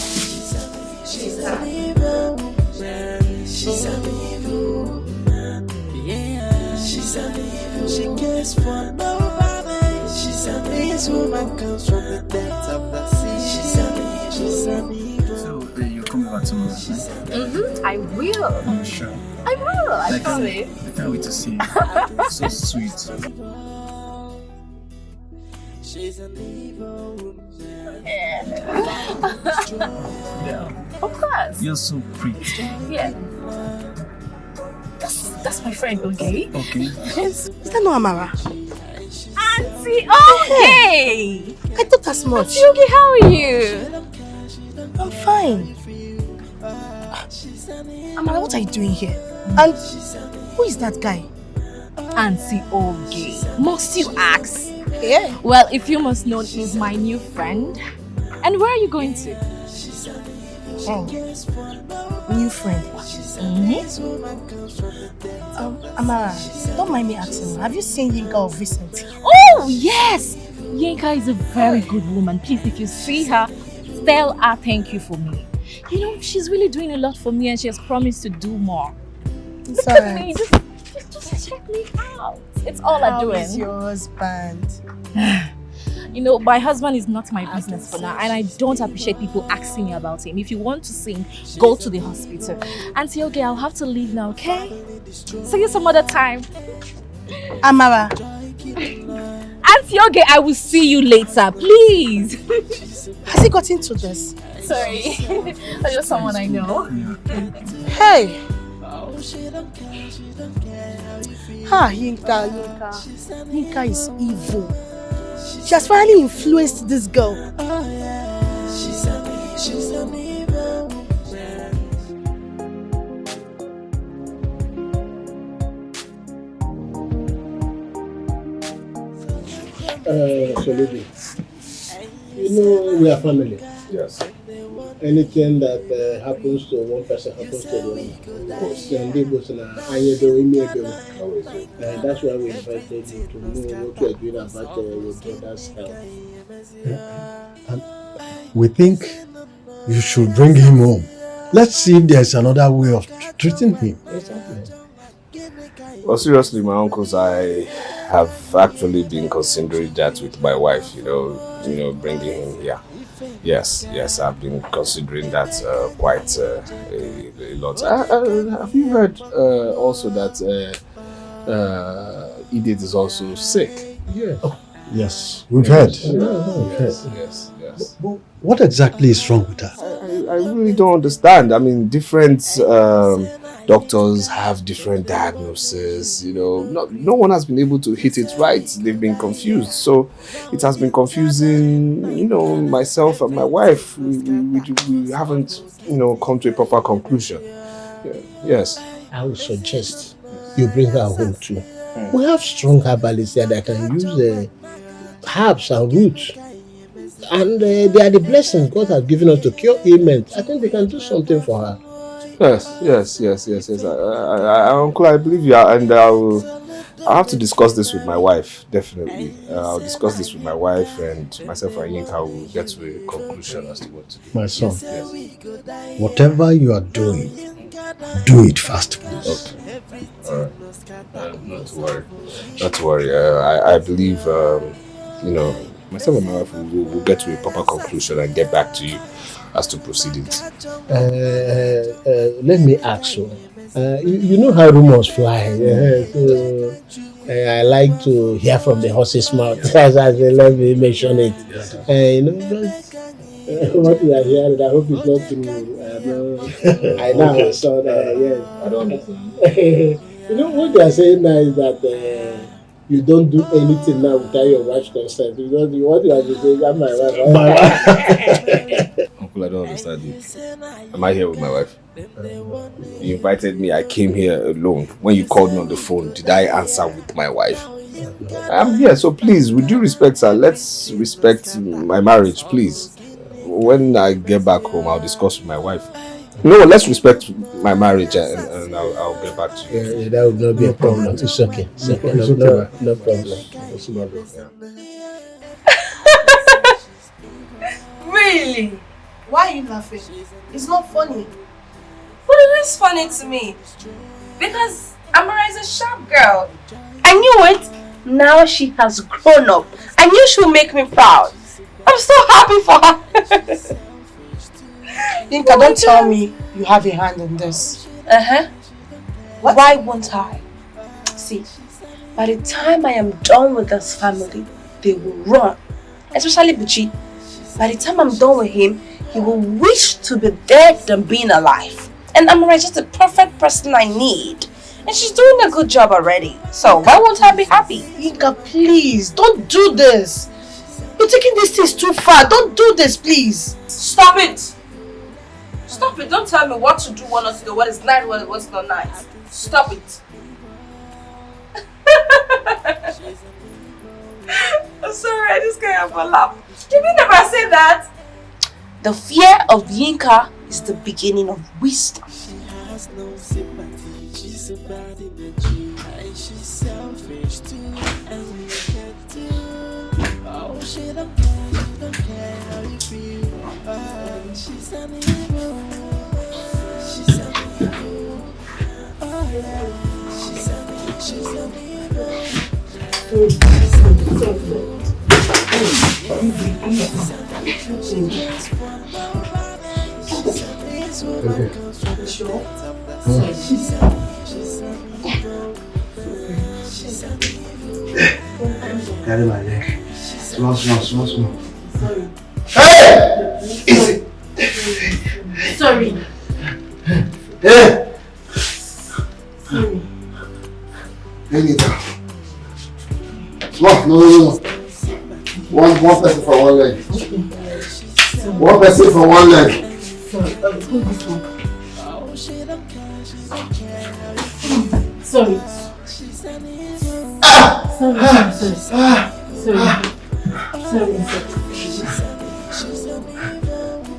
She's an evil woman. She's an evil woman. Yeah, she's an evil. She cares for nobody. She's an evil woman. Comes from the depths of the sea. She's an evil. She's an evil. So you're coming back tomorrow, right? I will. I'm sure. I will. I promise. I can't wait to see you. So sweet. She's an evil woman. Yeah. Of course. You're so pretty. Yeah. That's my friend, okay? Okay. Yes. Is that not Amara? Auntie, okay. I thought as much. Auntie, okay, how are you? I'm fine. Amara, what are you doing here? And who is that guy? Auntie Oge. Must you ask? Yeah. Well, if you must know, he's my new friend. And where are you going to? Oh. New friend. Amara, don't mind me asking. Have you seen Yinka of recent? Oh, yes! Yinka is a very good woman. Please, if you see her, tell her thank you for me. You know, she's really doing a lot for me and she has promised to do more. It's Look at alright. me, just check me out. It's all I'm doing. How is your husband? You know, my husband is not my business for now and I don't appreciate people asking me about him. If you want to see him, go to the hospital. Auntie, okay, I'll have to leave now, okay? See you some other time. Amara. Auntie, okay, I will see you later, please. Has he got into this? Sorry, that's just someone I know. Hey! Yinka. Yinka is evil. She has finally influenced this girl. She's an evil Solubi, you know we are family. Yes. Anything that happens to one person happens to the other. That's why we invited you to know what you are doing about your brother's health. And we think you should bring him home. Let's see if there's another way of treating him. Well, seriously, my uncles, I have actually been considering that with my wife, you know, bringing him here. Yes, I've been considering that quite a lot. Have you heard also that Edith is also sick? Yeah. Oh, yes, we've heard. Yes. But what exactly is wrong with her? I really don't understand. I mean, different doctors have different diagnoses, you know. No one has been able to hit it right. They've been confused. So it has been confusing, you know, myself and my wife. We haven't, you know, come to a proper conclusion. Yes. I would suggest you bring her home too. We have strong herbalists here that can use herbs and roots. And they are the blessings God has given us to cure ailments. I think they can do something for her. Yes. Uncle, I believe you are, and I'll have to discuss this with my wife, definitely. I'll discuss this with my wife, and myself and Yinka will get to a conclusion as to what to do. My son, whatever you are doing, do it fast, please. Okay. All right. Not to worry. I believe, you know, myself and my wife will get to a proper conclusion and get back to you as to proceedings. Let me ask you. You know how rumors fly. So, I like to hear from the horse's mouth. As I say, let me mention it. You know, what we are hearing, I hope it's not true. I know I saw that. Yes. I don't understand. You know what they are saying now is that you don't do anything now without your wife's consent. Because what you have to say, that's my wife. Uncle, I don't understand you. Am I here with my wife? You invited me, I came here alone. When you called me on the phone, did I answer with my wife? I'm here, so please, with due respect, sir, let's respect my marriage, please. When I get back home, I'll discuss with my wife. No, let's respect my marriage and I'll get back to you. Yeah, that would not be a problem. It's okay. No problem. Really? Why are you laughing? It's not funny. But it is funny to me. Because Amara is a sharp girl. I knew it. Now she has grown up. I knew she would make me proud. I'm so happy for her. Inka, don't tell me you have a hand in this. What? Why won't I? See, by the time I am done with this family, they will run. Especially Buchi. By the time I'm done with him, he will wish to be dead than being alive. And Amara is just the perfect person I need. And she's doing a good job already. So why won't I be happy? Inka, please, don't do this. You're taking these things too far. Don't do this, please. Stop it. Stop it. Don't tell me what to do, what not to do, what is nice, what's not nice. Stop it. I'm sorry, I just can't have a laugh. Did you never say that? The fear of Yinka is the beginning of wisdom. She has no sympathy, she's a bad energy, and she's selfish too, and we can't do. Oh, she don't care how you feel. She's an evil. She's an evil. Oh yeah, she's an evil. She's Carry my leg. Small. Hey! Easy. Sorry. Hey! Bring it down. No. One person for one leg. One person for one leg. Sorry. Sorry. Sorry.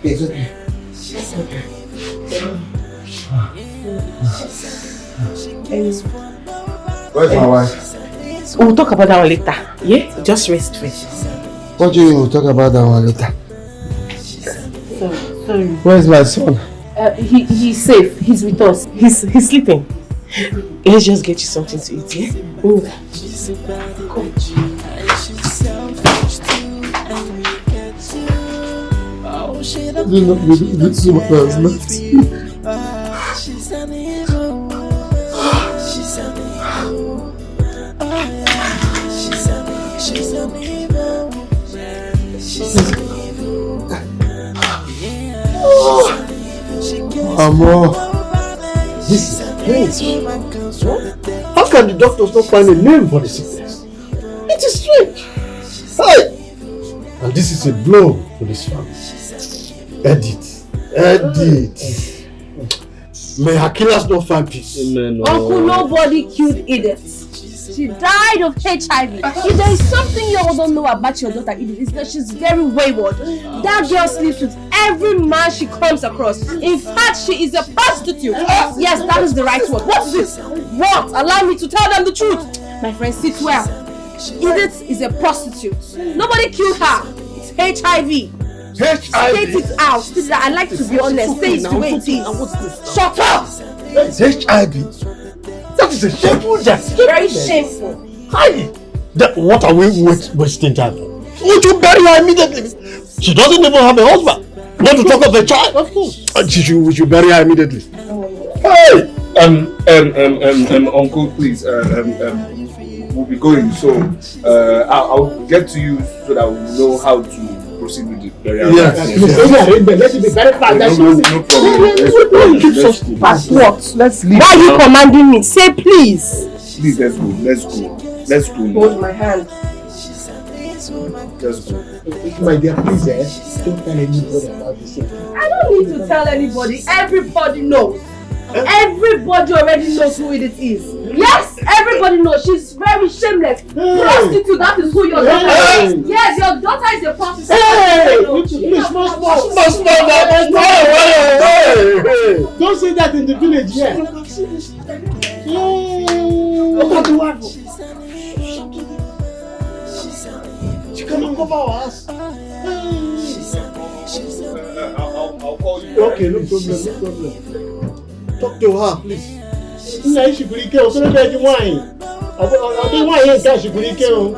It's okay. Where's my wife? We'll talk about that one later. Yeah? Just rest first. What do you mean we'll talk about that one later? Sorry. Where's my son? He's safe. He's with us. He's sleeping. Let's just get you something to eat, yeah? Come. This is what I was left. She's an evil. She's an evil. She's an evil. She's an evil. Amor, this is crazy. How can the doctors not find a name for the sickness? It is strange. Hey! And this is a blow to this family. Edith. May her killers not find peace. Uncle, nobody killed Edith. She died of HIV. If there is something you all don't know about your daughter Edith, it's that she's very wayward. That girl sleeps with every man she comes across. In fact, she is a prostitute. Yes, that is the right word. What is this? What? Allow me to tell them the truth. My friend, sit well. Edith is a prostitute. Nobody killed her. It's HIV. State it out. I like to be honest. Say it the way it is. Shut up! It's HIV. That is a shameful death. Very shameful. Highly. What are we wasting time for? Would you bury her immediately? She doesn't even have a husband. Not to talk of a child. Of course. We should bury her immediately. Hey! Uncle, please, we'll be going, so I'll get to you so that we'll know how to proceed with the burial. Yes. Let it be very fast. No problem. What? Let's leave. Why are you commanding me? Say please. Please, let's go. Hold my hand. Let's go. My dear, please, don't tell anybody about this. I don't need to tell anybody. Everybody knows. Everybody already knows who it is. Yes, everybody knows. She's very shameless. Prostitute, that is who your daughter is. Yes, your daughter is a prostitute. Please, don't say that in the village yet. Look at the wife. She cannot cover our house. I'll call you. Okay, no problem. Talk to her, please. She could kill so that you wine. I think why here she could kill.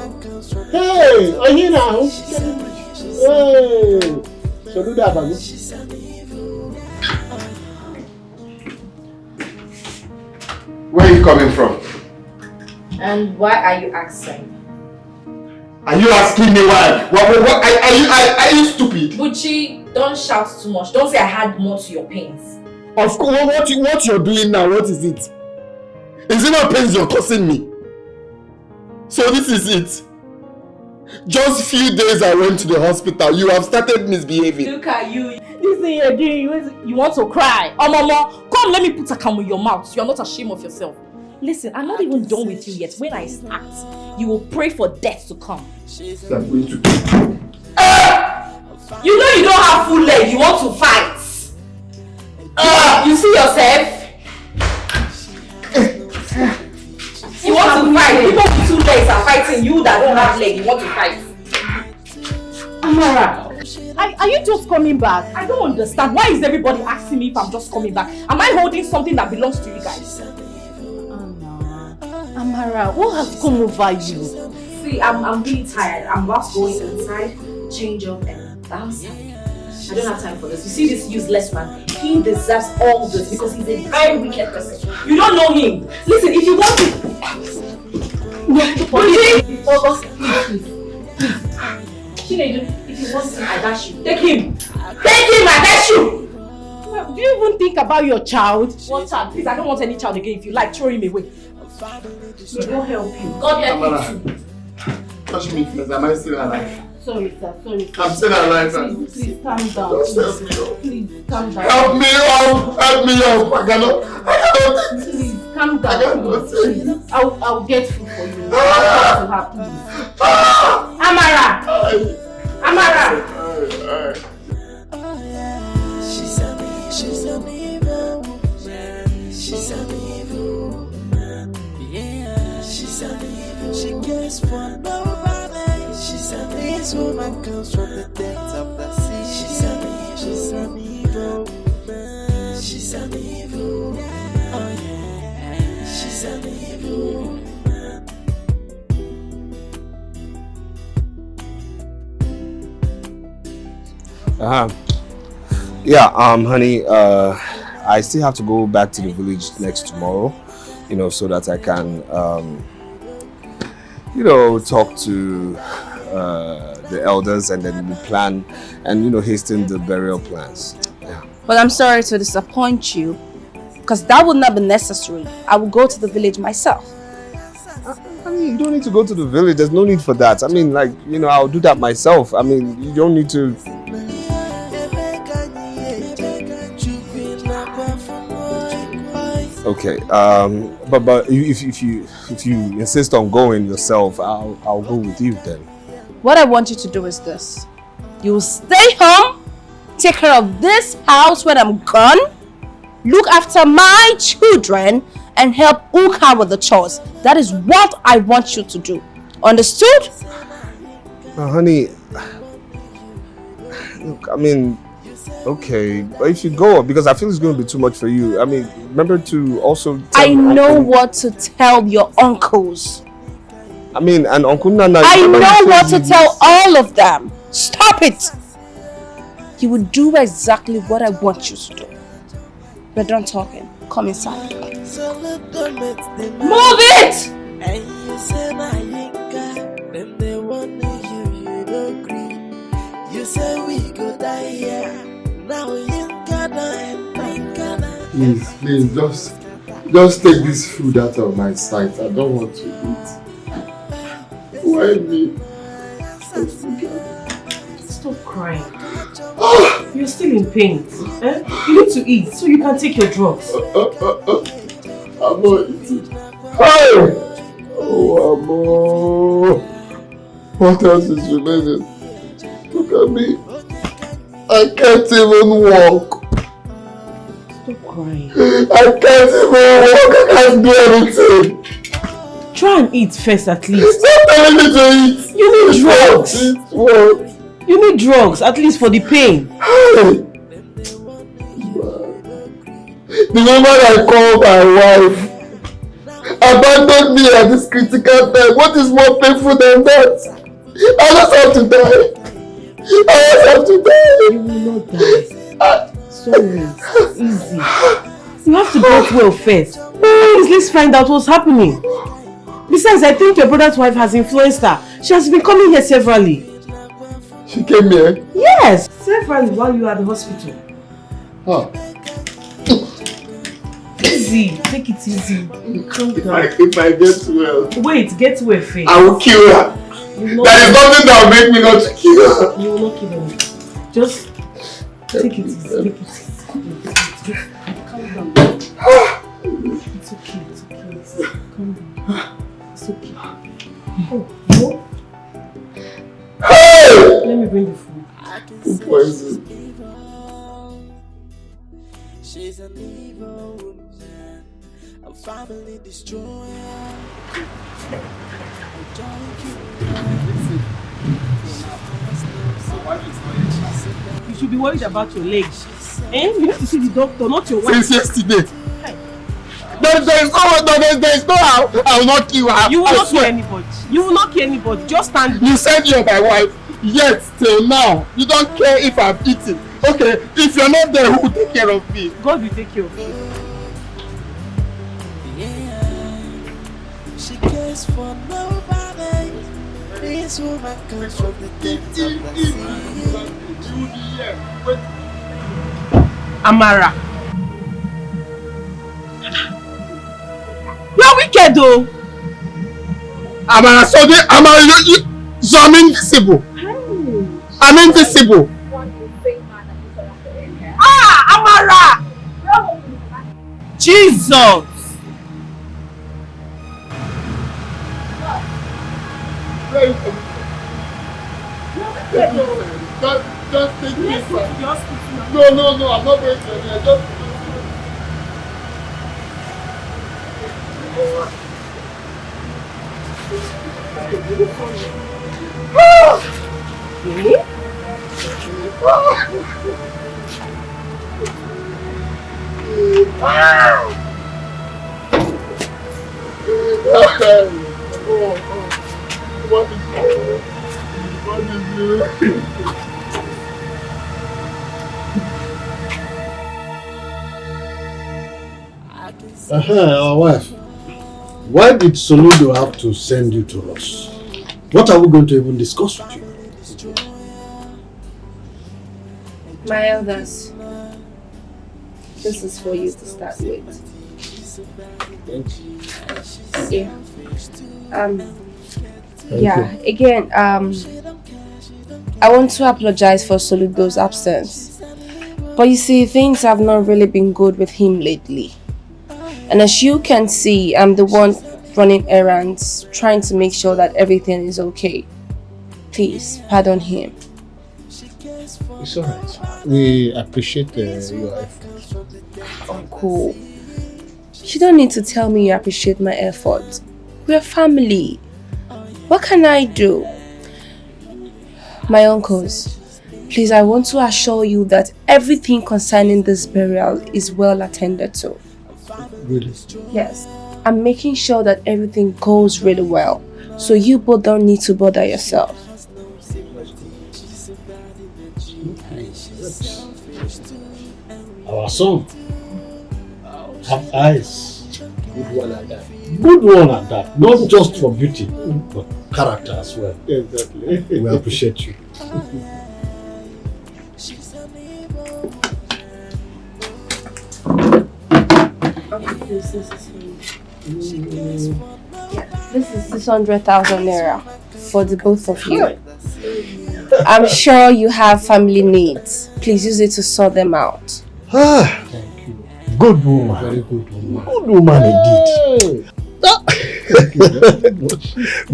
Hey, are you now? Hey, so do that, baby. Where are you coming from? And why are you asking? Are you asking me why? What are you stupid? Buchi, don't shout too much. Don't say I had more to your pains. Of course, what you're doing now, what is it? Is it not pains you're causing me? So this is it. Just few days I went to the hospital, you have started misbehaving. Look at you. This thing you're doing, you want to cry. Oh mama, come let me put a camel in your mouth. You're not ashamed of yourself. Listen, I'm not even done with you yet. When I start, you will pray for death to come. I'm going to... You know you don't have full leg, you want to fight. You see yourself? You want to fight. People with 2 legs are fighting. You that don't have leg, you want to fight. Amara, are you just coming back? I don't understand. Why is everybody asking me if I'm just coming back? Am I holding something that belongs to you guys? Amara, what has come over you? See, I'm really tired. I'm about to go inside, change up and dance. I don't have time for this. You see this useless man? He deserves all this because he's a very wicked person. You don't know him. Listen, if you want to... Chinedu, if you want him, I dash you. Take him! Take him, I dash you! Do you even think about your child? What child? Please, I don't want any child again. If you like, throw him away. May God help you. God help you too. Touch me first, am I still alive? Sorry, sir. Sorry, sir. I'm still alive. Please calm down. Just help me up. Please calm down. Help me up! Help me up! I cannot. Please calm down. Please. I'll get food for you. Amara! She's an evil. She cares for nobody. She's an evil. This woman comes from the depths of the sea. She's an evil. She's an evil. She's an evil. Oh yeah. She's an evil. Yeah, honey, I still have to go back to the village next tomorrow, so that I can, talk to the elders and then we plan and, hasten the burial plans. Yeah. But I'm sorry to disappoint you, because that would not be necessary. I will go to the village myself. I mean, you don't need to go to the village. There's no need for that. I mean, I'll do that myself. I mean, you don't need to... Okay, but if you insist on going yourself, I'll go with you then. What I want you to do is this. You will stay home, take care of this house when I'm gone, look after my children, and help Uka with the chores. That is what I want you to do. Understood? Honey, look, I mean, okay, but if you go, because I feel it's going to be too much for you. I mean, remember to also tell I know what to tell your uncles. I mean, and Uncle Nana... I know what to tell all of them. Stop it! You will do exactly what I want you to do. We're done talking. Come inside. Move it! And you say my Yinka, then they want you don't agree. You say we go die here. Now Yinka die. Please, just take this food out of my sight. I don't want to eat. Why me? Stop crying. You're still in pain. You need to eat so you can take your drugs. I'm not eating. Hey! Oh, Amo. What else is remaining? Look at me. I can't even walk. Stop crying. I can't even walk. I can't do anything. Try and eat first at least. Stop telling me to eat. You need drugs. Eat what? You need drugs, at least for the pain. The moment I called my wife abandoned me at this critical time. What is more painful than that? I just have to die. I just have to die. You will not die. Sorry, easy. You have to get well first. Please, let's find out what's happening. Besides, I think your brother's wife has influenced her. She has been coming here severally. She came here? Yes, severally while you were at the hospital. Huh. Easy, take it easy. Calm down. If I get well. Wait, get well first. I will kill her. There is nothing that will make me not to kill her. You will not kill her. Just take it easy. Take it easy. Calm down. It's okay, it's okay. Calm down. It's okay. Oh, no. Hey! Let me bring the food. Food poison. She's an evil woman, a family destroyer. You should be worried about your legs. You need to see the doctor, not your wife. Since yesterday. There is no how I will not kill her. You will not kill anybody. You will not kill anybody. Just stand. You said you're my wife. Yet till now, you don't care if I've eaten. Okay, if you're not there, who will take care of me? God will take care of you. She cares for nobody. This woman comes from the depths of the sea. Amara. You're wicked though. Amara, so I'm invisible. I'm invisible. Amara! Jesus! Just take me back. No, I'm not going to anywhere. Just... Our wife. Why did Soludo have to send you to us? What are we going to even discuss with you? My elders, this is for you to start with. Thank you. Again, I want to apologize for Soludo's absence. But you see, things have not really been good with him lately. And as you can see, I'm the one running errands, trying to make sure that everything is okay. Please, pardon him. It's alright. We appreciate your efforts. Uncle, you don't need to tell me you appreciate my effort. We're family. What can I do? My uncles, please, I want to assure you that everything concerning this burial is well attended to. Really? Yes. I'm making sure that everything goes really well, so you both don't need to bother yourself. Our son have eyes. Good one at that. Good one at that. Not just for beauty, but character as well. Exactly. We appreciate you. This is This is 600,000 naira for the both of you. I'm sure you have family needs. Please use it to sort them out. Thank you. Good woman. Very good woman. Good woman indeed.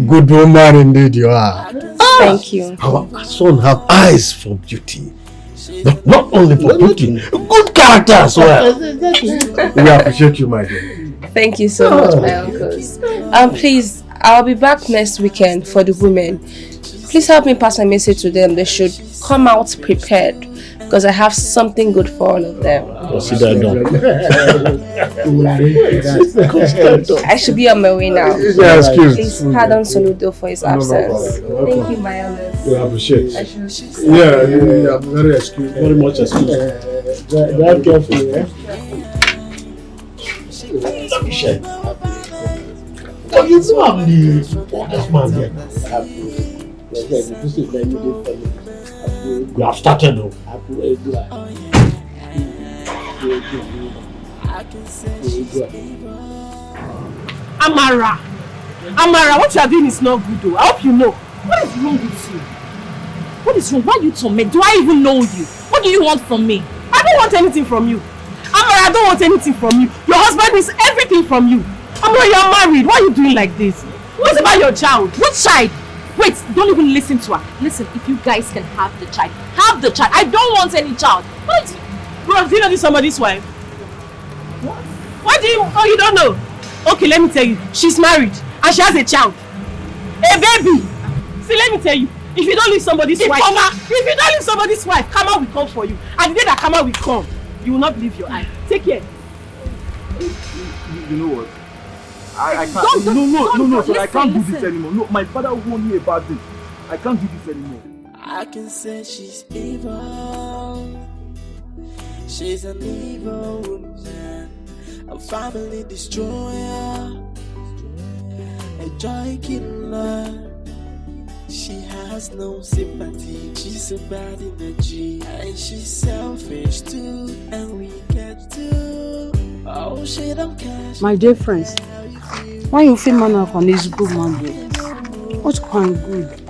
Good woman indeed you are. Thank you. Our son have eyes for beauty. But not only for beauty, good character as well. We appreciate you, my dear. Thank you so much, my uncles. Please, I'll be back next weekend for the women. Please help me pass a message to them. They should come out prepared because I have something good for all of them. Consider done. I should be on my way now. Yeah, excuse. Please pardon Soludo for his absence. Thank you, my elders. We appreciate. I should Yeah, very excused, very much excused. Drive carefully, eh? Oh, you know I'm the oldest man here. We have started though. Amara, what you are doing is not good though. I hope you know. What is wrong with you? What is wrong? Why are you tormenting? Do I even know you? What do you want from me? I don't want anything from you. Amara, I don't want anything from you. Your husband needs everything from you. Amara, you are married. Why are you doing like this? What about your child? What child? Wait, don't even listen to her. Listen, if you guys can have the child, have the child. I don't want any child. What? Bro, do you know this somebody's wife? What? Why do you? Oh, you don't know? Okay, let me tell you. She's married and she has a child. A baby. See, let me tell you. If you don't leave somebody's wife, if you don't leave somebody's wife, Kama will come for you. And the day that Kama will come, you will not believe your eye. Take care. You know what? I can't. No, sir. I can't do this anymore. No, my father warned me about this. I can't do this anymore. I can say she's evil. She's an evil woman, a family destroyer, a joy killer. She has no sympathy. She's a bad energy, and she's selfish too. And we get to. Oh, she don't care. My dear friends, why you feel man on this good man? What kind good?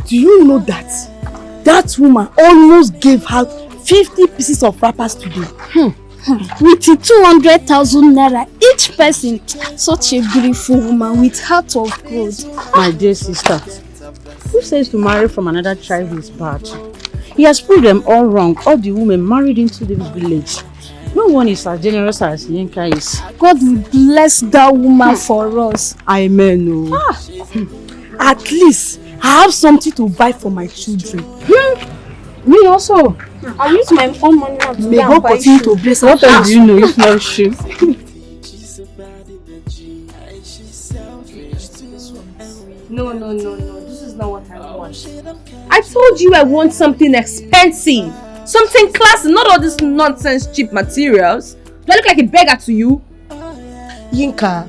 Do you know that that woman almost gave her 50 pieces of wrappers today? With 200,000 naira each person. Such a beautiful woman with heart of gold. My dear sister, who says to marry from another tribe is bad? He has proved them all wrong. All the women married into the village. No one is as generous as Yinka is. God will bless that woman for us. Amen. At least I have something to buy for my children. Me also. I use my own money now to May go and God buy continue shoes. to bless us. What else do you know if not shoe? No. This is not what I want. I told you I want something expensive. Something classy, not all this nonsense cheap materials. Do I look like a beggar to you? Yinka,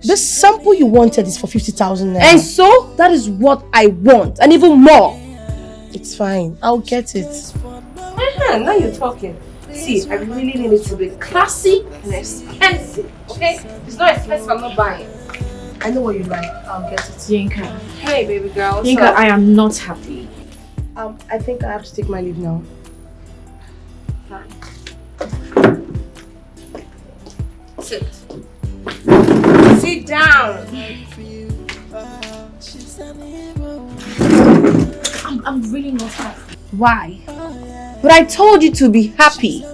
the sample you wanted is for 50,000 naira. And so, that is what I want. And even more. It's fine. I'll get it. Now you're talking. See, I really need it to be classy and expensive. Okay? It's not expensive, I'm not buying. I know what you like. I'll get it. Yinka. Hey, baby girl. Yinka, I am not happy. I think I have to take my leave now. Sit. Sit down. I'm really not happy. Why? But I told you to be happy.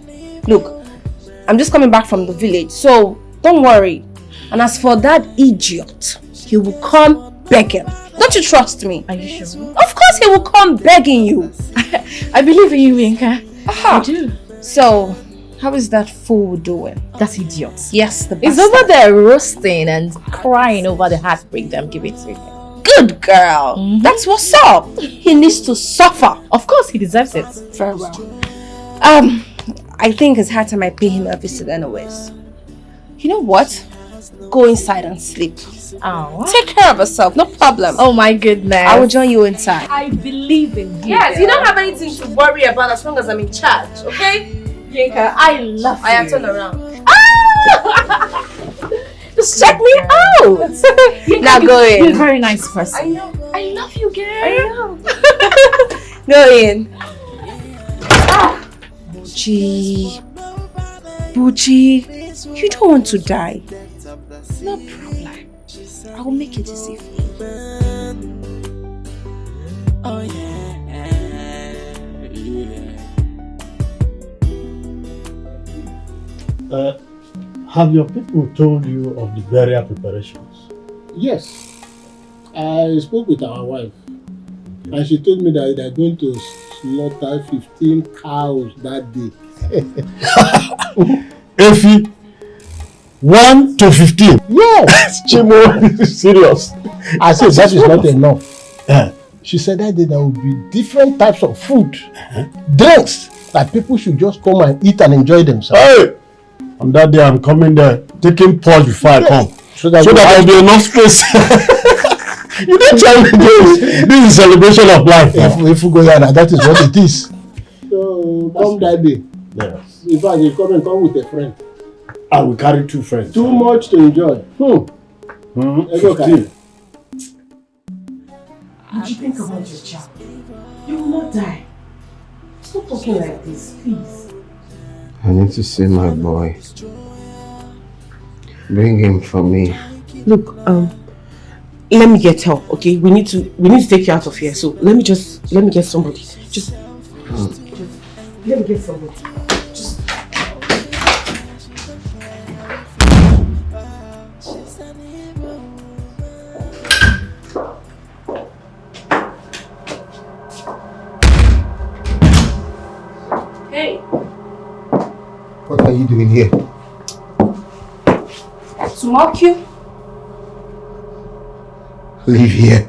Look, I'm just coming back from the village, so don't worry. And as for that idiot, he will come begging. Don't you trust me? Are you sure? Of course he will come begging you. I believe in you, Yinka. I do. So, how is that fool doing? That idiot. Yes, the He's bastard. over there roasting and crying over the heartbreak that I'm giving to him. Good girl. That's what's up. He needs to suffer. Of course, he deserves it. Very well. I think it's high time I pay him a visit anyways. You know what? Go inside and sleep. Oh. Take care of yourself, no problem. Oh my goodness. I will join you inside. I believe in you. Yes, you don't have anything to worry about as long as I'm in charge, okay? Yinka, I love you. I am turned around. Just check me out. Now go in. You're a very nice person. I know. I love you, girl. I know. Go in. Buchi, you don't want to die. No problem. I will make it easy for you. Oh yeah. Have your people told you of the burial preparations? Yes. I spoke with our wife and she told me that they're going to slaughter 15 cows that day. Effie, 1 to 15. Yes! Chimo, serious. I said that is not enough. She said that day there will be different types of food, drinks that people should just come and eat and enjoy themselves. Hey! On that day I'm coming there, taking pause before I come. So that there will be enough space. You didn't tell me this. This is a celebration of life. If we go here, that is what it is. So come that day. Yes. In fact, you come with a friend. I will carry 2 friends. Too much to enjoy. It's okay. Would you think about your child? You will not die. Stop talking like this, please. I need to see my boy. Bring him for me. Look, let me get help, okay? We need to take you out of here. So let me get somebody. Just let me get somebody. Hey. What are you doing here? To mock you? Leave here.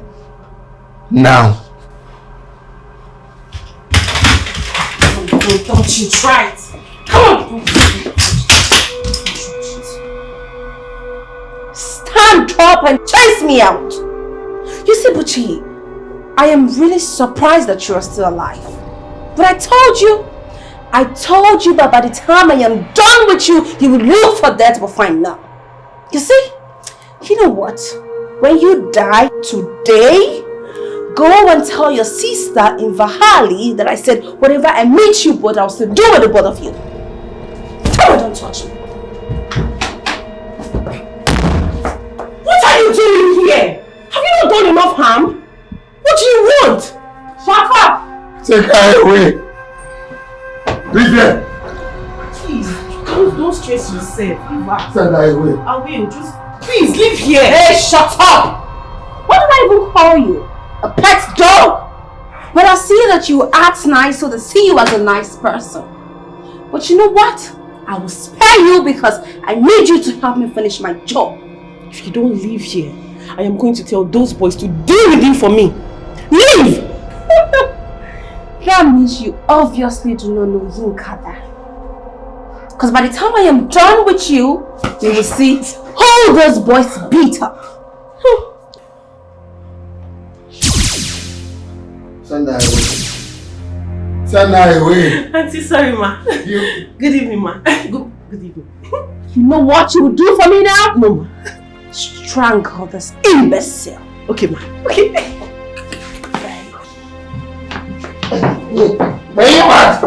Now. Don't you try it. Come on. Stand up and chase me out. You see, Buchi, I am really surprised that you are still alive. But I told you that by the time I am done with you, you will look for death but find none. You see, you know what? When you die today, go and tell your sister in Vahali that I said whatever I meet you both, I'll still do with the both of you. Tell her don't touch me. What are you doing here? Have you not done enough harm? What do you want? Shut up! Take her away. Leave here. Please, come stress yourself. Send her away. I will. Just please leave here. Hey, shut up! What did I even call you? A pet dog? But I see that you act nice, so they see you as a nice person. But you know what? I will spare you because I need you to help me finish my job. If you don't leave here, I am going to tell those boys to deal with you for me. Leave! That means you obviously do not know Yinkada. Because by the time I am done with you, you will see all those boys beat up. Send her away. Send her away. Auntie, sorry, ma. Good evening, ma. Good evening. You know what you will do for me now? No, ma. Strangle this imbecile. Okay, ma. Okay. Where you at?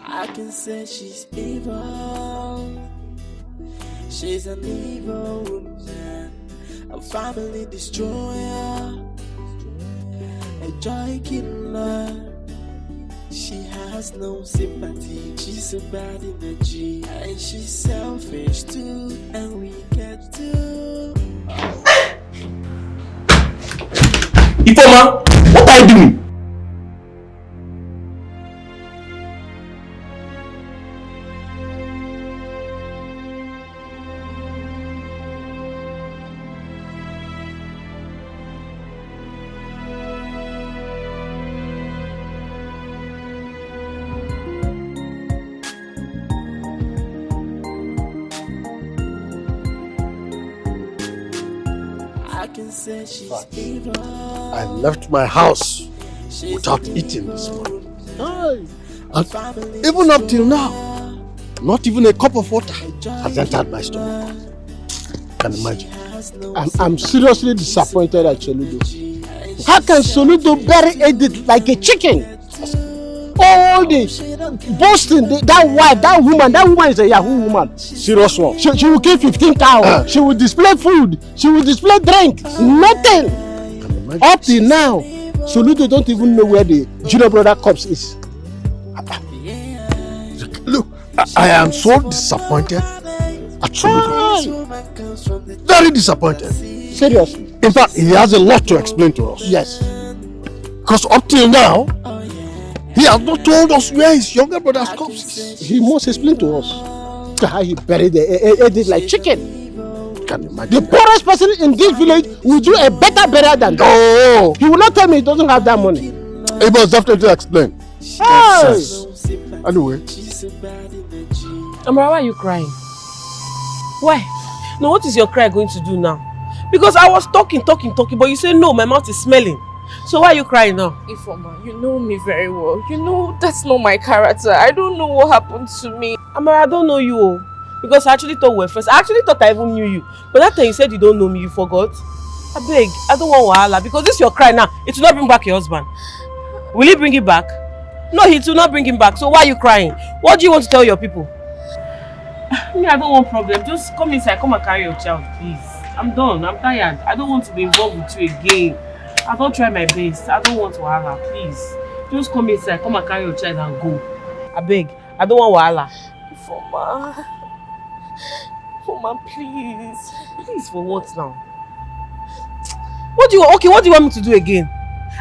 I can say she's evil. She's an evil woman, a family destroyer, a joy killer. She has no sympathy, she's a bad energy, and she's selfish too, and we get too. Ifoma, what are you doing? I left my house without eating this morning. And even up till now, not even a cup of water has entered my stomach. Can you imagine? I'm seriously disappointed at Soludo. How can Soludo bury Edith like a chicken? All this boasting, that woman is a Yahoo woman. Serious one. She will kill 15 cows. She will display food. She will display drink. Nothing. Up till now, Soludo don't even know where the junior brother corpse is. Look, I am so disappointed at Soludo. Very disappointed. Seriously. In fact, he has a lot to explain to us. Yes. Because up till now, he has not told us where his younger brother's corpse is. He must explain to us how he buried it like chicken. Can you imagine? The poorest person in this village will do a better burial than that. Oh! He will not tell me he doesn't have that money. He must definitely explain. Hey! Anyway. Amara, why are you crying? Why? No, what is your cry going to do now? Because I was talking, but you say no, my mouth is smelling. So why are you crying now? Ifoma, you know me very well. You know that's not my character. I don't know what happened to me. Amara, I don't know you. Because I actually thought we were friends. I actually thought I even knew you. But that time you said you don't know me, you forgot. I beg, I don't want wahala. Because this is your cry now. It will not bring back your husband. Will he bring it back? No, he will not bring him back. So why are you crying? What do you want to tell your people? Me, I don't want problem. Just come inside, come and carry your child, please. I'm done. I'm tired. I don't want to be involved with you again. I don't try my best. I don't want wahala, please. Just come inside, come and carry your child and go. I beg. I don't want wahala. Ifoma, please. Please for what now? What do you want me to do again?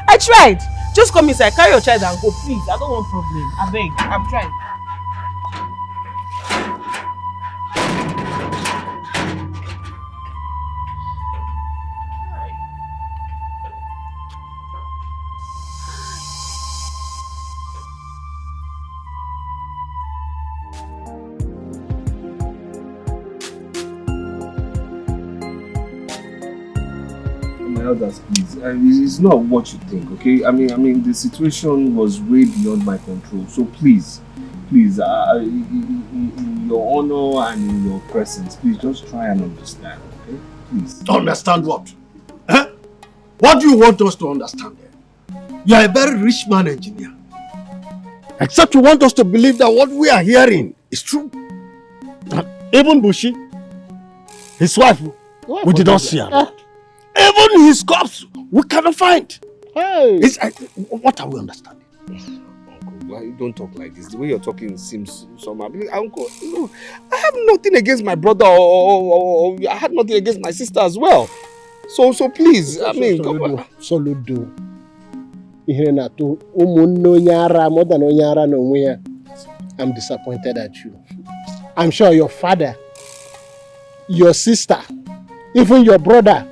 I tried. Just come inside, carry your child and go, please. I don't want problem. I beg. I'm trying. Elders, please. It's not what you think, okay? I mean, the situation was way beyond my control. So please, in your honor and in your presence, please just try and understand, okay? Please. Understand what? Huh? What do you want us to understand? You are a very rich man, engineer. Except you want us to believe that what we are hearing is true. Even Bushi, his wife, we did not see her. Even his corpse, we cannot find. Hey. What are we understanding? Uncle, why don't talk like this? The way you're talking seems somehow. Uncle, no, I have nothing against my brother or I had nothing against my sister as well. So please, I mean, come on. Soludo. More than Onyara no where. I'm disappointed at you. I'm sure your father, your sister, even your brother,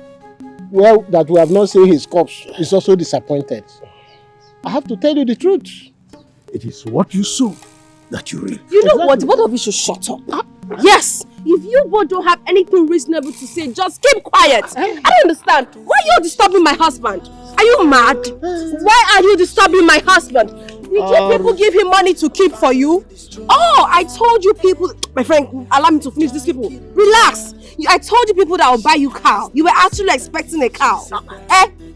well, that we have not seen his corpse, is also disappointed. I have to tell you the truth. It is what you sow that you reap. You know what? Both of you should shut up. Yes. If you both don't have anything reasonable to say, just keep quiet. I don't understand. Why are you disturbing my husband? Are you mad? Why are you disturbing my husband? Did you people give him money to keep for you? Oh, I told you people... My friend, allow me to finish these people. Relax. I told you people that will buy you cow. You were actually expecting a cow.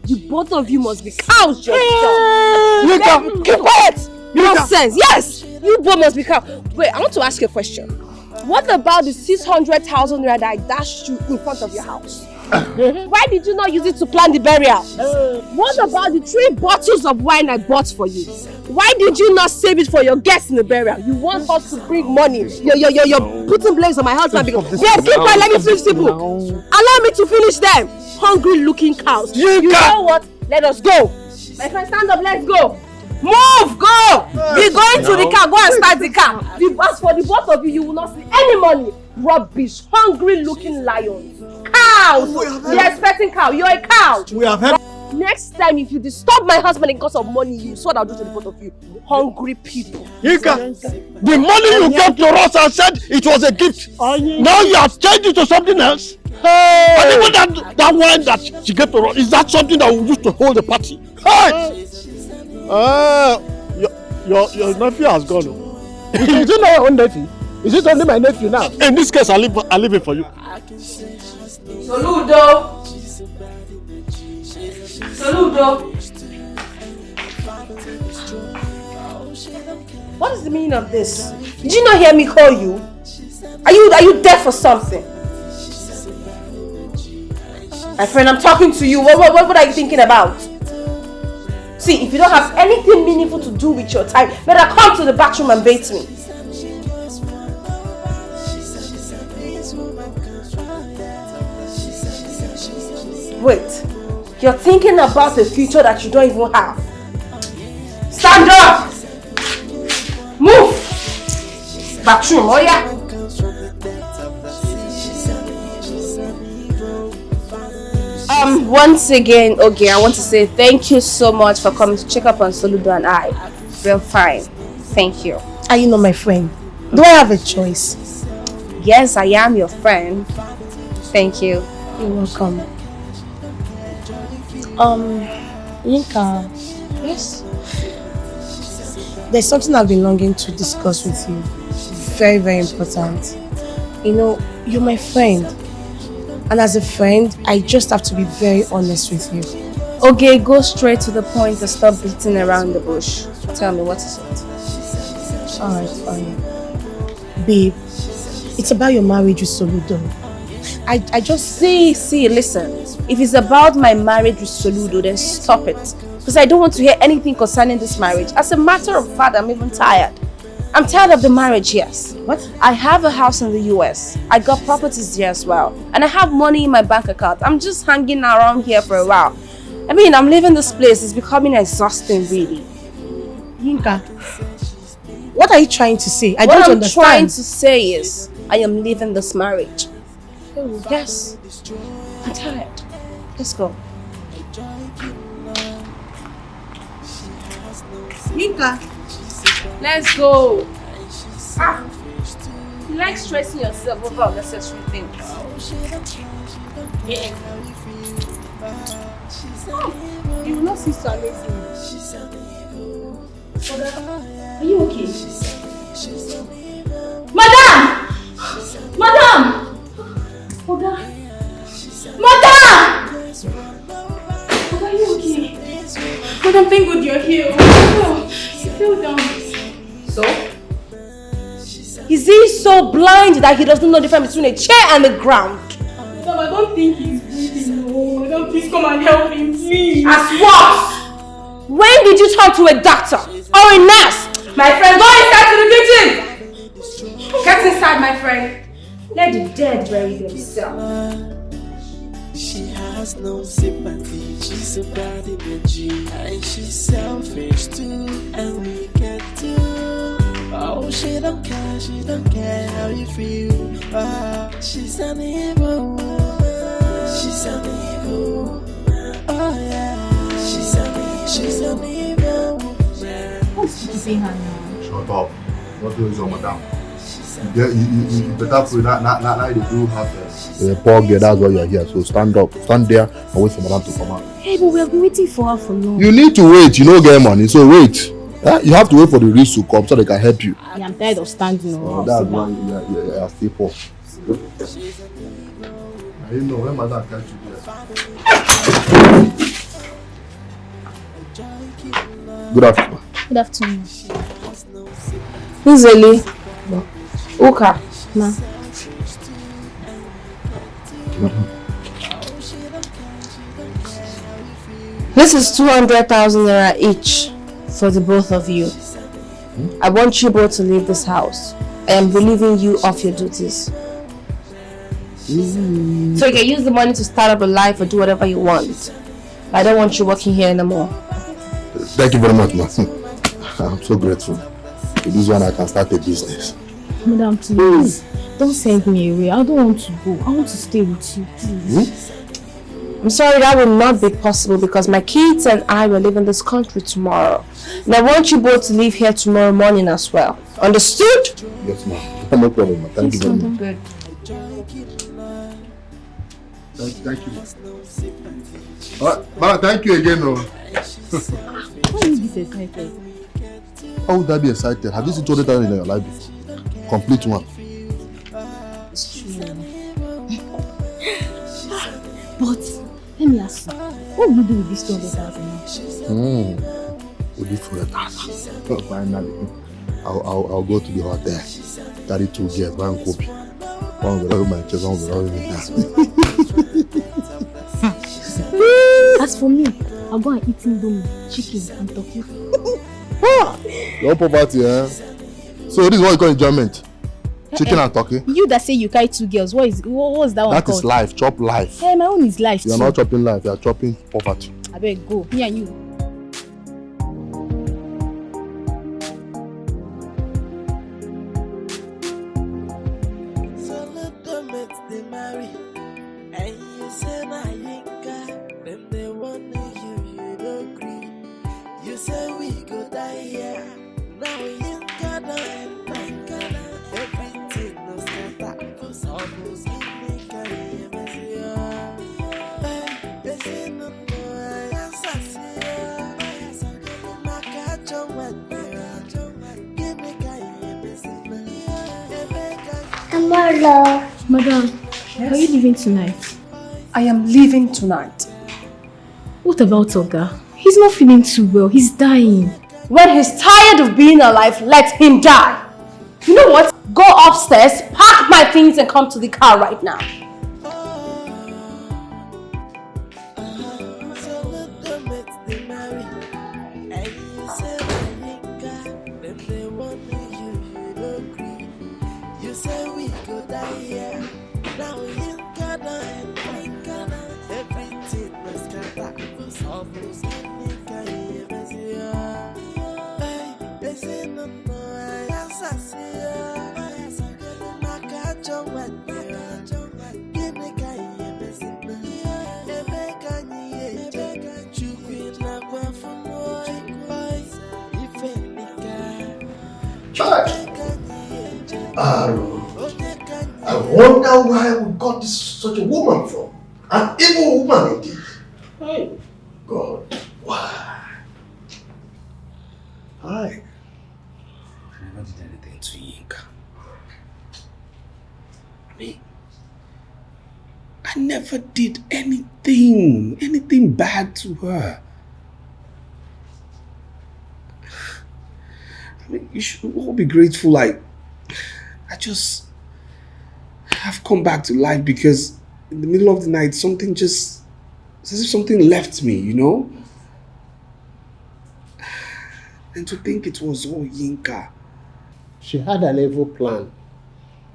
You both of you must be cows yourself. Keep quiet. Nonsense. Yes. You both must be cows. Wait, I want to ask you a question. What about the 600,000 naira that I dashed you in front of your house? Why did you not use it to plan the burial? What about the 3 bottles of wine I bought for you? Why did you not save it for your guests in the burial? You want us to bring money. You're putting blames on my husband because... Yeah, keep quiet, let me finish people. Allow me to finish them. Hungry looking cows. You know what? Let us go. My friend, stand up, let's go. Move, go! We're going to the car, go and start the car. As for the both of you, you will not see any money. Rubbish, hungry looking lions. Cows! You're expecting cow, you're a cow. We have had... Next time, if you disturb my husband because of money, you saw what I'll do to the both of you. Hungry people. Ika, the money you gave to us and said it was a gift. Now you have changed it to something else. Hey. And even that wine that she gave to us, is that something that we used to hold the party? Hey! Your nephew has gone. Is it not your own nephew? Is it only my nephew now? In this case, I'll leave it for you. Soludo! What is the meaning of this? Did you not hear me call you? Are you deaf or something? My friend, I'm talking to you. What are you thinking about? See, if you don't have anything meaningful to do with your time, better come to the bathroom and bathe me. Wait, you're thinking about a future that you don't even have. Stand up! Move! Bathroom, oh yeah? Once again, okay, I want to say thank you so much for coming to check up on Soludo and I. We're fine. Thank you. Are you not my friend? Do I have a choice? Yes, I am your friend. Thank you. You're welcome. Yinka. Yes? There's something I've been longing to discuss with you. Very, very important. You know, you're my friend. And as a friend, I just have to be very honest with you. Okay, go straight to the point and stop beating around the bush. Tell me, what is it? Alright, fine. Babe, it's about your marriage with Soludo. I just... See, listen. If it's about my marriage with Soludo, then stop it. Because I don't want to hear anything concerning this marriage. As a matter of fact, I'm even tired. I'm tired of the marriage, yes. What? I have a house in the US. I got properties there as well. And I have money in my bank account. I'm just hanging around here for a while. I mean, I'm leaving this place. It's becoming exhausting, really. Yinka, what are you trying to say? I don't understand. What I'm trying to say is, I am leaving this marriage. Yes. I'm tired. Let's go. Yinka. Let's go. You like stressing yourself over unnecessary things. Yeah. You will not see so amazing. Are you okay? Madam! Oga! Are you okay? Madam, thank God you're here. Oh, you fell down. So? Is he so blind that he doesn't know the difference between a chair and the ground? Madam, I don't think he's breathing. No, Madam, please come and help him, please. As what? When did you talk to a doctor or a nurse? My friend, go inside to the kitchen! Get inside, my friend. Let the dead bury themselves. She has no sympathy, she's a bad energy, and she's selfish too, and we get too. Oh, she don't care how you feel. She's an evil woman, she's an evil woman. Oh yeah, she's an evil woman. What's she saying her now? Shut up. What goes on, madam? You better put that now they do have a poor girl, that's why you're here. So stand up, stand there and wait for madam to come out. Hey, but we have been waiting for her for long. You need to wait, you know, get money, so wait. You have to wait for the rich to come so they can help you. I'm tired of standing on. That's why you're still poor. I didn't know when madam catch you there. Good afternoon. Good afternoon. Who's Eli? Uka. Ma. This is 200,000 naira each for the both of you. I want you both to leave this house. I am relieving you of your duties. So you can use the money to start up a life or do whatever you want. I don't want you working here anymore. Thank you very much, ma. I'm so grateful. With this one I can start a business. Madam, please, don't send me away. I don't want to go. I want to stay with you, please. I'm sorry, that will not be possible because my kids and I will leave in this country tomorrow. And I want you both to leave here tomorrow morning as well. Understood? Yes, ma'am. No problem, ma. Thank you very much. Good. Thank you. Ma, thank you again, no. Why are you this excited? How would I be excited? Have you seen 20,000 in your life before? Complete one. It's true. But let me ask you, what will you do with this 200,000? With this 200,000. Finally, I'll go to the hotel, carry 2 girls, one copy. One will rub my chest, one will rub me down. As for me, I'll go and eat indomie, chicken and turkey. Your poverty, eh? So this is what you call enjoyment? Chicken and turkey? You that say you carry 2 girls, what's that one called? That is life, chop life. Hey, my own is life You are not chopping life, you are chopping poverty. I better go, me and you. Hello. Madam, are you leaving tonight? I am leaving tonight. What about Oga? He's not feeling too well. He's dying. When he's tired of being alive, let him die. You know what? Go upstairs, pack my things and come to the car right now. I wonder where we got such a woman from. An evil woman indeed. Hey, God, why? Hi. I never did anything to Yinka. I never did anything bad to her. You should all be grateful. I've come back to life because in the middle of the night, it's as if something left me, you know? And to think it was all Yinka. She had an evil plan.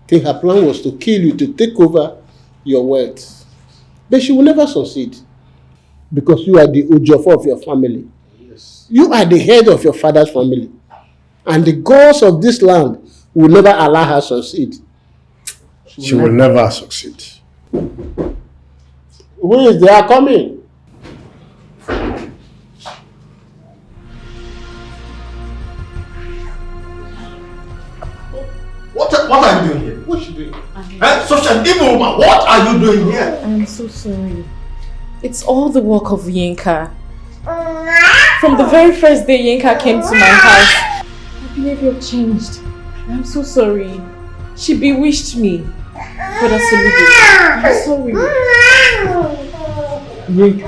I think her plan was to kill you, to take over your wealth. But she will never succeed. Because you are the Ojofo of your family. Yes. You are the head of your father's family. And the gods of this land will never allow her to succeed. She will never succeed. Who is there coming? What are you doing here? What's she doing? Such an evil woman, what are you doing here? I'm so sorry. It's all the work of Yinka. From the very first day Yinka came to my house, her behavior changed. I'm so sorry. She bewitched me. Brother Soludo, I'm sorry. Yinka,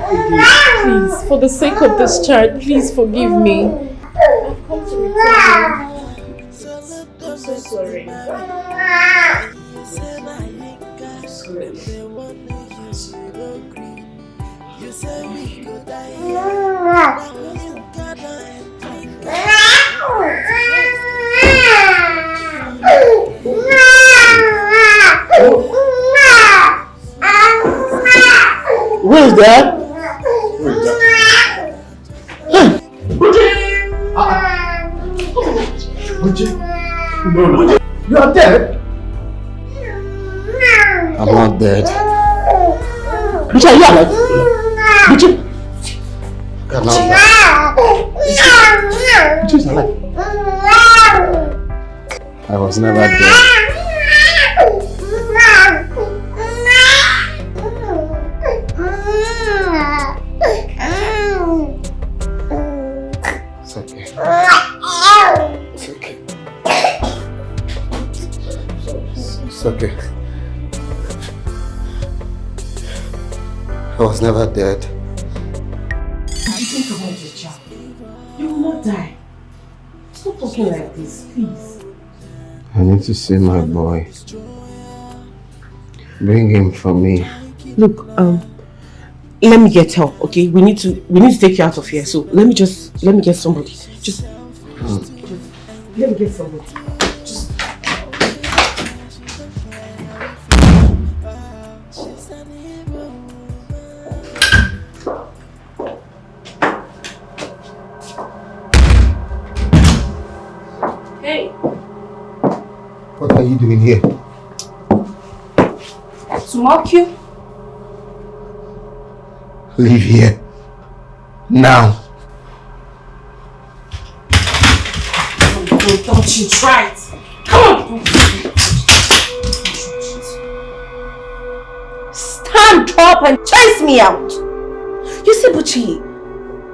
please, for the sake of this child, please forgive me. I've come to return you. I'm so sorry. You say we go die. Who is that? No. You are dead? I'm not dead. Buchi, are you alive? Buchi? I'm not dead. Buchi is alive. I was never dead. It's okay. It's okay. It's okay. I was never dead. Think about your child. You will not die. Stop talking like this, please. I need to see my boy. Bring him for me. Look, let me get help, okay? We need to take you out of here. So let me get somebody. Just let me get somebody. Hey. What are you doing here? To mock you? Leave here. Now. Don't you try it. Come on. Stand up and chase me out. You see, Buchi,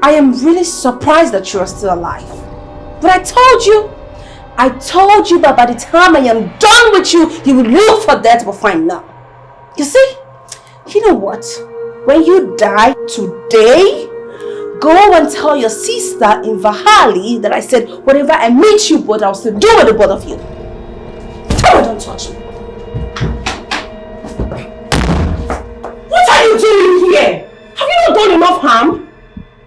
I am really surprised that you are still alive. But I told you that by the time I am done with you, you will look for death but find none. You see, you know what? When you die today, go and tell your sister in Vahali that I said whatever I meet you both, I'll still do with the both of you. Tell her don't touch me. What are you doing here? Have you not done enough harm?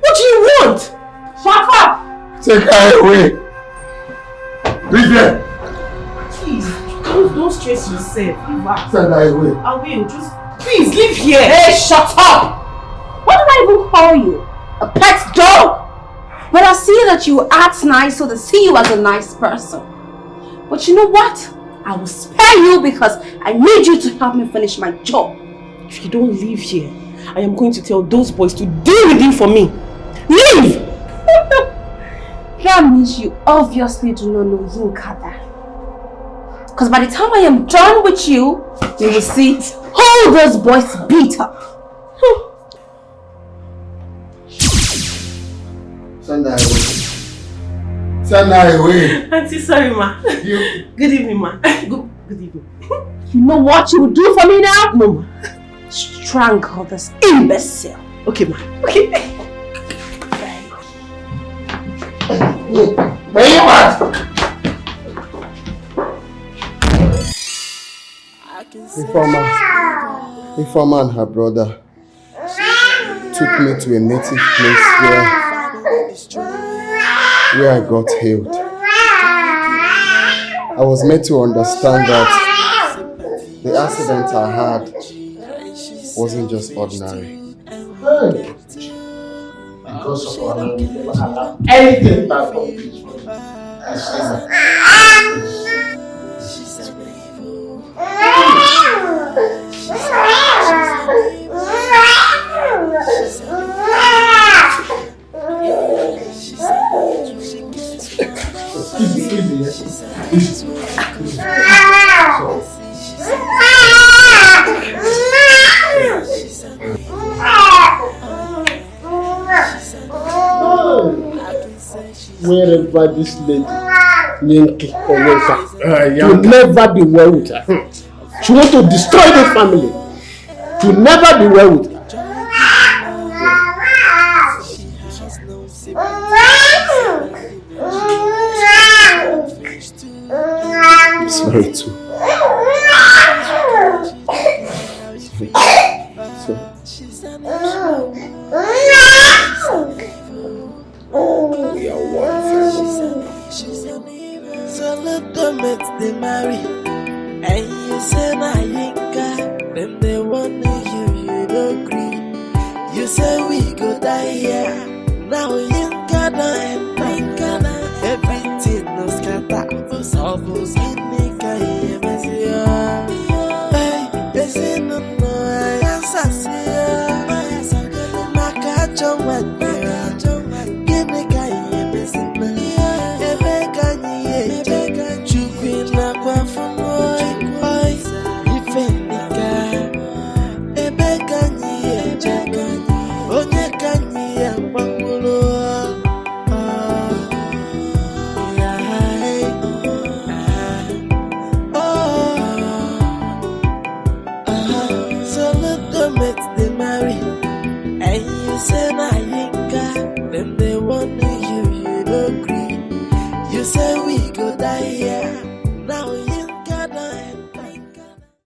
What do you want? Shut up! Take her away. Leave here. Please, don't stress yourself. Leave her. Send her away. I will. Just please leave here. Hey, shut up! What did I even call you? A pet dog? But I see that you act nice, so they see you as a nice person. But you know what? I will spare you because I need you to help me finish my job. If you don't leave here, I am going to tell those boys to deal with you for me. Leave! That means you obviously do not know Yinkada. Because by the time I am done with you, you will see all those boys beat up. Send her away. Send her away. Auntie, sorry, ma. Good evening, ma. Good evening. You know what you will do for me now? No, ma. Strangle this imbecile. Okay, ma. Okay. Where you at? Informer and her brother took me to a native place where where I got healed. I was made to understand that the accident I had wasn't just ordinary. Because of our Lord, we never allow anything bad from peaceful. I say that. Wherever this lady, Yankee or Yinka, will never be well with her. She wants to destroy the family. To never be well with her. I'm sorry too.